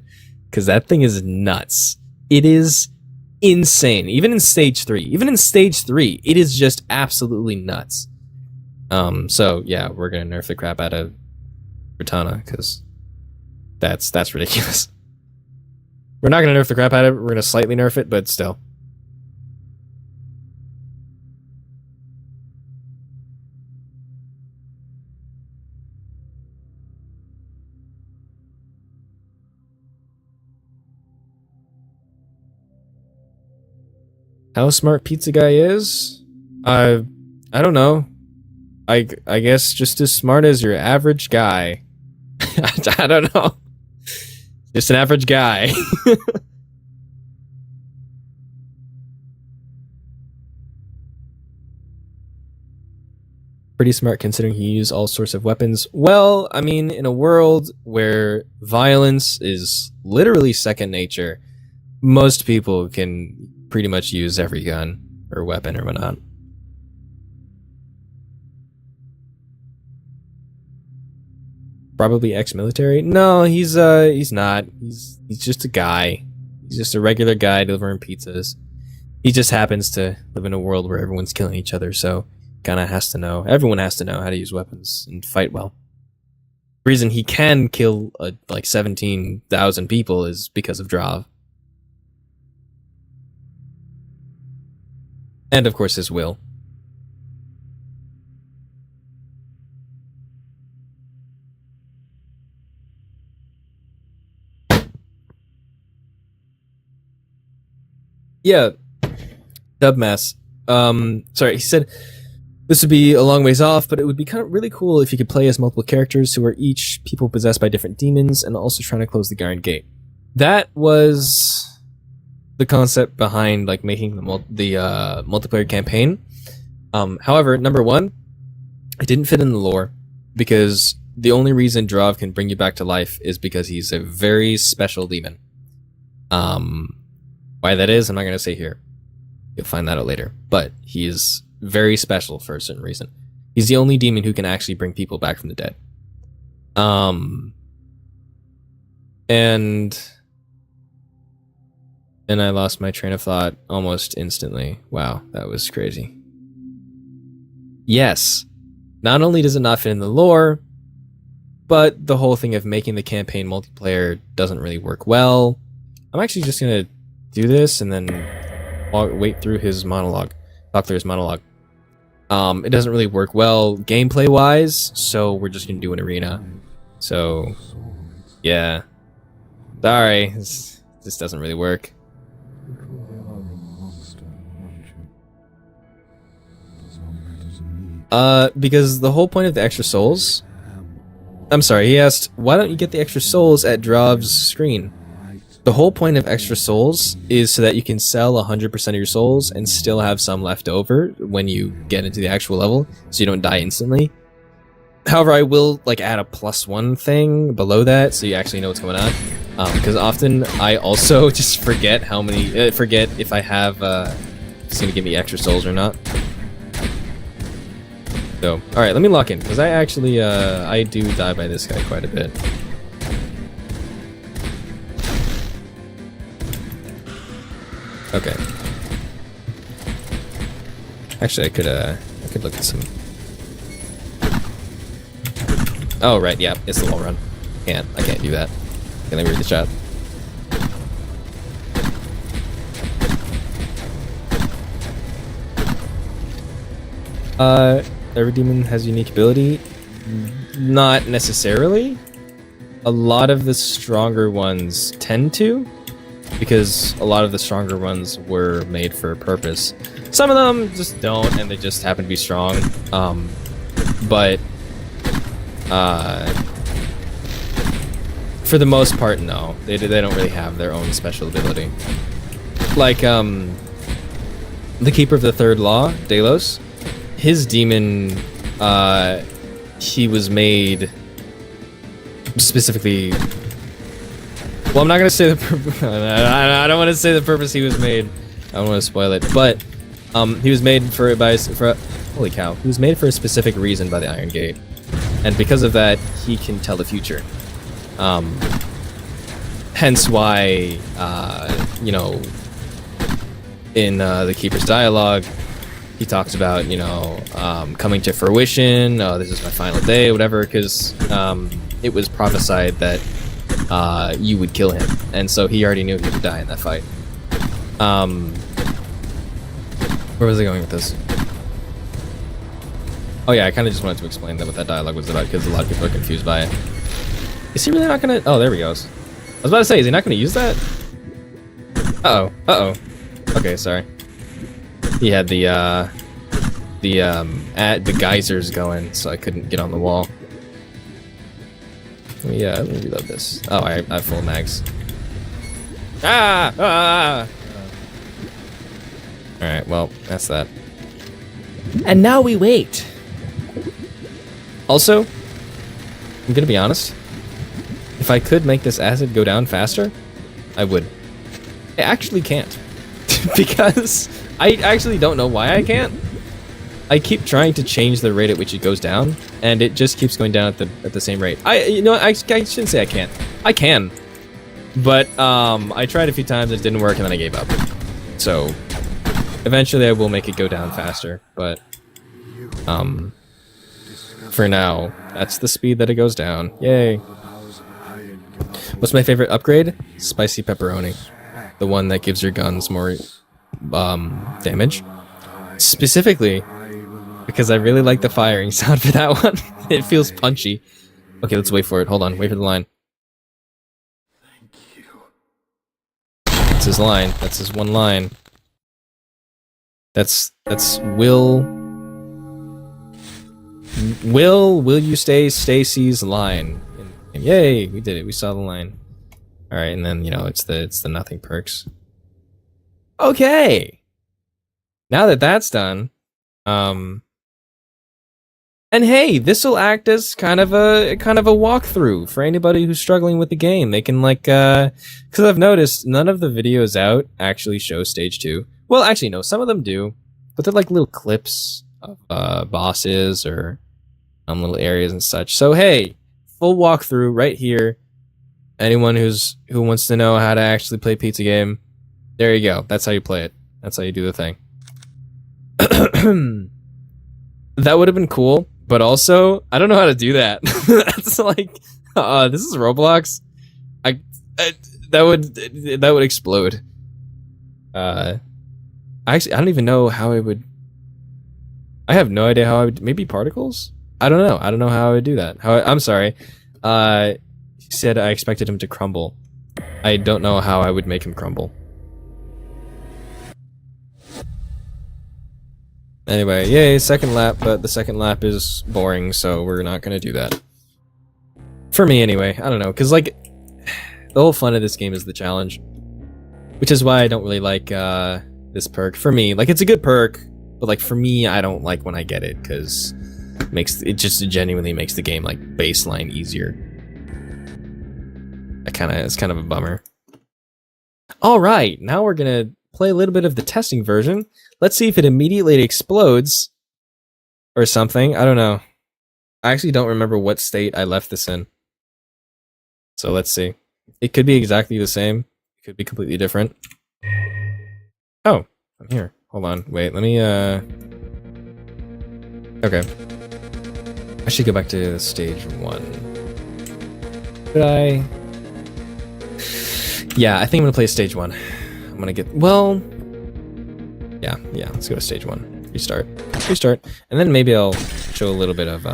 Because that thing is nuts. It is insane. Even in stage 3. Even in stage 3, it is just absolutely nuts. So yeah, we're gonna nerf the crap out of Gratana, because that's ridiculous. We're not gonna nerf the crap out of it, we're gonna slightly nerf it, but still. How smart Pizza Guy is? I don't know. I guess just as smart as your average guy. I don't know. Just an average guy. Pretty smart considering he used all sorts of weapons. Well, I mean, in a world where violence is literally second nature, most people can pretty much use every gun or weapon or whatnot. Probably ex-military? No, he's not. He's just a guy. He's just a regular guy delivering pizzas. He just happens to live in a world where everyone's killing each other, so kinda has to know. Everyone has to know how to use weapons and fight well. The reason he can kill like 17,000 people is because of Drav. And of course his will. Yeah, Dubmass. Sorry, he said this would be a long ways off, but it would be kind of really cool if you could play as multiple characters who are each people possessed by different demons and also trying to close the Iron Gate. That was the concept behind like making the multiplayer campaign. However, number one, it didn't fit in the lore because the only reason Drav can bring you back to life is because he's a very special demon. Why that is, I'm not going to say here. You'll find that out later. But he is very special for a certain reason. He's the only demon who can actually bring people back from the dead. And I lost my train of thought almost instantly. Wow, that was crazy. Yes, not only does it not fit in the lore, but the whole thing of making the campaign multiplayer doesn't really work well. I'm actually just gonna do this and then wait through his monologue, talk through his monologue. It doesn't really work well gameplay wise, so we're just gonna do an arena. So, yeah. Sorry, this doesn't really work. Because the whole point of the extra souls... I'm sorry, he asked, why don't you get the extra souls at Drav's screen? The whole point of extra souls is so that you can sell 100% of your souls and still have some left over when you get into the actual level, so you don't die instantly. However, I will like add a +1 thing below that, so you actually know what's going on. Because often I also just forget how many, forget if I have, it's gonna give me extra souls or not. So, alright, let me lock in, because I actually, I do die by this guy quite a bit. Okay. Actually, I could look at some... Oh, right, yeah, it's the wall run. I can't do that. Can I read the chat? Every demon has unique ability? Not necessarily. A lot of the stronger ones tend to, because a lot of the stronger ones were made for a purpose. Some of them just don't, and they just happen to be strong. But for the most part, no. They don't really have their own special ability. Like, the Keeper of the Third Law, Delos, his demon, he was made specifically... Well, I'm not gonna say the I don't want to say the purpose he was made. I don't want to spoil it, but he was made for holy cow, he was made for a specific reason by the Iron Gate, and because of that, he can tell the future. Hence why, you know, in the Keeper's dialogue, he talks about, you know, coming to fruition. This is my final day, whatever, because it was prophesied that you would kill him, and so he already knew he would die in that fight. Where was I going with this? Oh yeah, I kind of just wanted to explain what that dialogue was about, because a lot of people are confused by it. Is he really not gonna... Oh, there he goes. I was about to say, is he not gonna use that? Uh-oh. Uh-oh. Okay, sorry. He had the geysers going, so I couldn't get on the wall. Yeah, let me reload this. Oh, I have full mags. Ah! Ah! Alright, well, that's that. And now we wait. Also, I'm gonna be honest. If I could make this acid go down faster, I would. I actually can't. Because I actually don't know why I can't. I keep trying to change the rate at which it goes down, and it just keeps going down at the same rate. You know, I shouldn't say I can't. I can, but I tried a few times, it didn't work, and then I gave up. So eventually, I will make it go down faster. But for now, that's the speed that it goes down. Yay! What's my favorite upgrade? Spicy pepperoni, the one that gives your guns more damage. Specifically, because I really like the firing sound for that one. It feels punchy. Okay, let's wait for it. Hold on, wait for the line. Thank you. That's his line. That's his one line. That's will you stay Stacy's line? And yay, we did it. We saw the line. All right, and then it's the nothing perks. Okay. Now that that's done, and hey, this will act as kind of a walkthrough for anybody who's struggling with the game. They can because I've noticed none of the videos out actually show stage 2. Well, actually, no, some of them do, but they're like little clips of bosses or little areas and such. So hey, full walkthrough right here. Anyone who wants to know how to actually play pizza game, there you go. That's how you play it. That's how you do the thing. That would have been cool, but also I don't know how to do that. That's like, this is Roblox. That would explode. Actually, I don't even know how I would. I have no idea how I would. Maybe particles? I don't know. I don't know how I would do that. I'm sorry. He said I expected him to crumble. I don't know how I would make him crumble. Anyway, yay, second lap, but the second lap is boring, so we're not gonna do that. For me, anyway. I don't know, because, like, the whole fun of this game is the challenge. Which is why I don't really like, this perk. For me, like, it's a good perk, but, like, for me, I don't like when I get it, because it just genuinely makes the game, like, baseline easier. It's kind of a bummer. Alright, now we're gonna play a little bit of the testing version. Let's see if it immediately explodes or something. I don't know. I actually don't remember what state I left this in. So let's see. It could be exactly the same. It could be completely different. Oh, I'm here. Hold on. Wait, let me, okay. I should go back to stage 1. Could I? Yeah, I think I'm gonna play stage 1. I'm gonna get, well, yeah, let's go to stage 1. Restart. And then maybe I'll show a little bit of,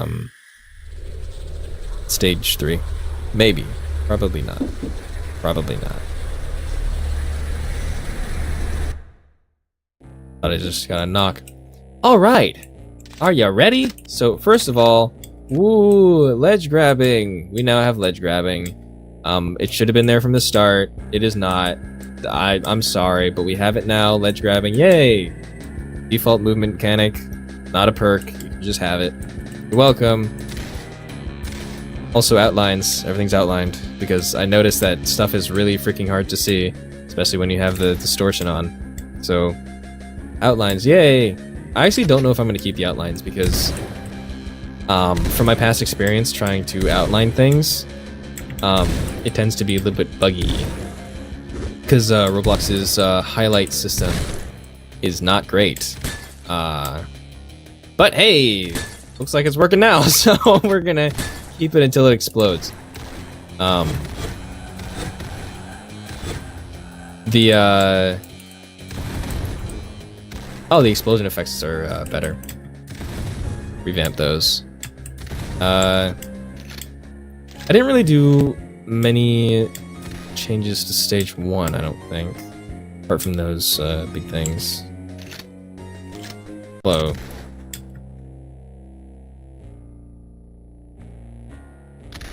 stage 3. Maybe. Probably not. Thought I just got a knock. Alright! Are ya ready? So, first of all, woo, ledge grabbing! We now have ledge grabbing. It should have been there from the start. It is not. I'm sorry, but we have it now. Ledge grabbing, yay! Default movement mechanic, not a perk. You can just have it. You're welcome. Also outlines. Everything's outlined because I noticed that stuff is really freaking hard to see, especially when you have the distortion on. So, outlines, yay! I actually don't know if I'm going to keep the outlines because, from my past experience trying to outline things, it tends to be a little bit buggy. Because Roblox's highlight system is not great. But hey, looks like it's working now, so we're gonna keep it until it explodes. Oh, the explosion effects are better. Revamp those. I didn't really do many changes to stage 1, I don't think. Apart from those big things. Hello.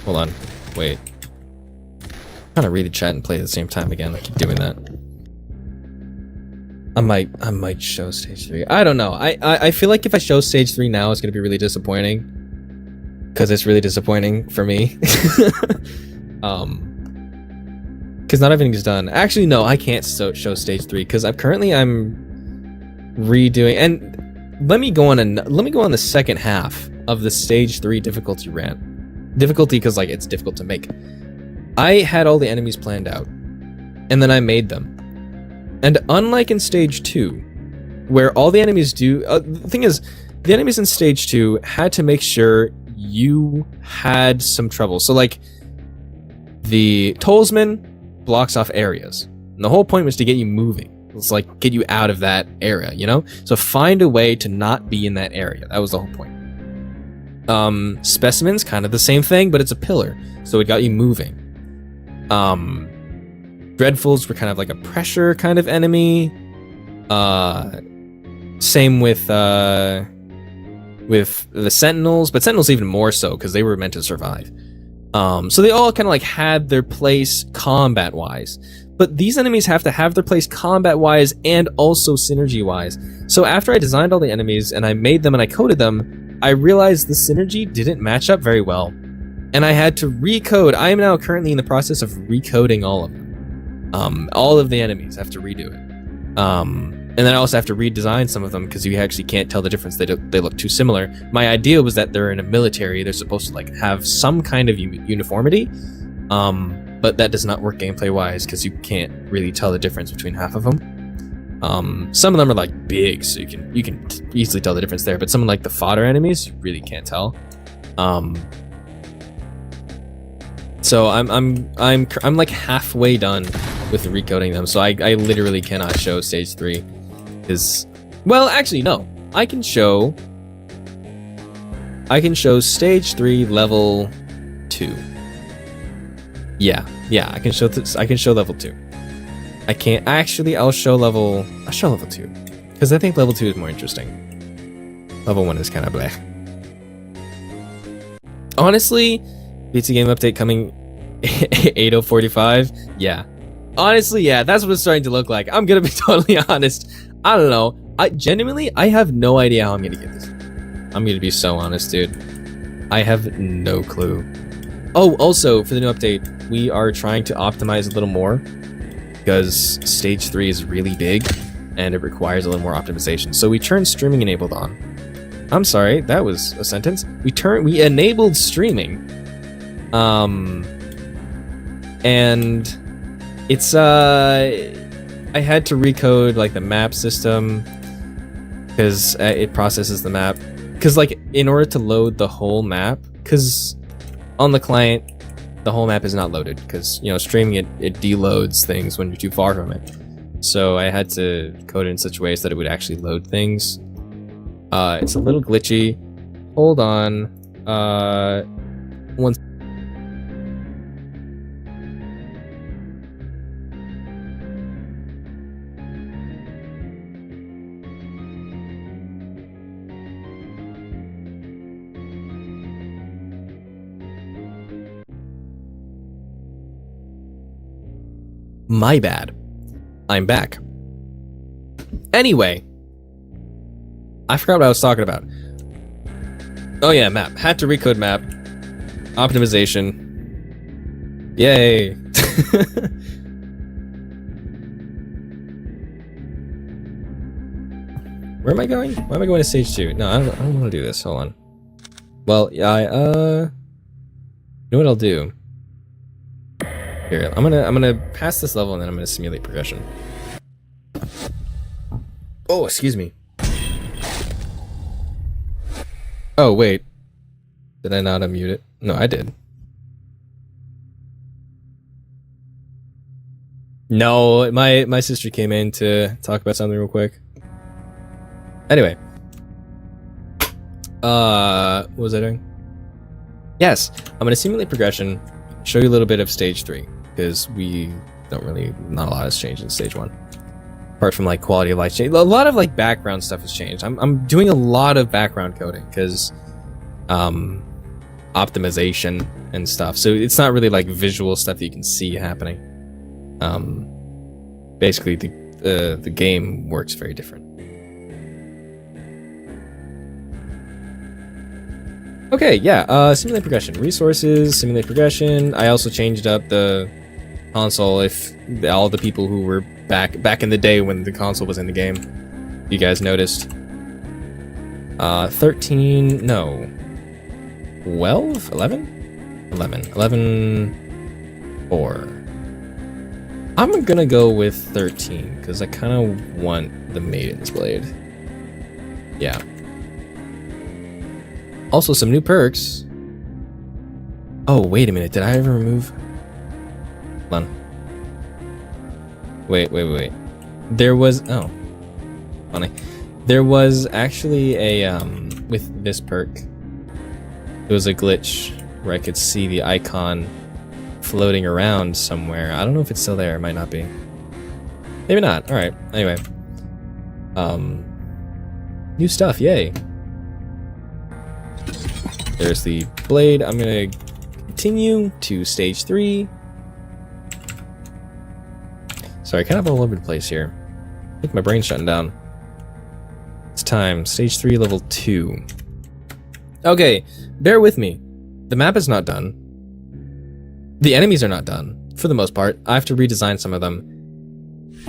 Hold on. Wait. I'm trying to read the chat and play at the same time again. I keep doing that. I might show stage 3. I don't know. I feel like if I show stage 3 now, it's gonna be really disappointing. Because it's really disappointing for me. Because not everything's done. Actually, no, I can't show stage 3 because I'm redoing. And let me go on the second half of the stage 3 difficulty rant. Difficulty because like it's difficult to make. I had all the enemies planned out, and then I made them. And unlike in stage 2, where all the enemies do, the thing is, the enemies in stage 2 had to make sure you had some trouble. So like, the Tollsman blocks off areas. And the whole point was to get you moving. It's like, get you out of that area, you know? So find a way to not be in that area. That was the whole point. Specimens, kind of the same thing, but it's a pillar. So it got you moving. Dreadfuls were kind of like a pressure kind of enemy. Same with the Sentinels, but Sentinels even more so because they were meant to survive. So they all kind of like had their place combat-wise. But these enemies have to have their place combat-wise and also synergy-wise. So after I designed all the enemies and I made them and I coded them, I realized the synergy didn't match up very well. And I had to recode. I am now currently in the process of recoding all of them. All of the enemies, I have to redo it. And then I also have to redesign some of them because you actually can't tell the difference. They look too similar. My idea was that they're in a military. They're supposed to like have some kind of uniformity. But that does not work gameplay-wise because you can't really tell the difference between half of them. Some of them are like big, so you can easily tell the difference there. But some of like the fodder enemies, you really can't tell. So I'm like halfway done with recoding them. So I literally cannot show stage 3, because, well, actually no, I can show stage 3 level 2. Yeah, I can show level 2. I can't actually. I'll show level 2 because I think level 2 is more interesting. Level 1 is kind of blah. Honestly, pizza game update coming 8045. Yeah, honestly, yeah, that's what it's starting to look like. I'm gonna be totally honest. I don't know. I genuinely have no idea how I'm gonna get this. I'm gonna be so honest, dude. I have no clue. Oh, also, for the new update, we are trying to optimize a little more because stage 3 is really big and it requires a little more optimization. So we turned streaming enabled on. I'm sorry, that was a sentence. We enabled streaming. And it's I had to recode like the map system because it processes the map. Because like in order to load the whole map, because on the client, the whole map is not loaded because, you know, streaming it deloads things when you're too far from it. So I had to code it in such ways that it would actually load things. It's a little glitchy. Hold on. One. My bad. I'm back. Anyway, I forgot what I was talking about. Oh yeah, map. Had to recode map. Optimization. Yay. Where am I going? Why am I going to stage 2? No, I don't want to do this. Hold on. Well, yeah, you know what I'll do? Here, I'm gonna pass this level and then I'm gonna simulate progression. Oh, excuse me. Oh, wait. Did I not unmute it? No, I did. No, my sister came in to talk about something real quick. Anyway. What was I doing? Yes, I'm gonna simulate progression, show you a little bit of stage 3, because not a lot has changed in stage 1. Apart from like quality of life change. A lot of like background stuff has changed. I'm doing a lot of background coding because optimization and stuff. So it's not really like visual stuff that you can see happening. Basically the game works very different. Okay, yeah, simulate progression. Resources, simulate progression. I also changed up the console if all the people who were back in the day when the console was in the game, you guys noticed. 13, no. 12? 11? 11, 4. I'm gonna go with 13, because I kind of want the Maiden's Blade. Yeah. Also, some new perks. Oh, wait a minute. Did I ever remove? Hold on. Wait. There was... Oh. Funny. There was actually a, with this perk, there was a glitch where I could see the icon floating around somewhere. I don't know if it's still there. It might not be. Maybe not. Alright. Anyway. New stuff, yay. There's the blade. I'm gonna continue to stage 3. Sorry, kind of all over the place here. I think my brain's shutting down. It's time. Stage 3, level 2. Okay, bear with me. The map is not done. The enemies are not done, for the most part. I have to redesign some of them.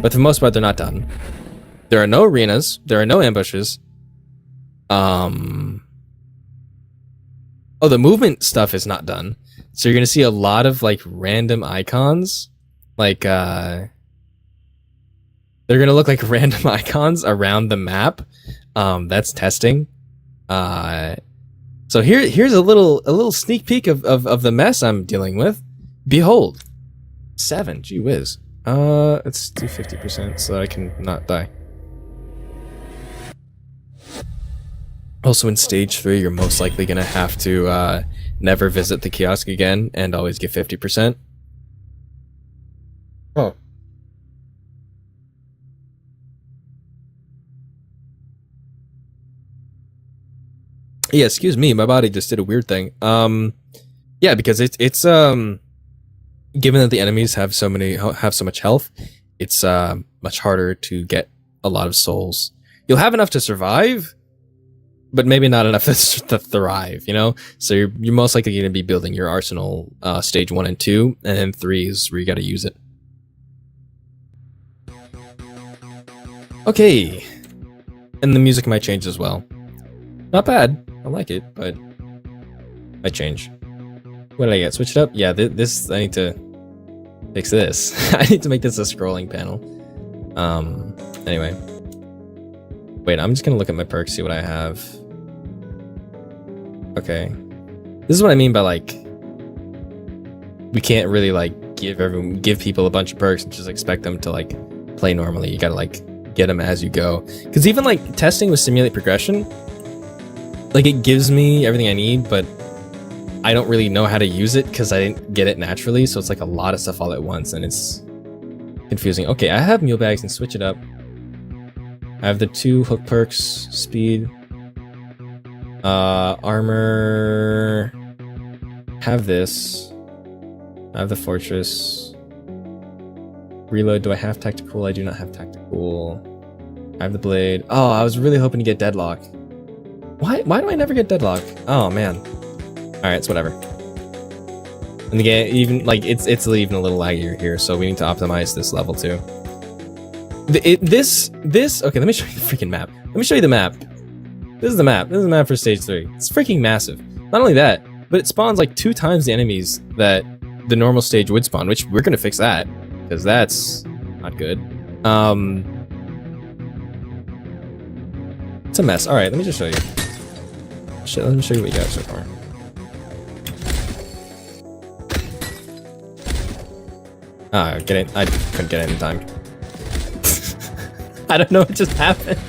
But for the most part, they're not done. There are no arenas. There are no ambushes. Oh, the movement stuff is not done. So you're gonna see a lot of like random icons. Like they're gonna look like random icons around the map. That's testing. So here's a little sneak peek of the mess I'm dealing with. Behold. 7, gee whiz. Let's do 50% so that I can not die. Also in stage 3, you're most likely gonna have to never visit the kiosk again and always get 50%. Oh. Yeah, excuse me, my body just did a weird thing. Yeah, because it's given that the enemies have so much health, it's much harder to get a lot of souls. You'll have enough to survive, but maybe not enough to thrive, you know? So you're most likely going to be building your arsenal stage 1 and 2, and then 3 is where you got to use it. Okay. And the music might change as well. Not bad. I like it, but might change. What did I get? Switch it up? Yeah, this I need to fix this. I need to make this a scrolling panel. Anyway. Wait, I'm just gonna look at my perks, see what I have. Okay. This is what I mean by like we can't really like give people a bunch of perks and just expect them to like play normally. You gotta like get them as you go. Because even like testing with simulate progression, like it gives me everything I need, but I don't really know how to use it because I didn't get it naturally. So it's like a lot of stuff all at once and it's confusing. Okay, I have mule bags and switch it up. I have the 2 hook perks, speed, armor, have this, I have the fortress, reload, do I have tactical? I do not have tactical. I have the blade. Oh, I was really hoping to get deadlock. Why do I never get deadlock? Oh man. Alright, it's whatever. And the game, even like it's even a little laggier here, so we need to optimize this level too. This okay, let me show you the freaking map. Let me show you the map. This is the map. This is the map for stage 3. It's freaking massive. Not only that, but it spawns like 2 times the enemies that the normal stage would spawn, which we're gonna fix that because that's not good. It's a mess. All right, let me just show you. Shit, let me show you what you got so far. Ah, get it. I couldn't get it in time. I don't know what just happened.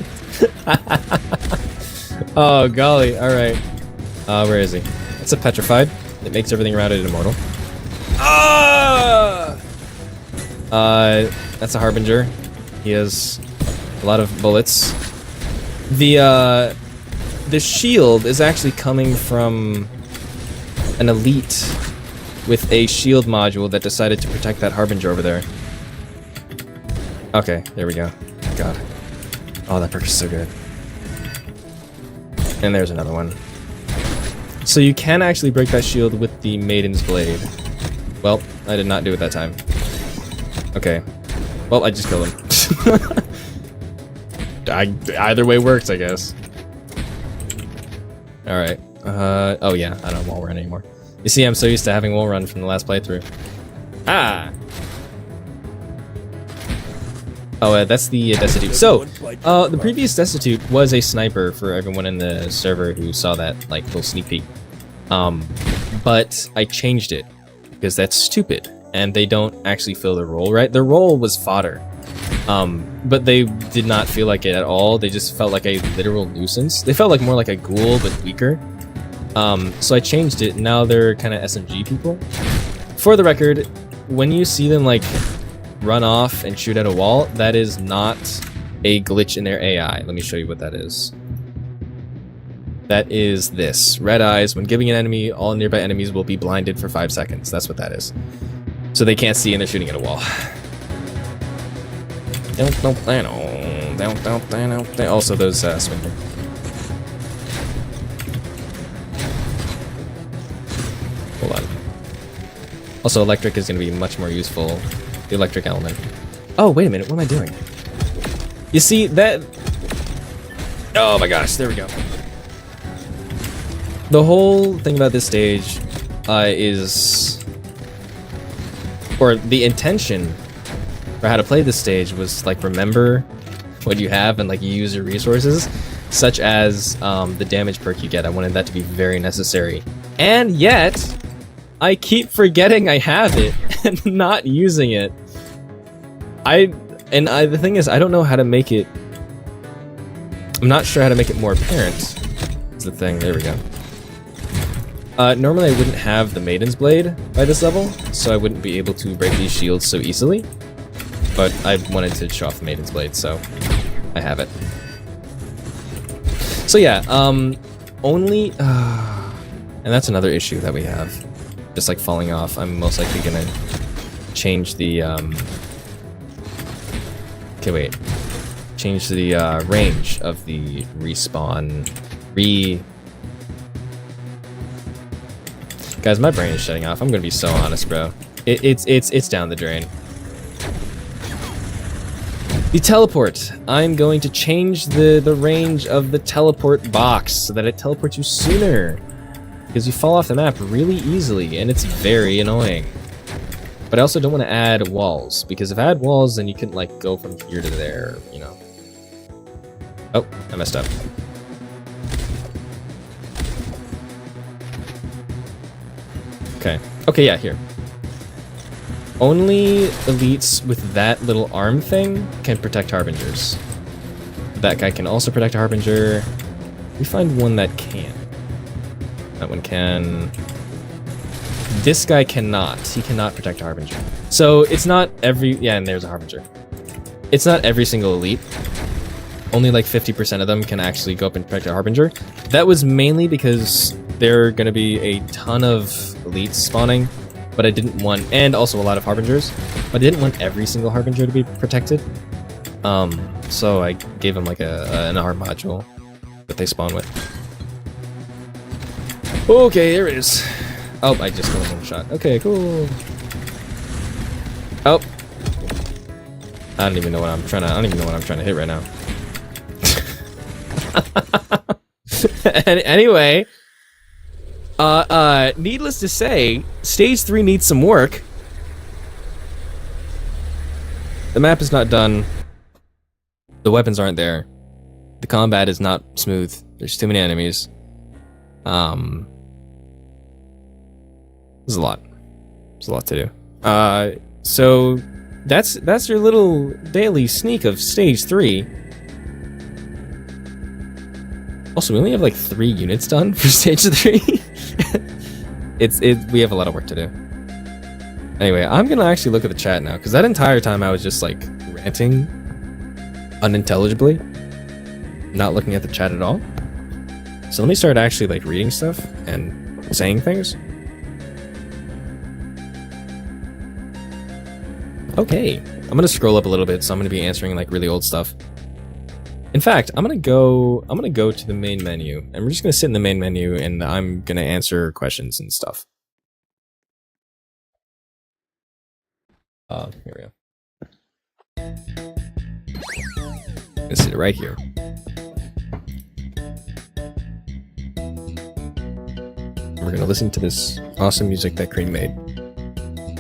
Oh golly! All right. Where is he? It's a petrified. It makes everything around it immortal. Ah! That's a harbinger. He has a lot of bullets. The shield is actually coming from an elite with a shield module that decided to protect that harbinger over there. Okay, there we go. God. Oh, that perk is so good. And there's another one. So you can actually break that shield with the Maiden's Blade. Well, I did not do it that time. Okay. Well, I just killed him. Either way works, I guess. Alright. Oh yeah, I don't have wall run anymore. You see, I'm so used to having wall run from the last playthrough. Ah! Oh, that's the Destitute. So, the previous Destitute was a sniper for everyone in the server who saw that, like, little sneak peek. But I changed it, because that's stupid, and they don't actually fill their role, right? Their role was fodder. But they did not feel like it at all. They just felt like a literal nuisance. They felt like more like a ghoul, but weaker. So I changed it, now they're kind of SMG people. For the record, when you see them, like, run off and shoot at a wall, that is not a glitch in their AI. Let me show you what that is. That is this. Red eyes. When giving an enemy, all nearby enemies will be blinded for 5 seconds. That's what that is. So they can't see and they're shooting at a wall. Also those swinging. Hold on. Also electric is going to be much more useful. The electric element. Oh, wait a minute. What am I doing? You see, that... Oh my gosh, there we go. The whole thing about this stage is... Or the intention for how to play this stage was, like, remember what you have and, like, use your resources. Such as the damage perk you get. I wanted that to be very necessary. And yet, I keep forgetting I have it and not using it. The thing is, I don't know how to make it... I'm not sure how to make it more apparent. That's the thing. There we go. Normally I wouldn't have the Maiden's Blade by this level, so I wouldn't be able to break these shields so easily. But I wanted to show off the Maiden's Blade, so I have it. So yeah, only... and that's another issue that we have. Just like falling off. I'm most likely gonna change the... Okay, wait. Change the range of the respawn. Guys, my brain is shutting off. I'm gonna be so honest, bro. It's down the drain. The teleport. I'm going to change the range of the teleport box so that it teleports you sooner. Because you fall off the map really easily, and it's very annoying. But I also don't want to add walls, because if I add walls, then you couldn't, like, go from here to there, you know. Oh, I messed up. Okay. Okay, yeah, here. Only elites with that little arm thing can protect Harbingers. That guy can also protect a Harbinger. We find one that can. That one can... This guy cannot. He cannot protect a Harbinger. So it's not every... Yeah, and there's a Harbinger. It's not every single elite. Only like 50% of them can actually go up and protect a Harbinger. That was mainly because there are going to be a ton of elites spawning, but I didn't want... And also a lot of Harbingers. But I didn't want every single Harbinger to be protected. So I gave them like an arm module that they spawn with. Okay, there it is. Oh, I just got one shot. Okay, cool. Oh. I don't even know what I'm trying to... I don't even know what I'm trying to hit right now. Anyway, needless to say, stage 3 needs some work. The map is not done. The weapons aren't there. The combat is not smooth. There's too many enemies. There's a lot. There's a lot to do. So that's your little daily sneak of stage 3. Also, we only have like 3 units done for stage 3. We have a lot of work to do. Anyway, I'm gonna actually look at the chat now, because that entire time I was just like ranting unintelligibly, not looking at the chat at all. So let me start actually like reading stuff and saying things. Okay, I'm gonna scroll up a little bit, so I'm gonna be answering like really old stuff. In fact, I'm gonna go to the main menu, and we're just gonna sit in the main menu, and I'm gonna answer questions and stuff. Here we go. Let's sit right here. We're gonna listen to this awesome music that Cream made.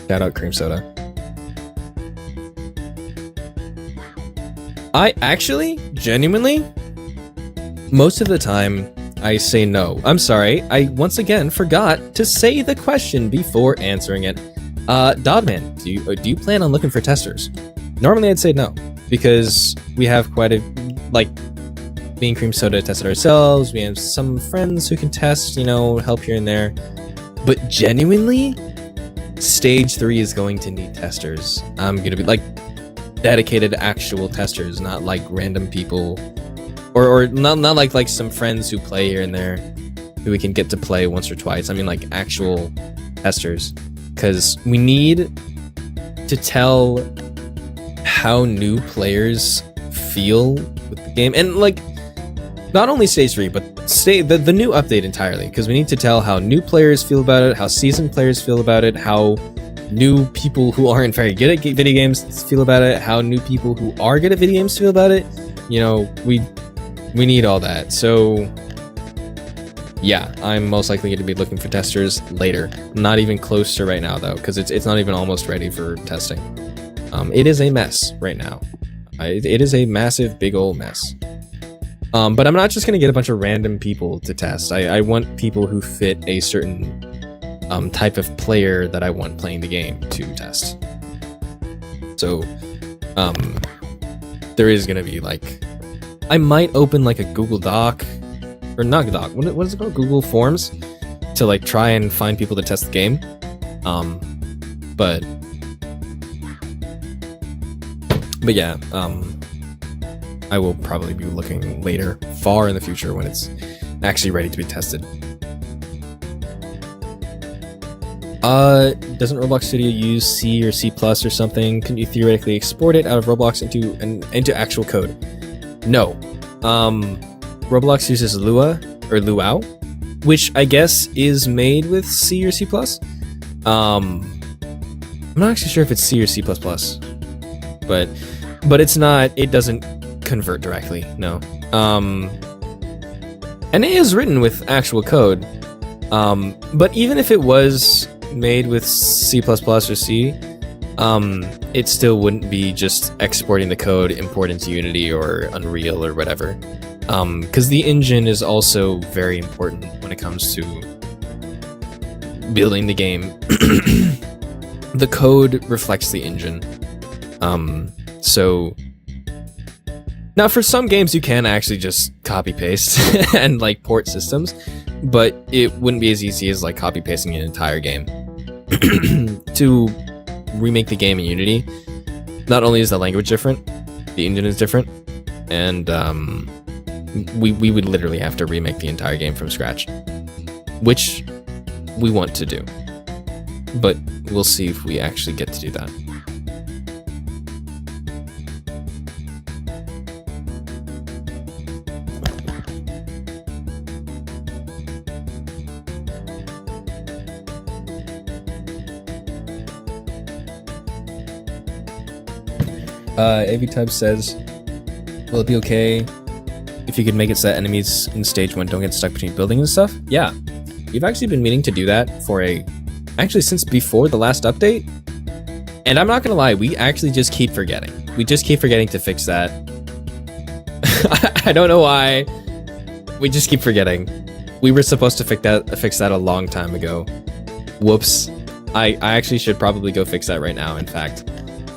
Shout out Cream Soda. I actually, genuinely, most of the time, I say no. I'm sorry, I once again forgot to say the question before answering it. Dogman, do you plan on looking for testers? Normally I'd say no, because we have quite a, like, me and Cream Soda tested ourselves, we have some friends who can test, you know, help here and there. But genuinely, stage 3 is going to need testers. I'm gonna be, like, dedicated actual testers, not like random people or not like some friends who play here and there who we can get to play once or twice. I mean like actual testers, because we need to tell how new players feel with the game, and like not only stage 3 but the new update entirely, because we need to tell how new players feel about it, how seasoned players feel about it, how new people who aren't very good at video games feel about it, how new people who are good at video games feel about it. You know, we need all that. So yeah, I'm most likely going to be looking for testers later. Not even close to right now though, because it's not even almost ready for testing. It is a mess right now. It is a massive, big old mess. But I'm not just going to get a bunch of random people to test. I want people who fit a certain type of player that I want playing the game to test. So, there is going to be like, I might open like a Google Doc, or not Doc, what is it called? Google Forms, to like try and find people to test the game. But yeah, I will probably be looking later, far in the future, when it's actually ready to be tested. Doesn't Roblox Studio use C or C+ or something? Can you theoretically export it out of Roblox into actual code? No. Roblox uses Lua, or Luau, which I guess is made with C or C+. I'm not actually sure if it's C or C++, but it's not, it doesn't convert directly, no. And it is written with actual code, but even if it was made with C++ or C, it still wouldn't be just exporting the code, import into Unity or Unreal or whatever, because the engine is also very important when it comes to building the game. The code reflects the engine. So now for some games you can actually just copy paste and like port systems, but it wouldn't be as easy as like copy pasting an entire game. To remake the game in Unity, not only is the language different, the engine is different, and we would literally have to remake the entire game from scratch, which we want to do, but we'll see if we actually get to do that. AVTub says, will it be okay if you could make it so that enemies in stage 1 don't get stuck between buildings and stuff? Yeah, we've actually been meaning to do that actually since before the last update, and I'm not gonna lie, we actually just keep forgetting. We just keep forgetting to fix that. I don't know why, we just keep forgetting. We were supposed to fix that a long time ago. Whoops. I actually should probably go fix that right now, in fact.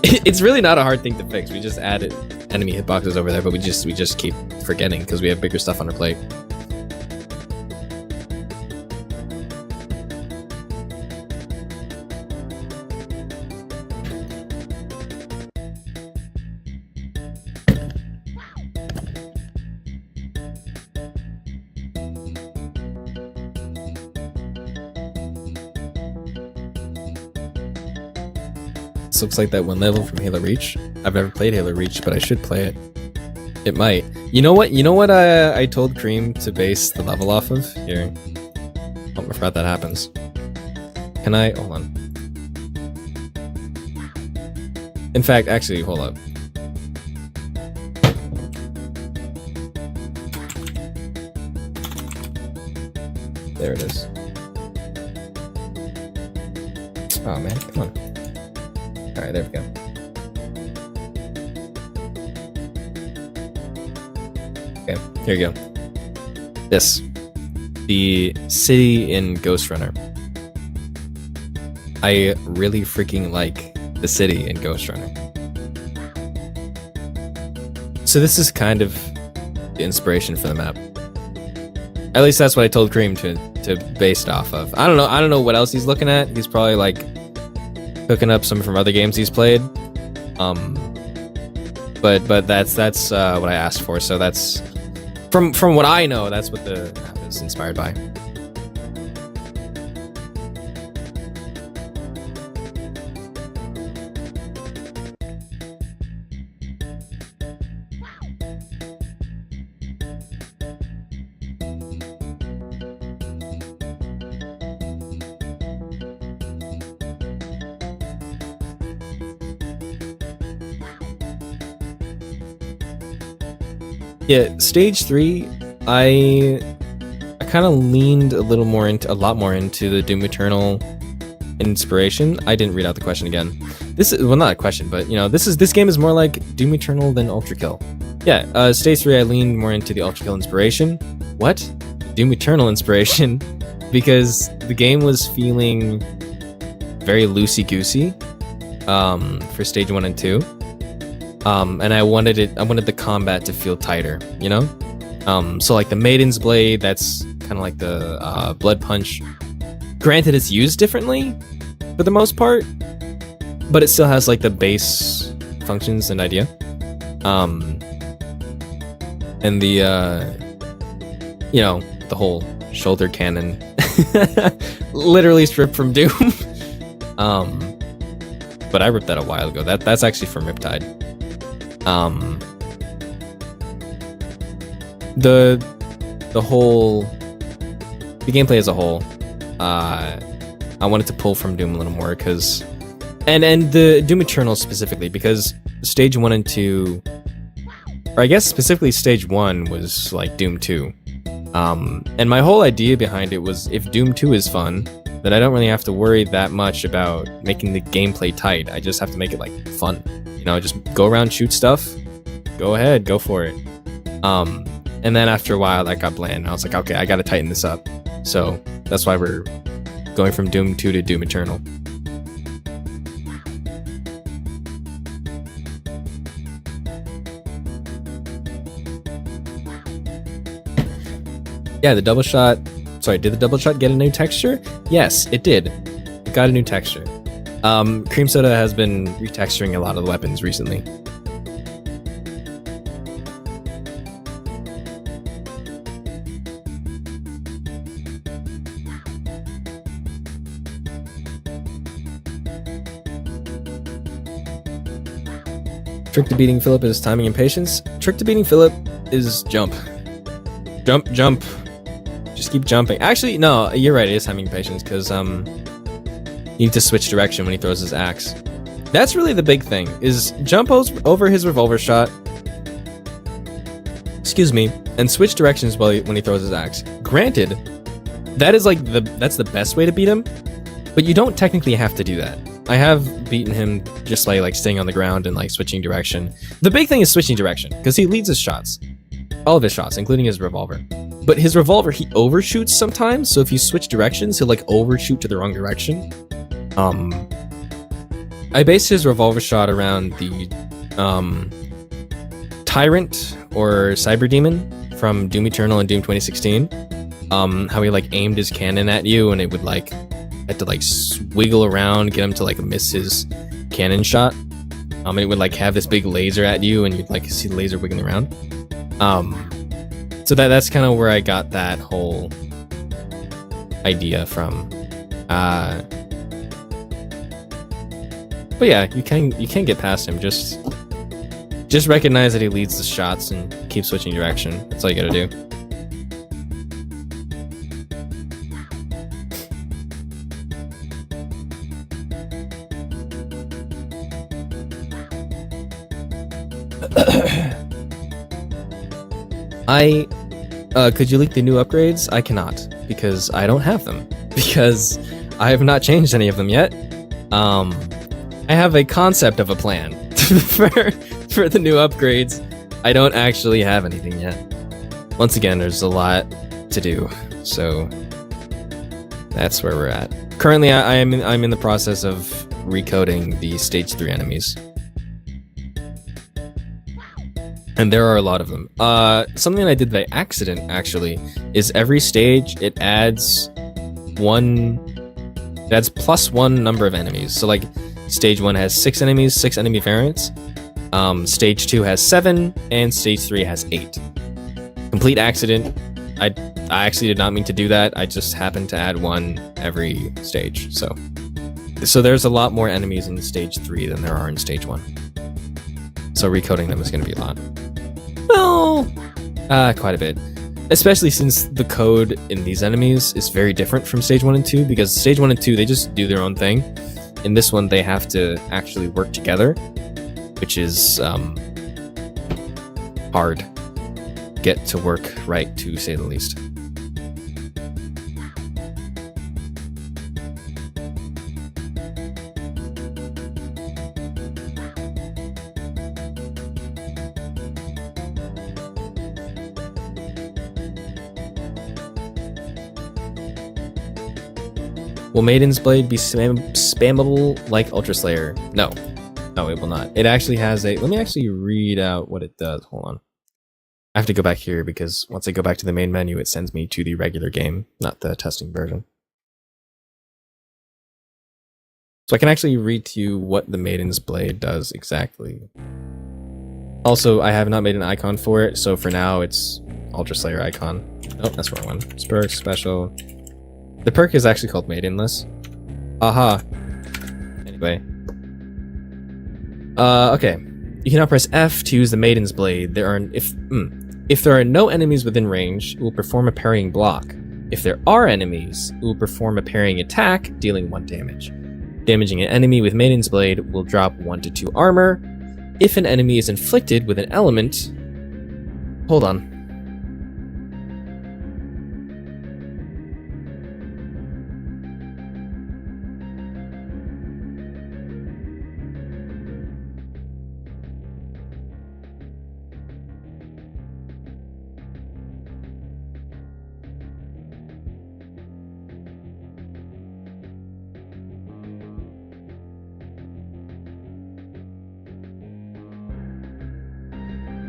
It's really not a hard thing to fix. We just added enemy hitboxes over there, but we just keep forgetting because we have bigger stuff on our plate. This looks like that one level from Halo Reach. I've never played Halo Reach, but I should play it. It might. You know what I told Cream to base the level off of? Here. Oh, I forgot that happens. Can I? Hold on. In fact, actually, hold up. There it is. Oh man, come on. Alright, there we go. Okay, here you go. This. The city in Ghost Runner. I really freaking like the city in Ghost Runner. So this is kind of the inspiration for the map. At least that's what I told Cream to base it off of. I don't know what else he's looking at. He's probably like hooking up some from other games he's played. But that's what I asked for. So that's From what I know, that's what the map is inspired by. Yeah, stage 3, I kind of leaned a lot more into the Doom Eternal inspiration. I didn't read out the question again. This is, well, not a question, but you know, this game is more like Doom Eternal than Ultra Kill. Yeah, stage 3, I leaned more into the Ultra Kill inspiration. What? Doom Eternal inspiration, because the game was feeling very loosey-goosey for stage 1 and 2. And I wanted the combat to feel tighter, you know? So like the Maiden's Blade, that's kind of like the Blood Punch. Granted, it's used differently for the most part, but it still has like the base functions and idea. And the, you know, the whole shoulder cannon, literally stripped from Doom. But I ripped that a while ago. That's actually from Riptide. The gameplay as a whole, I wanted to pull from Doom a little more because, and the Doom Eternal specifically, because stage 1 and 2, or I guess specifically stage 1 was like Doom 2. And my whole idea behind it was, if Doom 2 is fun, then I don't really have to worry that much about making the gameplay tight. I just have to make it like fun. You know, just go around, shoot stuff. Go ahead, go for it. And then after a while, that got bland. I was like, okay, I gotta tighten this up. So that's why we're going from Doom 2 to Doom Eternal. Yeah, the double shot. Sorry, did the double shot get a new texture? Yes, it did. It got a new texture. Cream Soda has been retexturing a lot of the weapons recently. Trick to beating Philip is timing and patience. Trick to beating Philip is jump. Jump, jump. Just keep jumping. Actually, no, you're right, it is timing and patience, because you need to switch direction when he throws his axe. That's really the big thing, is jump over his revolver shot, excuse me, and switch directions when he throws his axe. Granted, that is like that's the best way to beat him, but you don't technically have to do that. I have beaten him just like staying on the ground and like switching direction. The big thing is switching direction, because he leads his shots. All of his shots, including his revolver. But his revolver, he overshoots sometimes, so if you switch directions, he'll like overshoot to the wrong direction. I based his revolver shot around the Tyrant or Cyber Demon from Doom Eternal and Doom 2016. How he like aimed his cannon at you and it would like had to like wiggle around, get him to like miss his cannon shot. It would like have this big laser at you and you'd like see the laser wiggling around. So that's kind of where I got that whole idea from. But yeah, you can get past him. Just recognize that he leads the shots and keep switching direction. That's all you gotta do. Could you leak the new upgrades? I cannot, because I don't have them. Because I have not changed any of them yet. I have a concept of a plan for the new upgrades. I don't actually have anything yet. Once again, there's a lot to do, so that's where we're at. Currently, I'm in the process of recoding the stage 3 enemies. And there are a lot of them. Something I did by accident, actually, is every stage, it adds +1 number of enemies. So like, stage 1 has 6 enemies, 6 enemy variants. Stage 2 has 7, and stage 3 has 8. Complete accident. I actually did not mean to do that. I just happened to add one every stage. So there's a lot more enemies in stage 3 than there are in stage 1. So recoding them is going to be a lot. Well, quite a bit. Especially since the code in these enemies is very different from stage 1 and 2, because stage 1 and 2, they just do their own thing. In this one, they have to actually work together, which is hard. Get to work right, to say the least. Will Maiden's Blade be spammable like Ultra Slayer? No. No, it will not. It actually has a... Let me actually read out what it does. Hold on. I have to go back here because once I go back to the main menu, it sends me to the regular game, not the testing version. So I can actually read to you what the Maiden's Blade does exactly. Also, I have not made an icon for it, so for now it's Ultra Slayer icon. Oh, that's the wrong one. Perk special. The perk is actually called Maidenless. Aha. Anyway. Okay. You can now press F to use the Maiden's Blade. If there are no enemies within range, it will perform a parrying block. If there are enemies, it will perform a parrying attack, dealing 1 damage. Damaging an enemy with Maiden's Blade will drop 1 to 2 armor. If an enemy is inflicted with an element... Hold on.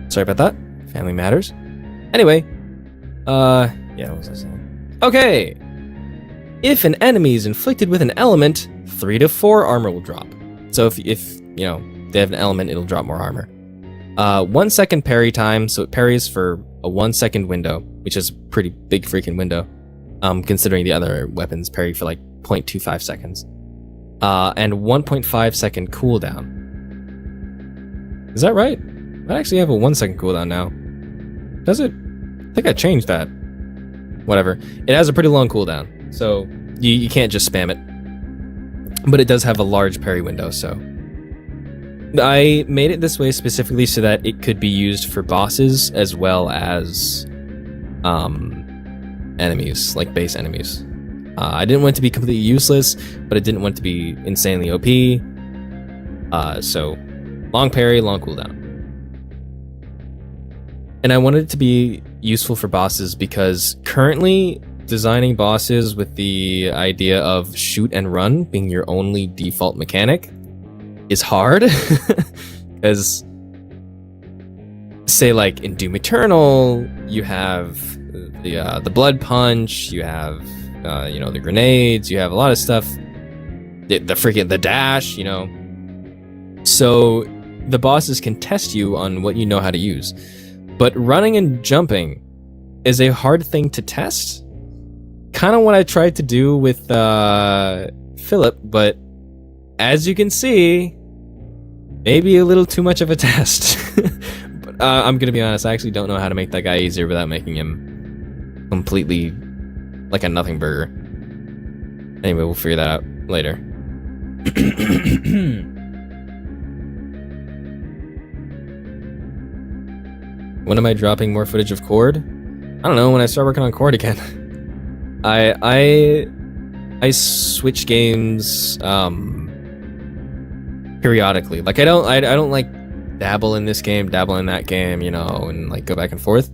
Sorry about that. Family matters. Anyway. Yeah, what was I saying? Okay! If an enemy is inflicted with an element, 3 to 4 armor will drop. So if you know, they have an element, it'll drop more armor. 1 second parry time, so it parries for a 1 second window, which is a pretty big freaking window. Considering the other weapons parry for like 0.25 seconds. And 1.5 second cooldown. Is that right? I actually have a 1 second cooldown now. Does it? I think I changed that. Whatever. It has a pretty long cooldown, so you can't just spam it. But it does have a large parry window, so... I made it this way specifically so that it could be used for bosses as well as enemies, like base enemies. I didn't want it to be completely useless, but I didn't want it to be insanely OP. So, long parry, long cooldown. And I wanted it to be useful for bosses because currently designing bosses with the idea of shoot and run being your only default mechanic is hard. Because, say like in Doom Eternal, you have the blood punch, you have you know, the grenades, you have a lot of stuff. The dash, you know. So the bosses can test you on what you know how to use. But running and jumping is a hard thing to test. Kind of what I tried to do with Philip, but as you can see, maybe a little too much of a test. But I'm gonna be honest, I actually don't know how to make that guy easier without making him completely like a nothing burger. Anyway, we'll figure that out later. When am I dropping more footage of Cord? I don't know, when I start working on Cord again. I switch games periodically. Like I don't like dabble in this game, dabble in that game, you know, and like go back and forth.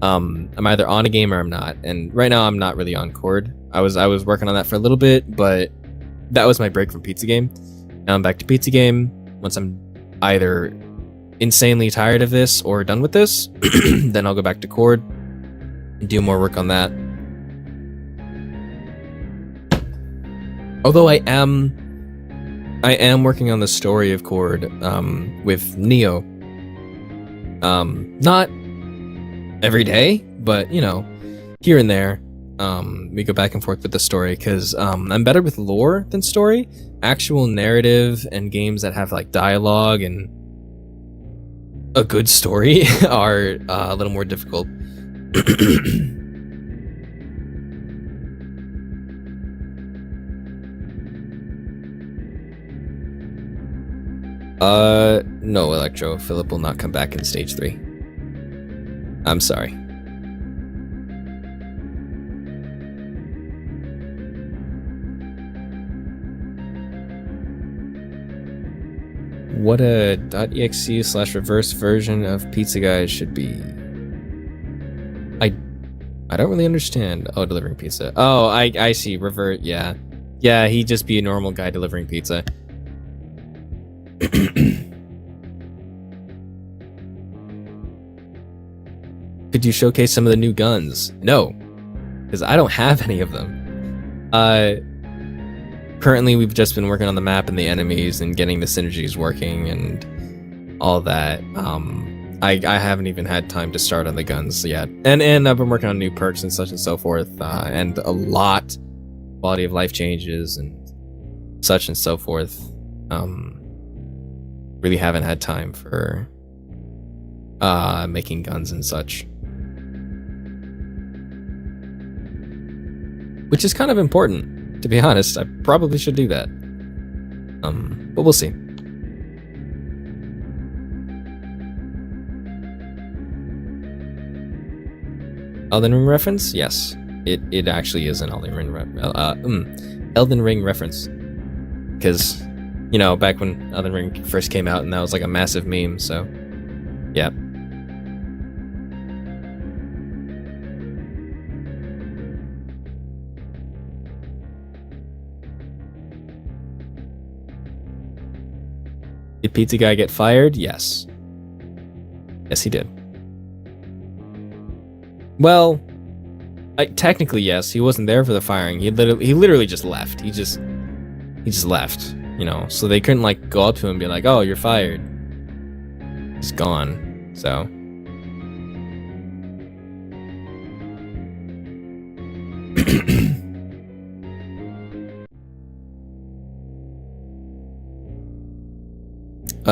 I'm either on a game or I'm not. And right now I'm not really on Cord. I was working on that for a little bit, but that was my break from Pizza Game. Now I'm back to Pizza Game. Once I'm either insanely tired of this or done with this, then I'll go back to Cord and do more work on that. Although I am working on the story of Cord with Neo. Not every day, but you know, here and there, we go back and forth with the story because I'm better with lore than story. Actual narrative and games that have like dialogue and a good story are a little more difficult. No, Electro. Philip will not come back in stage 3. I'm sorry. What a .exe/reverse version of Pizza Guys should be. I don't really understand. Oh, delivering pizza. Oh, I see. Revert, yeah. Yeah, he'd just be a normal guy delivering pizza. Could you showcase some of the new guns? No, because I don't have any of them. Currently we've just been working on the map and the enemies and getting the synergies working and all that. I haven't even had time to start on the guns yet. And I've been working on new perks and such and so forth, and a lot quality of life changes and such and so forth. Really haven't had time for making guns and such. Which is kind of important, to be honest. I probably should do that. But we'll see. Elden Ring reference? Yes. It actually is an Elden Ring reference. Because, you know, back when Elden Ring first came out and that was like a massive meme, so yeah. Did Pizza Guy get fired? Yes. Yes, he did. Well, technically yes. He wasn't there for the firing. He literally just left. He just left. You know, so they couldn't like go up to him and be like, "Oh, you're fired." He's gone. So.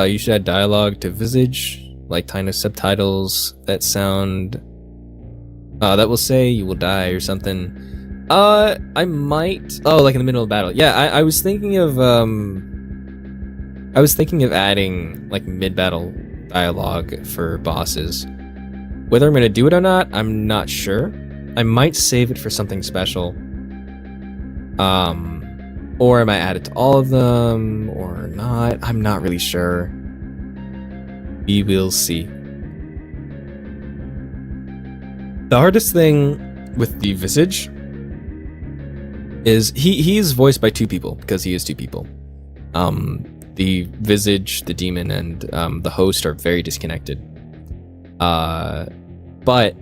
You should add dialogue to Visage, like tiny subtitles that sound that will say you will die or something. I might. Oh, like in the middle of battle. Yeah, I was thinking of adding like mid-battle dialogue for bosses. Whether I'm gonna do it or not, I'm not sure. I might save it for something special. Or I might add it to all of them, or not. I'm not really sure. We will see. The hardest thing with the Visage is he's voiced by 2 people, because he is 2 people. The Visage, the demon, and the host are very disconnected. But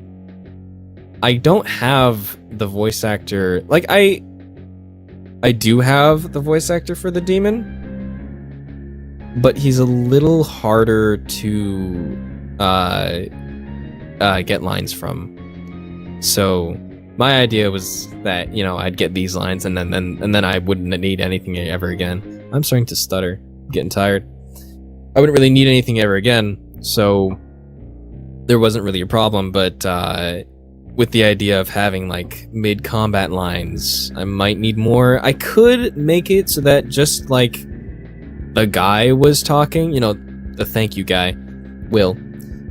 I don't have the voice actor. Like, I do have the voice actor for the demon, but he's a little harder to get lines from. So my idea was that, you know, I'd get these lines and then I wouldn't need anything ever again. I'm starting to stutter. I'm getting tired. I wouldn't really need anything ever again, so there wasn't really a problem, but with the idea of having like mid-combat lines, I might need more. I could make it so that just like the guy was talking, you know, the thank you guy, Will.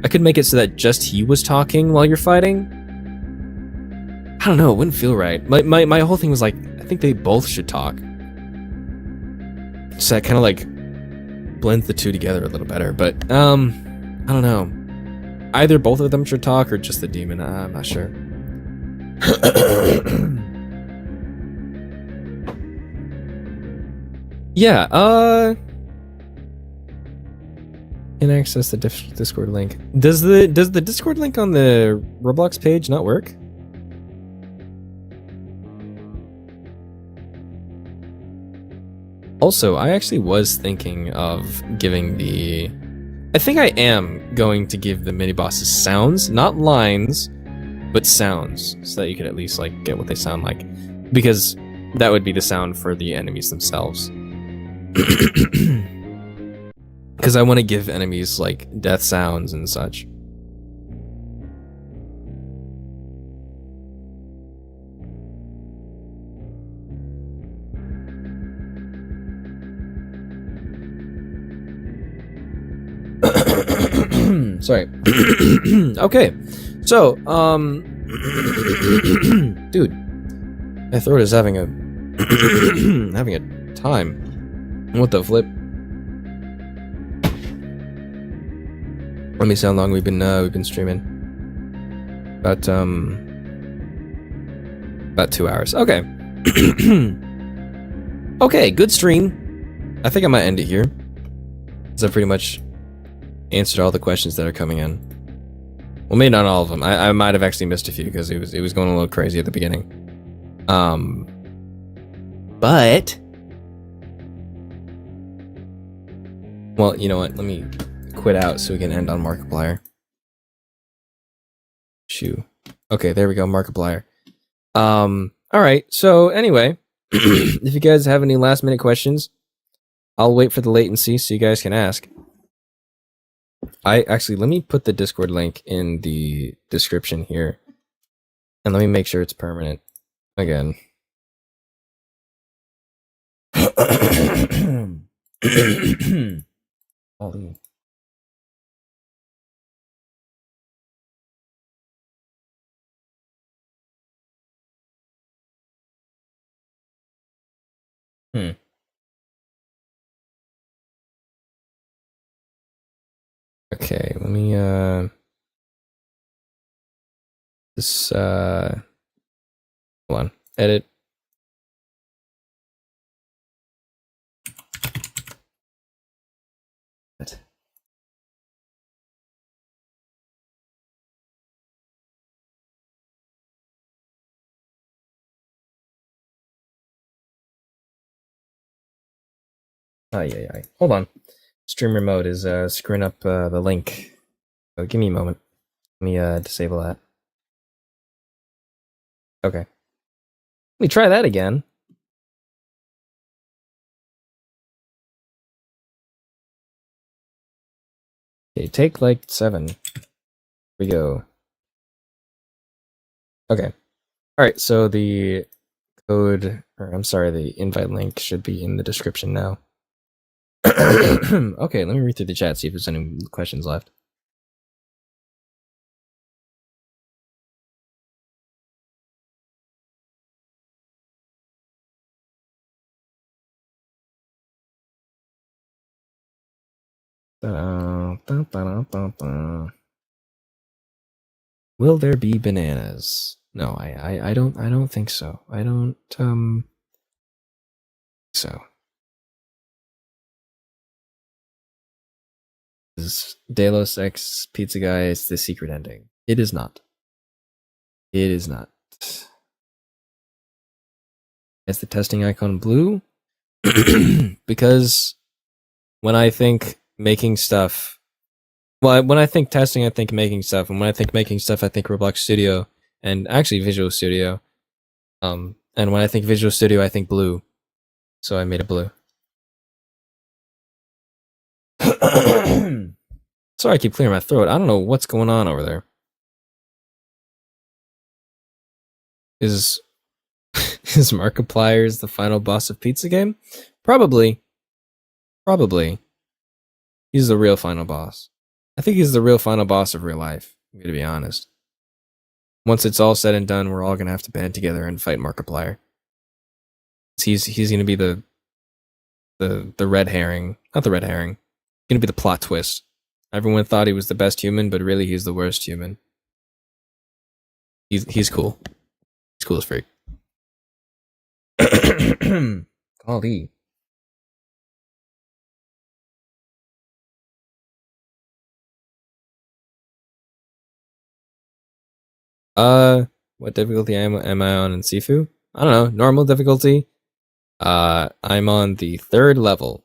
I could make it so that just he was talking while you're fighting. I don't know, it wouldn't feel right. My whole thing was like, I think they both should talk. So that kind of like blends the 2 together a little better, but I don't know. Either both of them should talk or just the demon. I'm not sure. Yeah, can access the Discord link. Does the Discord link on the Roblox page not work? Also, I actually was thinking of giving the I think I am going to give the mini bosses sounds, not lines, but sounds, so that you could at least like get what they sound like, because that would be the sound for the enemies themselves. Because I want to give enemies like death sounds and such. Sorry. Okay. So, dude, my throat is having a having a time. What the flip? Let me see how long we've been streaming. About 2 hours. Okay. Okay, good stream. I think I might end it here, because I pretty much answered all the questions that are coming in. Well, maybe not all of them. I might have actually missed a few because it was going a little crazy at the beginning. But well, you know what? Let me quit out so we can end on Markiplier. Shoo. Okay, there we go, Markiplier. All right. So anyway, if you guys have any last minute questions, I'll wait for the latency so you guys can ask. Let me put the Discord link in the description here, and let me make sure it's permanent again. Holy. Okay, let me hold on. Edit. Yeah. Hold on. Streamer mode is screwing up the link. So give me a moment. Let me disable that. Okay. Let me try that again. Okay, take like 7. Here we go. Okay. Alright, so the code, or I'm sorry, the invite link should be in the description now. Okay, let me read through the chat, see if there's any questions left. Will there be bananas? No, I don't think so. I don't so. Is Delos Ex Pizza Guy is the secret ending? It is not. It is not. Is the testing icon blue? Because when I think making stuff, well, when I think testing, I think making stuff, and when I think making stuff, I think Roblox Studio, and actually Visual Studio. And when I think Visual Studio, I think blue. So I made it blue. Sorry, I keep clearing my throat. I don't know what's going on over there. Is Markiplier the final boss of Pizza Game? Probably. He's the real final boss. I think he's the real final boss of real life, to be honest. Once it's all said and done, we're all gonna have to band together and fight Markiplier. He's gonna be the red herring. Not the red herring. He's gonna be the plot twist. Everyone thought he was the best human, but really he's the worst human. He's cool. He's cool as freak. Golly. What difficulty am I on in Sifu? I don't know, normal difficulty. I'm on the 3rd level.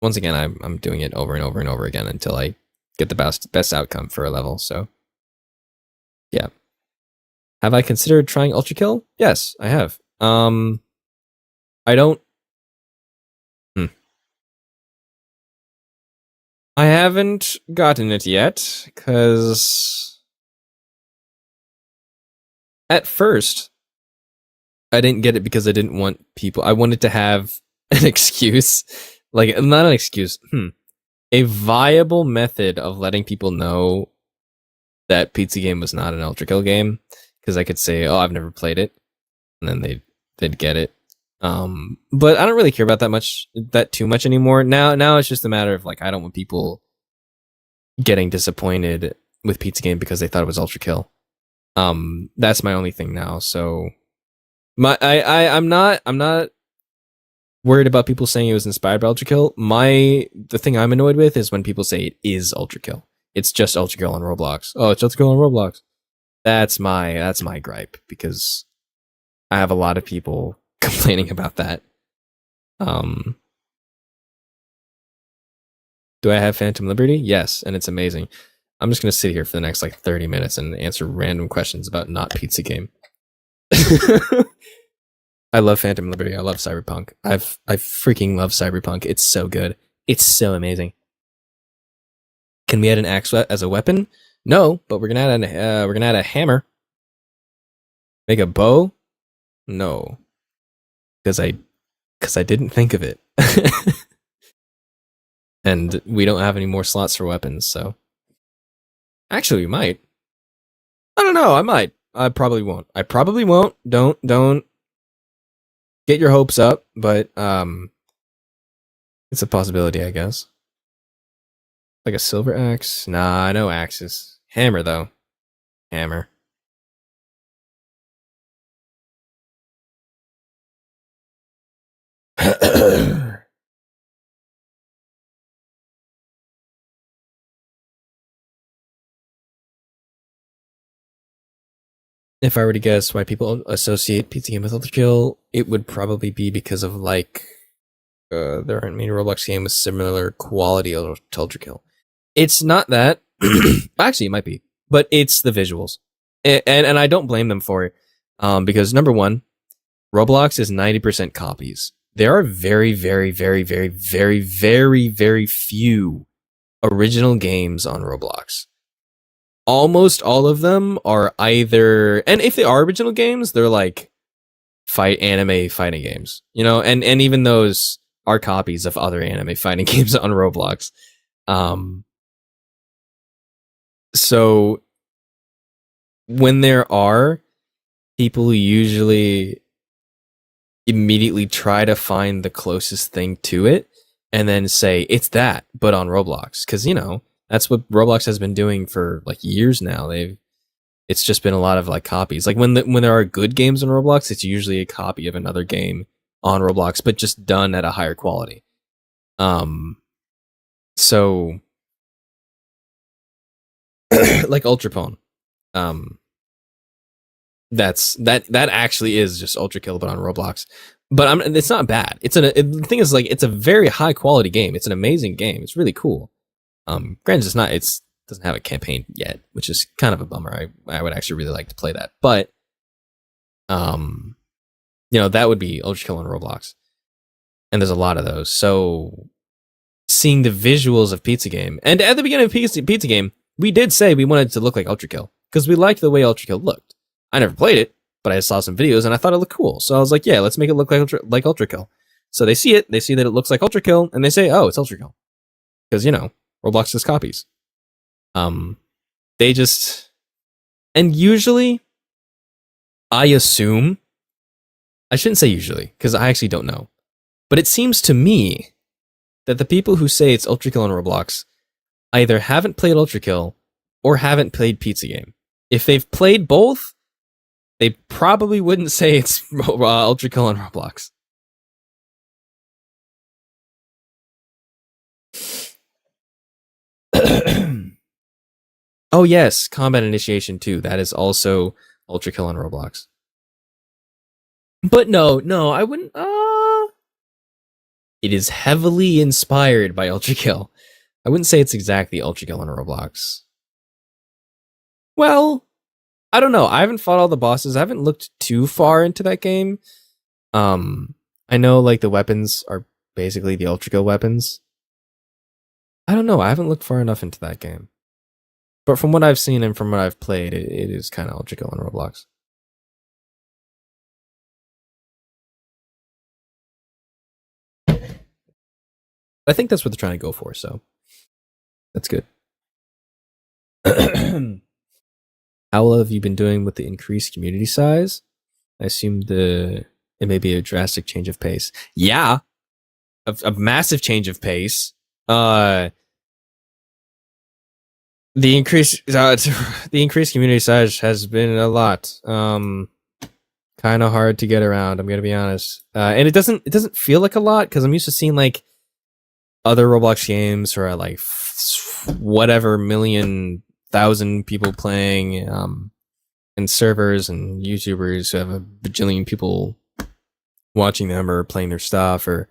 Once again, I'm doing it over and over and over again until I get the best outcome for a level. So yeah. Have I considered trying Ultra Kill? Yes, I have. I don't. Hmm. I haven't gotten it yet because at first I didn't get it because I didn't want people. I wanted to have an excuse, like not an excuse. A viable method of letting people know that Pizza Game was not an Ultra Kill game, because I could say, "Oh, I've never played it," and then they'd get it. But I don't really care about that too much anymore. Now it's just a matter of like I don't want people getting disappointed with Pizza Game because they thought it was Ultra Kill. That's my only thing now. So I'm not worried about people saying it was inspired by Ultra Kill. The thing I'm annoyed with is when people say it is Ultra Kill. It's just Ultra Kill on Roblox. Oh, it's Ultra Kill on Roblox. That's my gripe, because I have a lot of people complaining about that. Do I have Phantom Liberty? Yes, and it's amazing. I'm just gonna sit here for the next like 30 minutes and answer random questions about not Pizza Game. I love Phantom Liberty. I love Cyberpunk. I freaking love Cyberpunk. It's so good. It's so amazing. Can we add an axe as a weapon? No, but we're gonna add a hammer. Make a bow? No, because I didn't think of it. And we don't have any more slots for weapons, so actually we might. I don't know. I might. I probably won't. Don't get your hopes up, but it's a possibility, I guess. Like a silver axe? Nah, no axes. Hammer though. Hammer. If I were to guess why people associate Pizza Game with Ultra Kill, it would probably be because of like there aren't many Roblox games with similar quality to Ultra Kill. It's not that. Actually, it might be, but it's the visuals, and I don't blame them for it, because number one, Roblox is 90% copies. There are very, very, very, very, very, very, very few original games on Roblox. Almost all of them are either, and if they are original games, they're like anime fighting games, and even those are copies of other anime fighting games on Roblox. So when there are, people usually immediately try to find the closest thing to it and then say it's that, but on Roblox, because that's what Roblox has been doing for like years now. It's just been a lot of like copies. Like when there are good games on Roblox, it's usually a copy of another game on Roblox, but just done at a higher quality. So like Ultrapone, that actually is just Ultra Kill, but on Roblox. But it's not bad. The thing is, like, it's a very high quality game. It's an amazing game. It's really cool. Granted, it doesn't have a campaign yet, which is kind of a bummer. I would actually really like to play that, but that would be Ultra Kill on Roblox, and there's a lot of those. So seeing the visuals of Pizza Game, and at the beginning of Pizza Game, we did say we wanted it to look like Ultra Kill because we liked the way Ultra Kill looked. I never played it, but I saw some videos and I thought it looked cool. So I was like, yeah, let's make it look like Ultra Kill. So they see it, they see that it looks like Ultra Kill, and they say, oh, it's Ultra Kill. Because, Roblox just copies. They just... And usually, I assume... I shouldn't say usually, because I actually don't know. But it seems to me that the people who say it's Ultra Kill on Roblox either haven't played Ultra Kill or haven't played Pizza Game. If they've played both, they probably wouldn't say it's Ultra Kill on Roblox. Oh yes, Combat Initiation 2. That is also Ultra Kill on Roblox. But no, I wouldn't. It is heavily inspired by Ultra Kill. I wouldn't say it's exactly Ultra Kill on Roblox. Well, I don't know. I haven't fought all the bosses. I haven't looked too far into that game. I know like the weapons are basically the Ultra Kill weapons. I don't know. I haven't looked far enough into that game. But from what I've seen and from what I've played, it is kind of Ultra Kill on Roblox. I think that's what they're trying to go for, so that's good. How well have you been doing with the increased community size? I assume it may be a drastic change of pace. Yeah, a massive change of pace. The increased community size has been a lot. Kind of hard to get around. I'm gonna be honest, and it doesn't feel like a lot because I'm used to seeing like other Roblox games or like whatever million thousand people playing, and servers and YouTubers who have a bajillion people watching them or playing their stuff or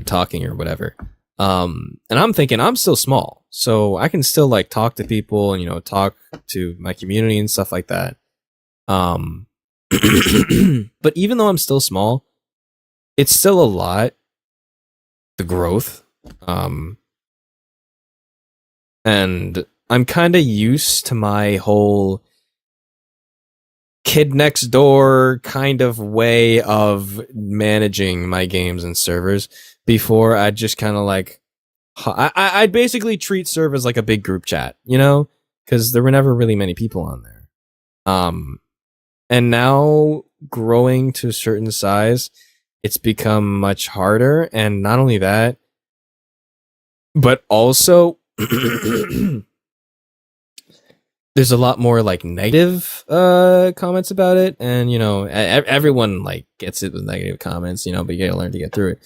talking or whatever. And I'm thinking I'm still small, so I can still like talk to people and talk to my community and stuff like that. But even though I'm still small, it's still a lot. The growth, and I'm kind of used to my whole kid next door kind of way of managing my games and servers. Before, I'd just kind of like I'd basically treat servers like a big group chat, because there were never really many people on there. And now growing to a certain size, it's become much harder. And not only that, but also there's a lot more like negative comments about it. And, everyone like gets it with negative comments, but you gotta learn to get through it.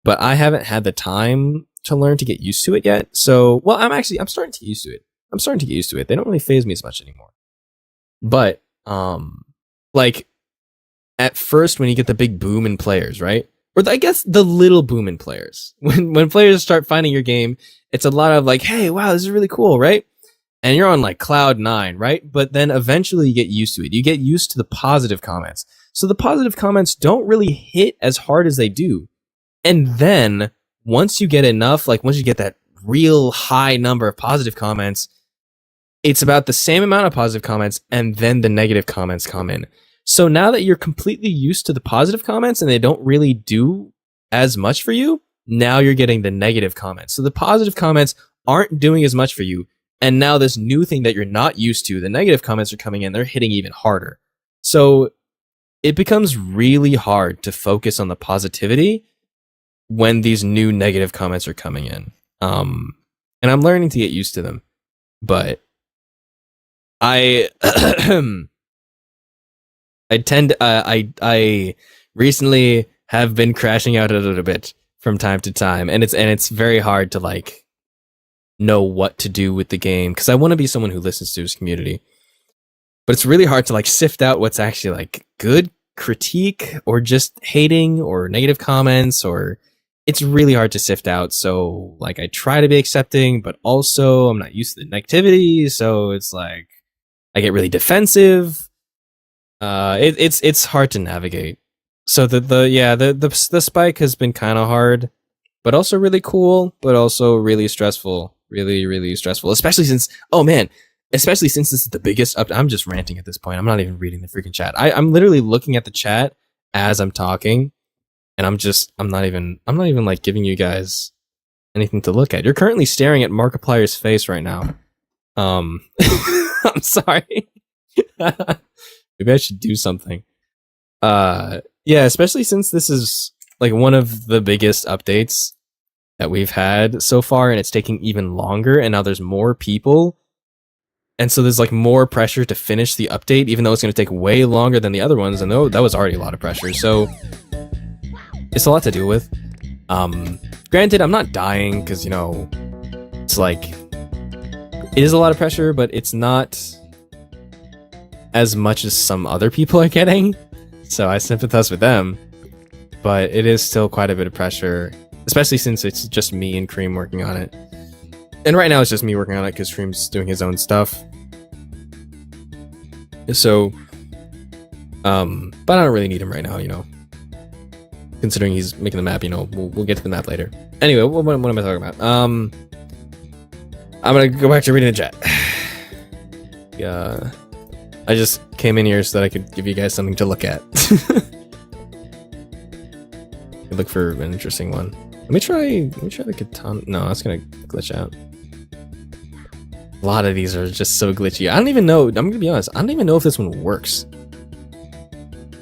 But I haven't had the time to learn to get used to it yet. So, well, I'm starting to get used to it. They don't really faze me as much anymore. But, like, at first when you get the big boom in players, right? Or I guess the little boom in players. When players start finding your game, it's a lot of like, hey, wow, this is really cool, right? And you're on like cloud 9, right? But then eventually you get used to it. You get used to the positive comments. So the positive comments don't really hit as hard as they do. And then once you get enough, like once you get that real high number of positive comments, it's about the same amount of positive comments and then the negative comments come in. So now that you're completely used to the positive comments and they don't really do as much for you, now you're getting the negative comments. So the positive comments aren't doing as much for you. And now this new thing that you're not used to, the negative comments are coming in, they're hitting even harder. So it becomes really hard to focus on the positivity when these new negative comments are coming in. And I'm learning to get used to them. But I I recently have been crashing out a little bit from time to time, and it's very hard to like know what to do with the game because I want to be someone who listens to his community. But it's really hard to like sift out what's actually like good critique or just hating or negative comments, or it's really hard to sift out. So like I try to be accepting, but also I'm not used to the negativity, so it's like I get really defensive. It's hard to navigate. So the spike has been kind of hard, but also really cool, but also really stressful. Really stressful. Especially since this is the biggest up. I'm just ranting at this point. I'm not even reading the freaking chat. I'm literally looking at the chat as I'm talking, and I'm not even like giving you guys anything to look at. You're currently staring at Markiplier's face right now. I'm sorry. Maybe I should do something. Yeah, especially since this is like one of the biggest updates that we've had so far, and it's taking even longer, and now there's more people. And so there's like more pressure to finish the update, even though it's going to take way longer than the other ones, and that was already a lot of pressure. So it's a lot to deal with. Granted, I'm not dying because, it's like, it is a lot of pressure, but it's not as much as some other people are getting. So I sympathize with them, but it is still quite a bit of pressure, especially since it's just me and Cream working on it. And right now it's just me working on it because Stream's doing his own stuff. So, but I don't really need him right now, you know. Considering he's making the map, you know, we'll get to the map later. Anyway, what am I talking about? I'm gonna go back to reading the chat. Yeah, I just came in here so that I could give you guys something to look at. Look for an interesting one. Let me try the katana. No, that's gonna glitch out. A lot of these are just so glitchy. I don't even know. I'm gonna be honest. I don't even know if this one works.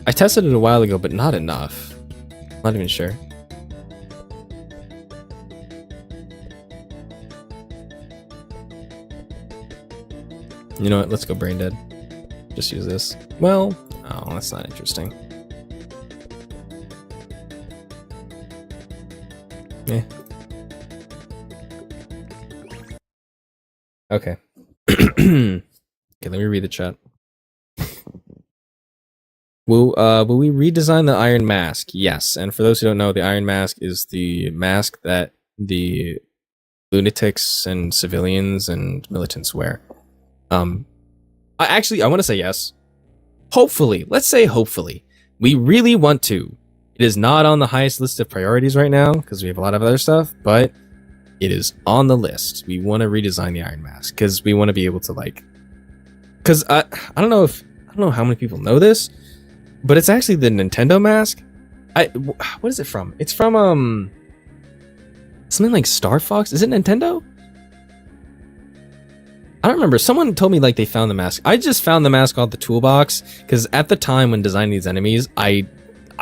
I tested it a while ago, but not enough. Not even sure. You know what? Let's go brain dead. Just use this. Well, oh, that's not interesting. Yeah. Okay. Okay, let me read the chat. Will we redesign the Iron Mask? Yes, and for those who don't know, the Iron Mask is the mask that the lunatics and civilians and militants wear. I want to say yes. Hopefully, let's say hopefully. We really want to. It is not on the highest list of priorities right now because we have a lot of other stuff, but it is on the list. We want to redesign the Iron Mask because we want to be able to because I don't know how many people know this, but it's actually the Nintendo mask. What is it from? It's from something like Star Fox. Is it Nintendo? I don't remember. Someone told me they found the mask. I just found the mask on the toolbox because at the time when designing these enemies, I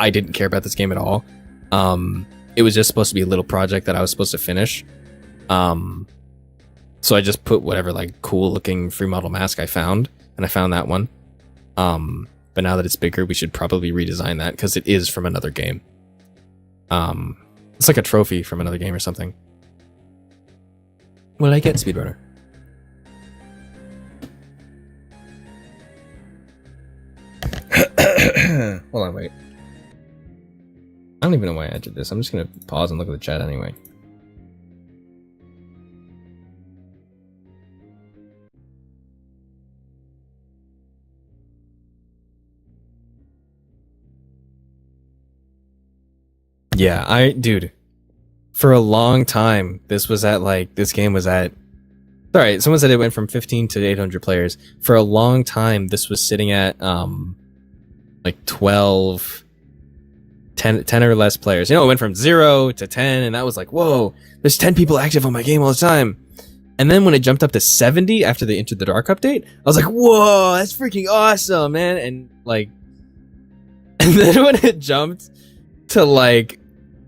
didn't care about this game at all. It was just supposed to be a little project that I was supposed to finish. So I just put whatever cool looking free model mask I found, and I found that one. But now that it's bigger, we should probably redesign that because it is from another game. It's like a trophy from another game or something. What did I get, Speedrunner? Hold on, wait. I don't even know why I entered this. I'm just gonna pause and look at the chat anyway. Yeah, dude, for a long time, this game was at, sorry, someone said it went from 15 to 800 players. For a long time, this was sitting at, 12, 10 or less players. You know, it went from 0 to 10, and that was whoa, there's 10 people active on my game all the time. And then when it jumped up to 70 after they entered the Dark update, I was like, whoa, that's freaking awesome, man. And and then when it jumped to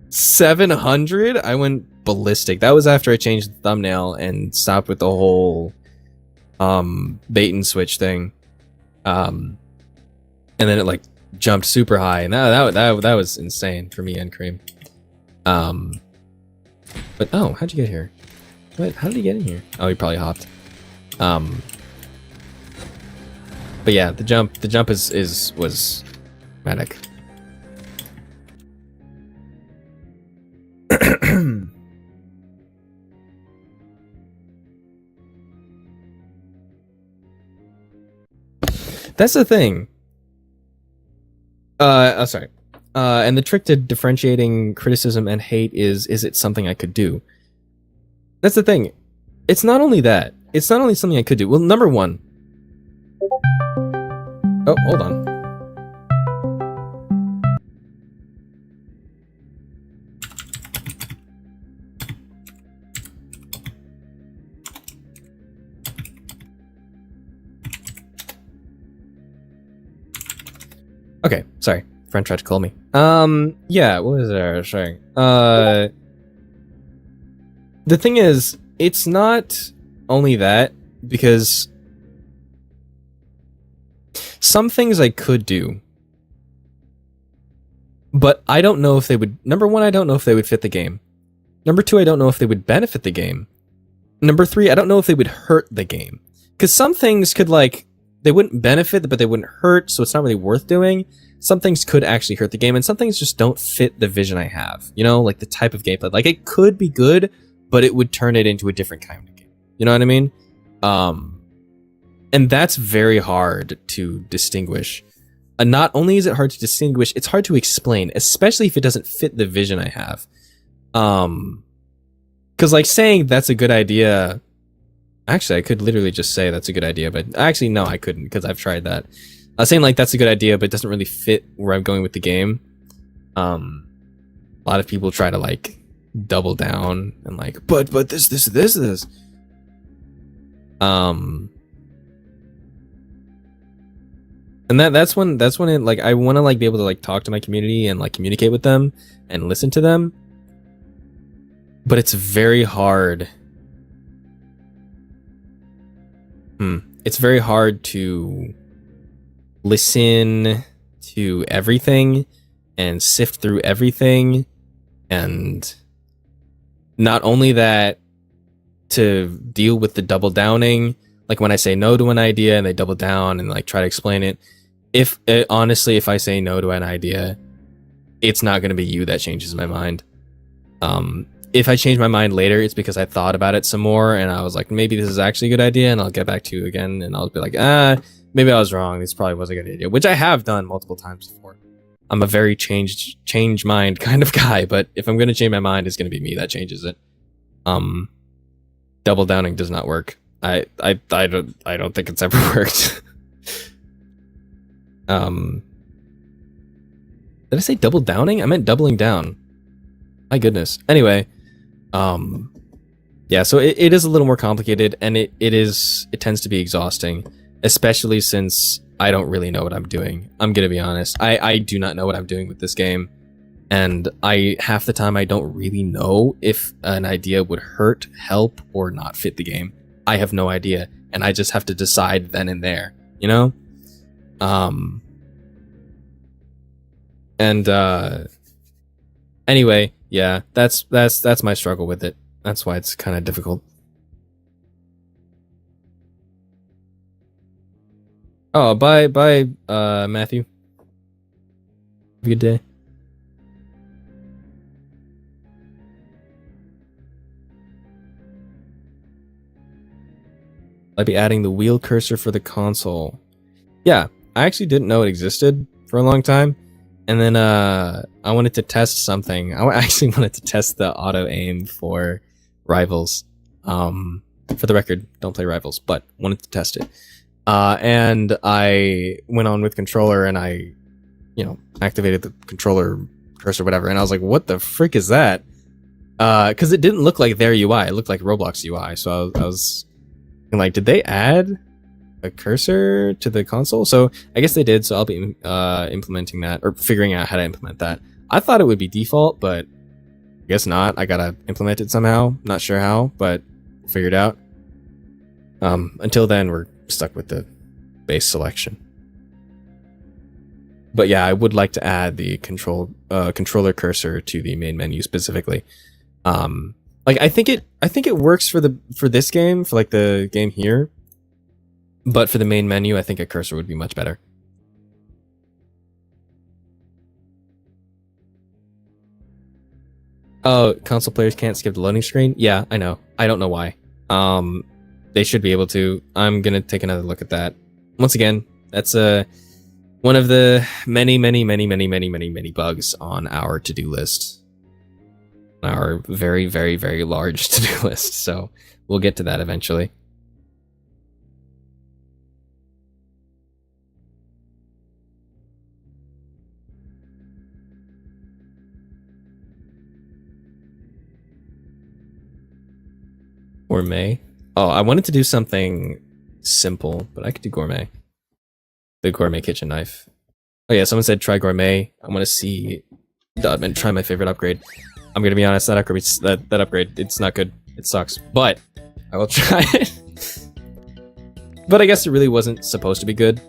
700, I went ballistic. That was after I changed the thumbnail and stopped with the whole bait and switch thing. And then it jumped super high, and that was insane for me and Cream. But oh, how'd you get here? What? How did he get in here? Oh, he probably hopped. But yeah, the jump was manic. That's the thing. Sorry. And the trick to differentiating criticism and hate is it something I could do? That's the thing. It's not only that. It's not only something I could do. Well, number one. Oh, hold on. Okay, sorry. Friend tried to call me. Yeah, what was I saying? The thing is, it's not only that, because some things I could do, but I don't know if they would. Number one, I don't know if they would fit the game. Number two, I don't know if they would benefit the game. Number three, I don't know if they would hurt the game. Because some things could they wouldn't benefit, but they wouldn't hurt, so it's not really worth doing. Some things could actually hurt the game, and some things just don't fit the vision I have. You know, the type of gameplay. It could be good, but it would turn it into a different kind of game. You know what I mean? And that's very hard to distinguish. Not only is it hard to distinguish, it's hard to explain, especially if it doesn't fit the vision I have. Because like saying that's a good idea, actually I could literally just say that's a good idea, but actually no, I couldn't because I've tried that. I was saying like that's a good idea, but it doesn't really fit where I'm going with the game. A lot of people try to like double down and like, but this. And that's when it, like, I want to like be able to like talk to my community and like communicate with them and listen to them, but it's very hard. It's very hard to listen to everything and sift through everything, and not only that, to deal with the double downing. Like when I say no to an idea and they double down and like try to explain it. Honestly, if I say no to an idea, it's not going to be you that changes my mind. If I change my mind later, it's because I thought about it some more and I was like, maybe this is actually a good idea, and I'll get back to you again and I'll be like, maybe I was wrong. This probably was a good idea, which I have done multiple times before. I'm a very change mind kind of guy, but if I'm going to change my mind, it's going to be me that changes it. Double downing does not work. I don't think it's ever worked. Did I say double downing? I meant doubling down. My goodness. Anyway, yeah, so it is a little more complicated, and it tends to be exhausting, especially since I don't really know what I'm doing. I'm gonna be honest. I do not know what I'm doing with this game, and half the time I don't really know if an idea would hurt, help, or not fit the game. I have no idea, and I just have to decide then and there, you know? Anyway, yeah, that's my struggle with it. That's why it's kind of difficult. Oh, bye, Matthew. Have a good day. I'll be adding the wheel cursor for the console. Yeah, I actually didn't know it existed for a long time. And then I wanted to test something. I actually wanted to test the auto aim for Rivals. For the record, don't play Rivals, but wanted to test it. And I went on with controller and I, activated the controller cursor, whatever. And I was like, what the frick is that? Because it didn't look like their UI. It looked like Roblox UI. So I was like, did they add a cursor to the console? So I guess they did, so I'll be implementing that, or figuring out how to implement that. I thought it would be default, but I guess not. I gotta implement it somehow. Not sure how, but we'll figure it out. Until then, we're stuck with the base selection. But yeah, I would like to add the controller cursor to the main menu specifically. Like I think it works for this game, for like the game here. But for the main menu, I think a cursor would be much better. Oh, console players can't skip the loading screen? Yeah, I know. I don't know why. They should be able to. I'm gonna take another look at that. Once again, that's one of the many bugs on our to-do list. Our very, very, very large to-do list. So we'll get to that eventually. Gourmet. Oh, I wanted to do something simple, but I could do gourmet. The gourmet kitchen knife. Oh yeah, someone said try gourmet. I want to see Dodman try my favorite upgrade. I'm gonna be honest, that upgrade, it's not good. It sucks, but I will try it. But I guess it really wasn't supposed to be good.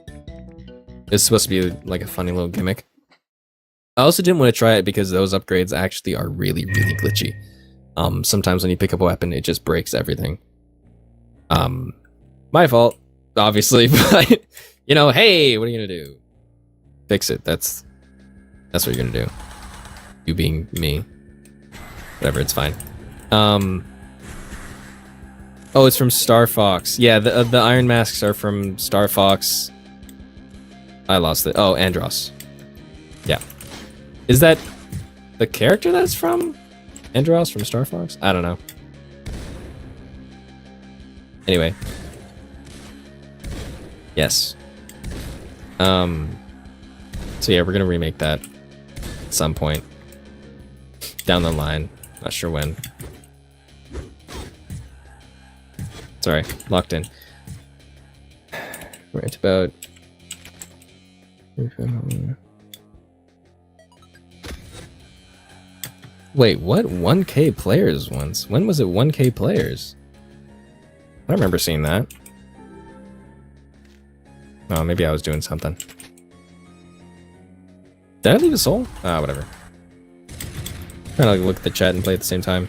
It's supposed to be like a funny little gimmick. I also didn't want to try it because those upgrades actually are really, really glitchy. Sometimes when you pick up a weapon, it just breaks everything. My fault, obviously, but hey, what are you gonna do? Fix it. That's what you're gonna do. You being me. Whatever, it's fine. Oh, Oh, it's from Star Fox. Yeah, the iron masks are from Star Fox. I lost it. Oh, Andros. Yeah. Is that the character that's from Andros from Star Fox? I don't know. Anyway. Yes. So yeah, we're gonna remake that at some point down the line. Not sure when. Sorry, locked in. We're at about. Wait, what? 1K players once? When was it 1K players? I don't remember seeing that. Oh, maybe I was doing something. Did I leave a soul? Ah, whatever. Trying to look at the chat and play at the same time.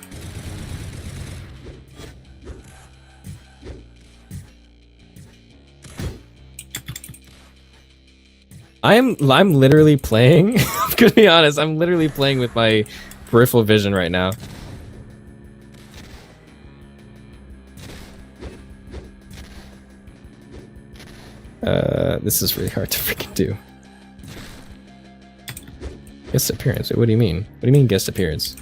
I'm literally playing. I'm gonna be honest. I'm literally playing with my peripheral vision right now. This is really hard to freaking do. Guest appearance. What do you mean? What do you mean guest appearance?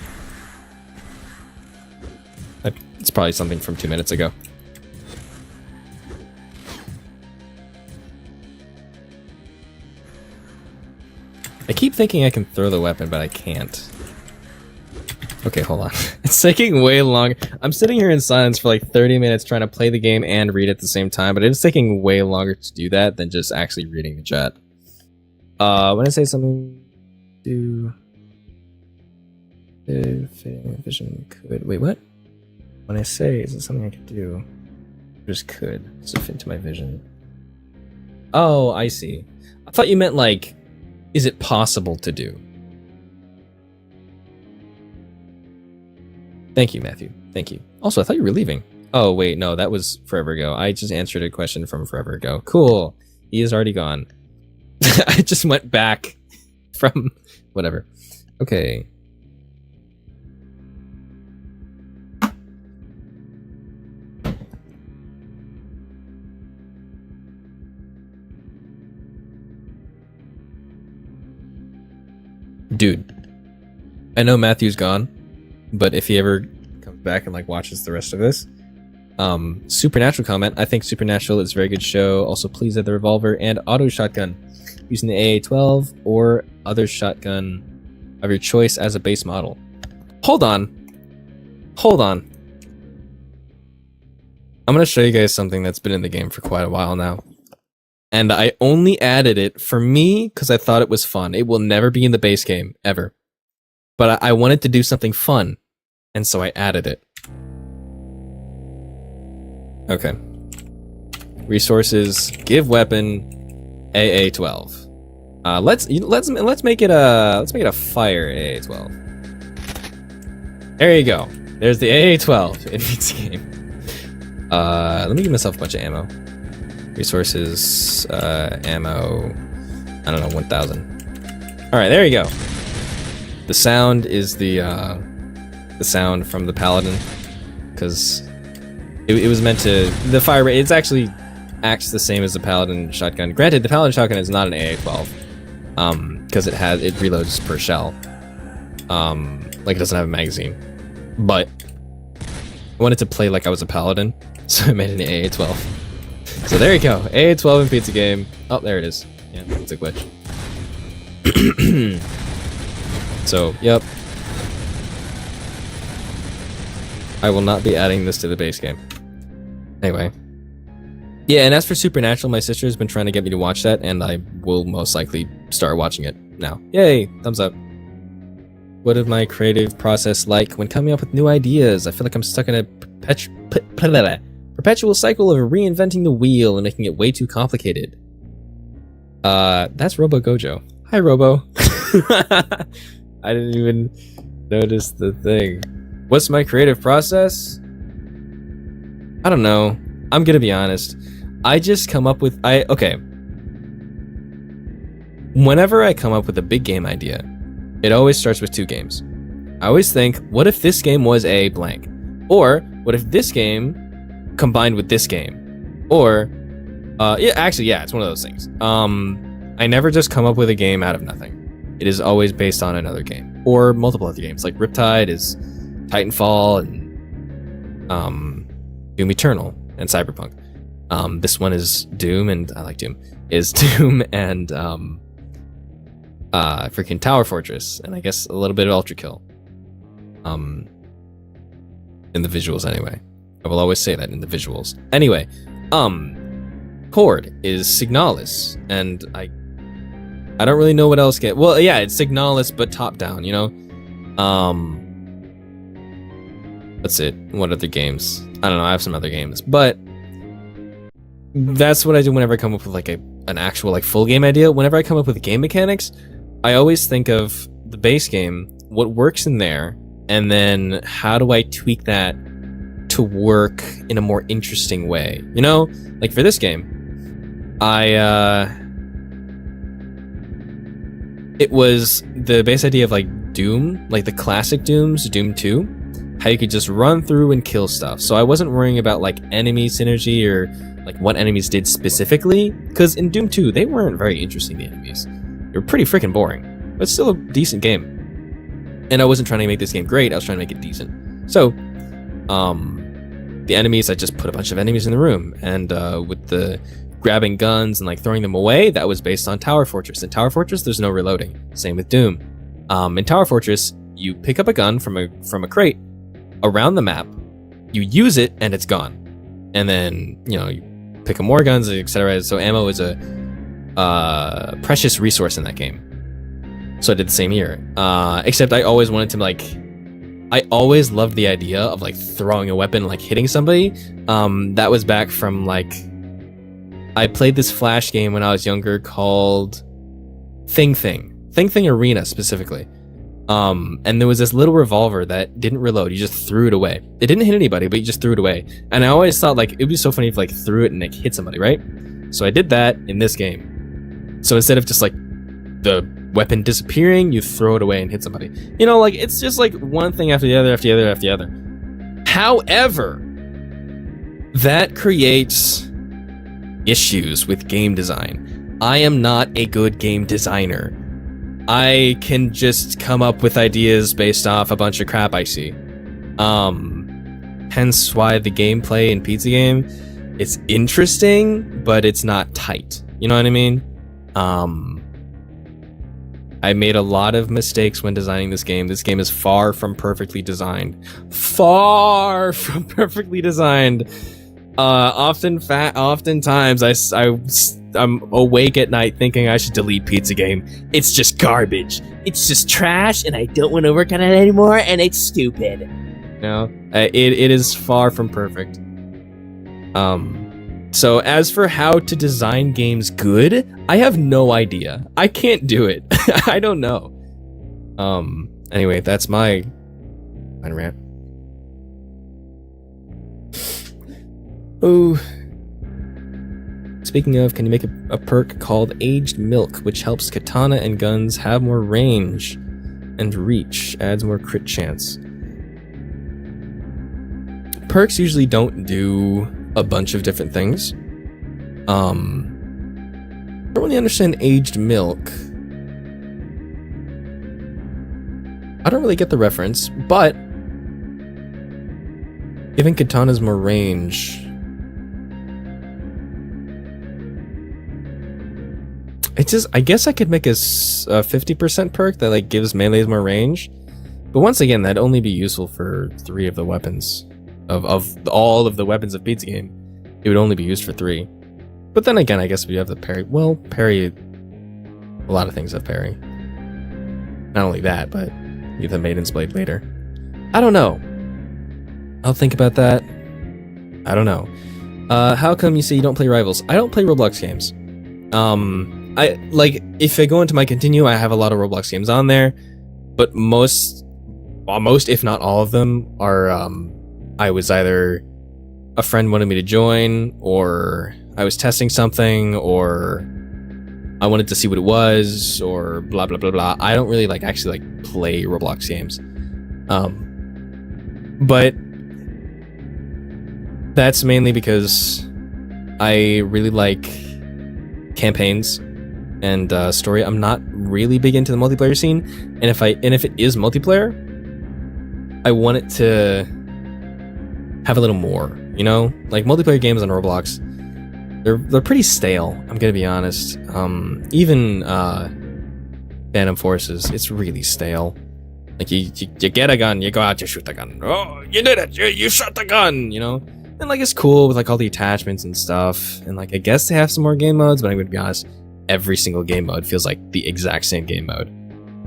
It's probably something from 2 minutes ago. I keep thinking I can throw the weapon, but I can't. Okay, hold on. It's taking way long. I'm sitting here in silence for like 30 minutes trying to play the game and read at the same time, but it's taking way longer to do that than just actually reading the chat. When I say something, do vision could wait, what? When I say is it something I could do? Just could. So fit into my vision. Oh, I see. I thought you meant like, is it possible to do? Thank you, Matthew. Thank you. Also, I thought you were leaving. Oh, wait, no, that was forever ago. I just answered a question from forever ago. Cool. He is already gone. I just went back from whatever. Okay. Dude, I know Matthew's gone, but if he ever comes back and like watches the rest of this, Supernatural comment. I think Supernatural is a very good show. Also, please add the revolver and auto shotgun using the AA-12 or other shotgun of your choice as a base model. Hold on. Hold on. I'm going to show you guys something that's been in the game for quite a while now. And I only added it for me because I thought it was fun. It will never be in the base game, ever. But I wanted to do something fun, and so I added it. Okay. Resources, give weapon, AA-12. Let's make it a fire AA-12. There you go. There's the AA-12 in this game. Let me give myself a bunch of ammo. Resources, ammo, I don't know, 1,000. Alright, there you go. The sound is the sound from the Paladin, because it was meant to, the fire rate, it's actually acts the same as the Paladin shotgun. Granted, the Paladin shotgun is not an AA-12, because it reloads per shell. Like it doesn't have a magazine. But I wanted to play like I was a Paladin, so I made an AA-12. So there you go, AA-12 in pizza game. Oh, there it is. Yeah, it's a glitch. So, yep. I will not be adding this to the base game. Anyway. Yeah, and as for Supernatural, my sister has been trying to get me to watch that, and I will most likely start watching it now. Yay, thumbs up. What is my creative process like when coming up with new ideas? I feel like I'm stuck in a perpetual cycle of reinventing the wheel and making it way too complicated. That's Robo Gojo. Hi, Robo. I didn't even notice the thing. What's my creative process? I don't know. I'm gonna be honest. I just come up with... Okay. Whenever I come up with a big game idea, it always starts with 2 games. I always think, what if this game was a blank? Or, what if this game combined with this game. Or, yeah, it's one of those things. I never just come up with a game out of nothing. It is always based on another game. Or multiple other games. Like Riptide is Titanfall and Doom Eternal and Cyberpunk. This one is Doom, and I like Doom. Is Doom and freaking Tower Fortress, and I guess a little bit of Ultra Kill. In the visuals anyway. I will always say that in the visuals. Anyway, Chord is Signalis, and I don't really know what else well, yeah, it's Signalis but top down, you know? That's it. What other games? I don't know, I have some other games, but that's what I do whenever I come up with like an actual like full game idea. Whenever I come up with game mechanics, I always think of the base game, what works in there, and then how do I tweak that to work in a more interesting way? You know, like for this game, it was the base idea of like Doom, like the classic Dooms, Doom 2, how you could just run through and kill stuff. So I wasn't worrying about like enemy synergy or like what enemies did specifically, because in Doom 2, they weren't very interesting, the enemies. They were pretty freaking boring, but still a decent game. And I wasn't trying to make this game great, I was trying to make it decent. So, the enemies, I just put a bunch of enemies in the room, and with the grabbing guns and like throwing them away, that was based on Tower Fortress. In Tower Fortress, there's no reloading. Same with Doom. In Tower Fortress, you pick up a gun from a crate around the map, you use it, and it's gone. And then, you know, you pick up more guns, etc. So ammo is a precious resource in that game. So I did the same here. Except I always wanted to like, I always loved the idea of like throwing a weapon, like hitting somebody. That was back from like, I played this Flash game when I was younger called Thing Arena specifically. And there was this little revolver that didn't reload. You just threw it away. It didn't hit anybody, but you just threw it away. And I always thought like it'd be so funny if like threw it and like hit somebody, right? So I did that in this game. So instead of just like the weapon disappearing, you throw it away and hit somebody. You know, like it's just like one thing after the other, after the other, after the other. However, that creates issues with game design. I am not a good game designer. I can just come up with ideas based off a bunch of crap I see. Hence why the gameplay in Pizza Game, it's interesting, but it's not tight. You know what I mean? I made a lot of mistakes when designing this game. This game is far from perfectly designed. Far from perfectly designed. Oftentimes I'm awake at night thinking I should delete Pizza Game. It's just garbage. It's just trash, and I don't want to work on it anymore, and it's stupid. You know, it is far from perfect. So as for how to design games good, I have no idea. I can't do it. I don't know. Anyway, that's my rant. Oh. Speaking of, can you make a perk called Aged Milk, which helps katana and guns have more range and reach, adds more crit chance? Perks usually don't do a bunch of different things. I don't really understand Aged Milk. I don't really get the reference, but giving katanas more range. It's just, I guess I could make a 50% perk that like gives melees more range, but once again, that'd only be useful for 3 of the weapons. Of all of the weapons of Pizza Game, it would only be used for 3. But then again, I guess if you have the parry, well, parry, a lot of things have parry. Not only that, but you have the Maiden's Blade later. I don't know. I'll think about that. I don't know. How come you say you don't play Rivals? I don't play Roblox games. I like, if I go into my continue, I have a lot of Roblox games on there, but most if not all of them are I was either a friend wanted me to join, or I was testing something, or I wanted to see what it was, or blah blah blah blah. I don't really actually play Roblox games. But That's mainly because I really like campaigns and story. I'm not really big into the multiplayer scene, and if it is multiplayer, I want it to have a little more. You know, like multiplayer games on Roblox, they're pretty stale. I'm gonna be honest. Even Phantom Forces, it's really stale. Like you get a gun, you go out, you shoot the gun. Oh, you did it! You shot the gun! You know, and like it's cool with like all the attachments and stuff. And like I guess they have some more game modes, but I'm gonna be honest, every single game mode feels like the exact same game mode.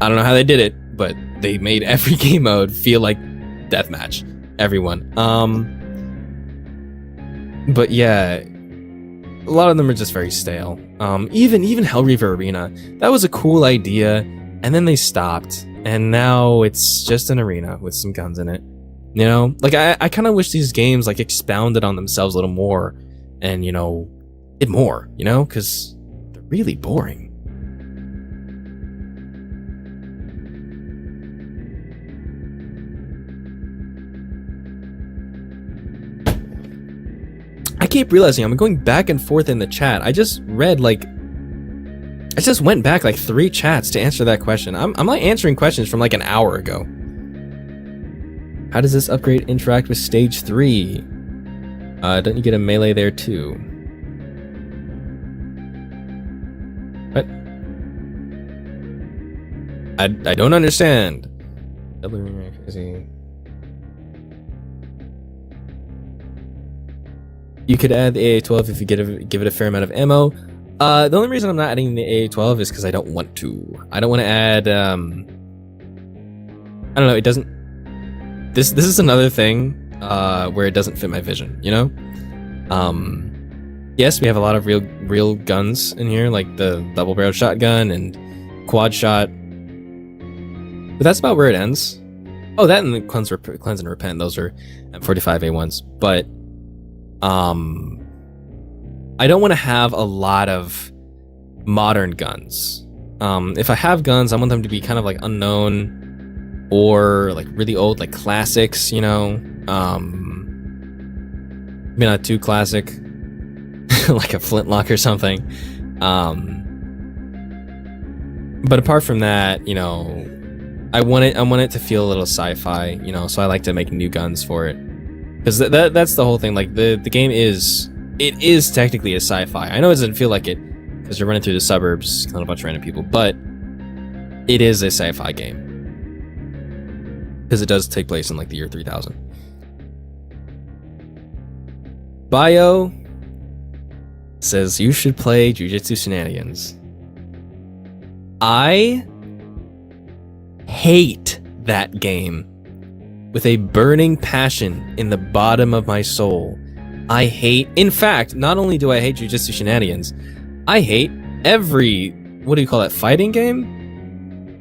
I don't know how they did it, but they made every game mode feel like deathmatch. Everyone. But yeah, a lot of them are just very stale. Even Hell Reaver Arena, that was a cool idea, and then they stopped, and now it's just an arena with some guns in it. You know, like I kind of wish these games like expounded on themselves a little more, and you know, did more. You know, because they're really boring. I keep realizing I'm going back and forth in the chat. I just went back like 3 chats to answer that question. I'm like answering questions from like an hour ago. How does this upgrade interact with stage 3? Don't you get a melee there too? What? I don't understand. You could add the AA-12 if you give it a fair amount of ammo. The only reason I'm not adding the AA-12 is because I don't want to. I don't want to add. I don't know. It doesn't. This is another thing where it doesn't fit my vision. You know. Yes, we have a lot of real guns in here, like the double-barreled shotgun and quad shot. But that's about where it ends. Oh, that and the cleanse and repent. Those are M45A1s, but. I don't want to have a lot of modern guns. If I have guns, I want them to be kind of like unknown or like really old, like classics, you know. Maybe not too classic, like a flintlock or something. But apart from that, you know, I want it to feel a little sci-fi, you know. So I like to make new guns for it. Because that's the whole thing. Like the game is technically a sci-fi. I know it doesn't feel like it because you're running through the suburbs, killing a bunch of random people, but it is a sci-fi game because it does take place in like the year 3000. Bio says you should play Jujutsu Shenanigans. I hate that game. With a burning passion in the bottom of my soul. In fact, not only do I hate Jujutsu Shenanigans, I hate every, what do you call that, fighting game?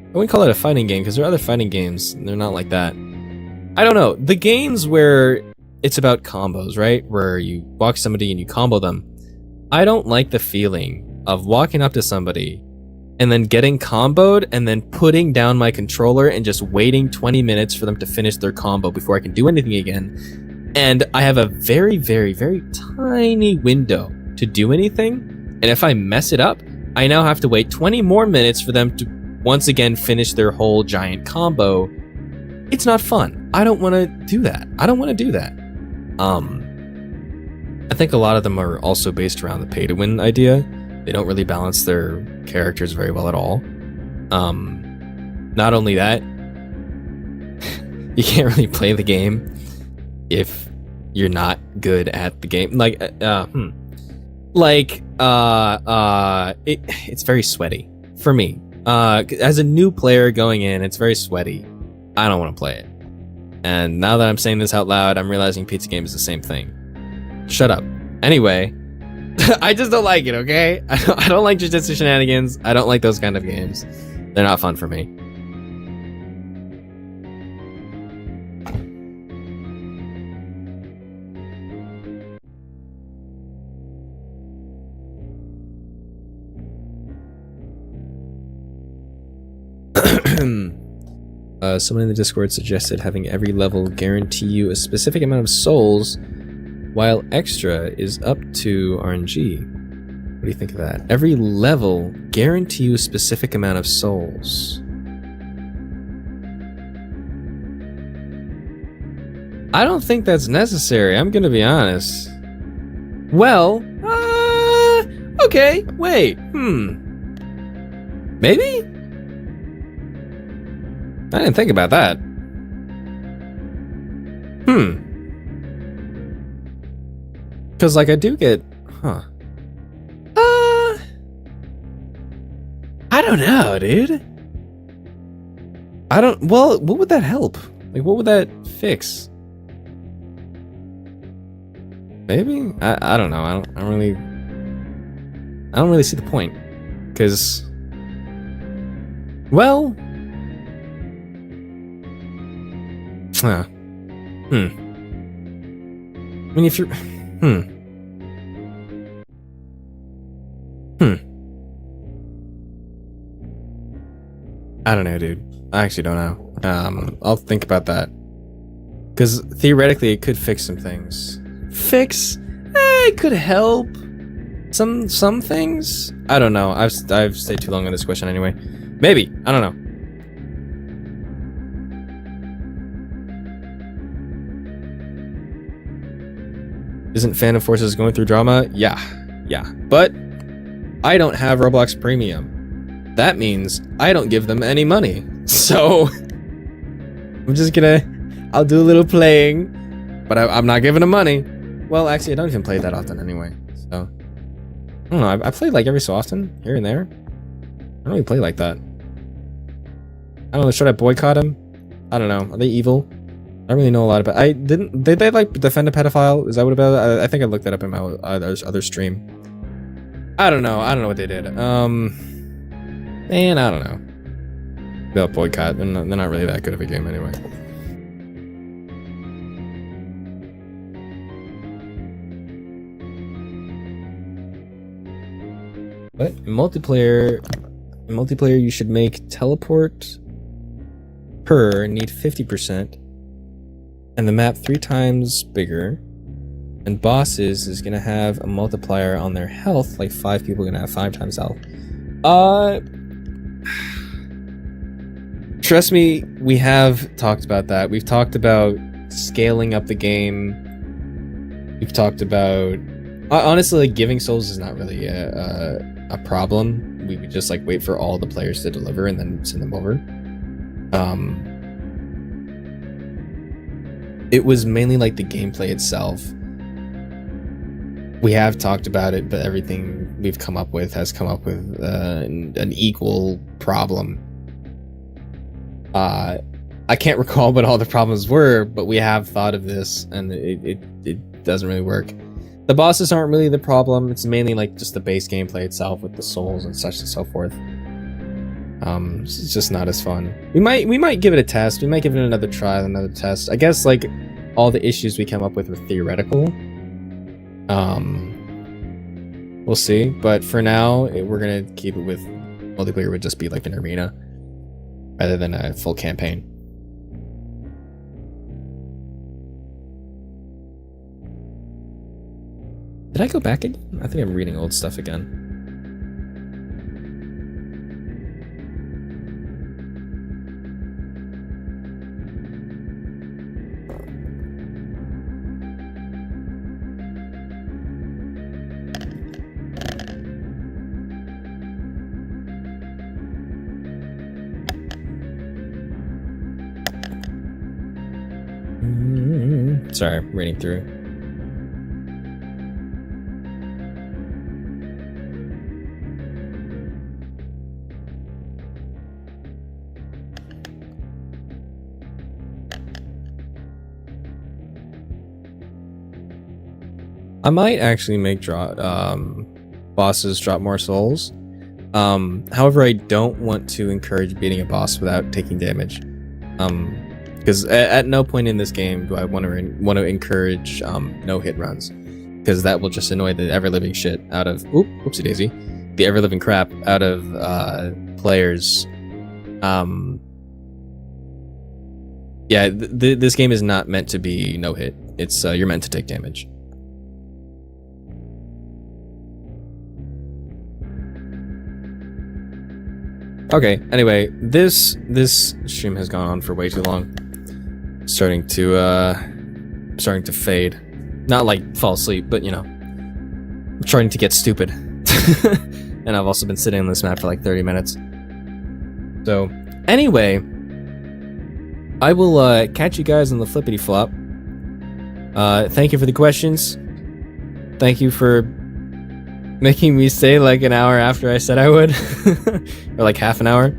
I wouldn't call it a fighting game, because there are other fighting games, and they're not like that. I don't know, the games where it's about combos, right? Where you walk somebody and you combo them. I don't like the feeling of walking up to somebody and then getting comboed and then putting down my controller and just waiting 20 minutes for them to finish their combo before I can do anything again. And I have a very, very, very tiny window to do anything. And if I mess it up, I now have to wait 20 more minutes for them to once again finish their whole giant combo. It's not fun. I don't want to do that. I think a lot of them are also based around the pay-to-win idea. They don't really balance their characters very well at all. Not only that, you can't really play the game if you're not good at the game. It's very sweaty for me. As a new player going in, it's very sweaty. I don't want to play it. And now that I'm saying this out loud, I'm realizing pizza game is the same thing. Shut up. Anyway. I just don't like it, okay? I don't like Jujutsu Shenanigans. I don't like those kind of games. They're not fun for me. Someone in the Discord suggested having every level guarantee you a specific amount of souls while extra is up to RNG. What do you think of that? Every level guarantee you a specific amount of souls. I don't think that's necessary, I'm gonna be honest. Well, okay, wait, maybe? I didn't think about that. Because, like, I do get... I don't know, dude. Well, what would that help? Like, what would that fix? Maybe? I don't know. I don't really see the point. Because... Well... I mean, if you're... I don't know, dude. I actually don't know. I'll think about that. Because theoretically, it could fix some things. It could help. Some things? I don't know. I've stayed too long on this question anyway. Maybe. I don't know. Isn't Phantom Forces going through drama? Yeah. But I don't have Roblox Premium. That means I don't give them any money. So I'm just I'll do a little playing, but I'm not giving them money. Well, actually, I don't even play that often anyway. So I don't know. I play like every so often, here and there. I don't really play like that. I don't know. Should I boycott him? I don't know. Are they evil? I don't really know a lot about. Did they like defend a pedophile? Is that what about it? I think I looked that up in my other stream. I don't know. I don't know what they did. Man, I don't know. They'll boycott. They're not really that good of a game anyway. But in multiplayer, you should make teleport per need 50%. And the map 3 times bigger, and bosses is gonna have a multiplier on their health, like 5 people are gonna have 5 times health. Trust me, we have talked about that. We've talked about scaling up the game. We've talked about honestly, like, giving souls is not really a problem. We would just like wait for all the players to deliver and then send them over. It was mainly like the gameplay itself. We have talked about it, but everything we've come up with has come up with an equal problem. I can't recall what all the problems were, but we have thought of this, and it doesn't really work. The bosses aren't really the problem. It's mainly like just the base gameplay itself with the souls and such and so forth. It's just not as fun. We might give it a test. We might give it another try, another test. I guess like all the issues we come up with were theoretical. We'll see. But for now, we're gonna keep it with multiplayer. Would just be like an arena rather than a full campaign. Did I go back again? I think I'm reading old stuff again. Sorry, I'm reading through. I might actually make bosses drop more souls. However, I don't want to encourage beating a boss without taking damage. Because at no point in this game do I want to encourage no hit runs, because that will just annoy the ever-living shit out of whoopsie daisy, the ever-living crap out of players. Yeah, this game is not meant to be no hit. It's you're meant to take damage. Okay, anyway, this stream has gone on for way too long. Starting to fade. Not like fall asleep, but you know, I'm starting to get stupid. And I've also been sitting on this map for like 30 minutes. So, anyway, I will catch you guys on the flippity flop. Thank you for the questions. Thank you for making me stay like an hour after I said I would, or like half an hour.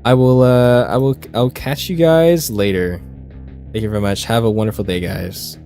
I'll catch you guys later. Thank you very much. Have a wonderful day, guys.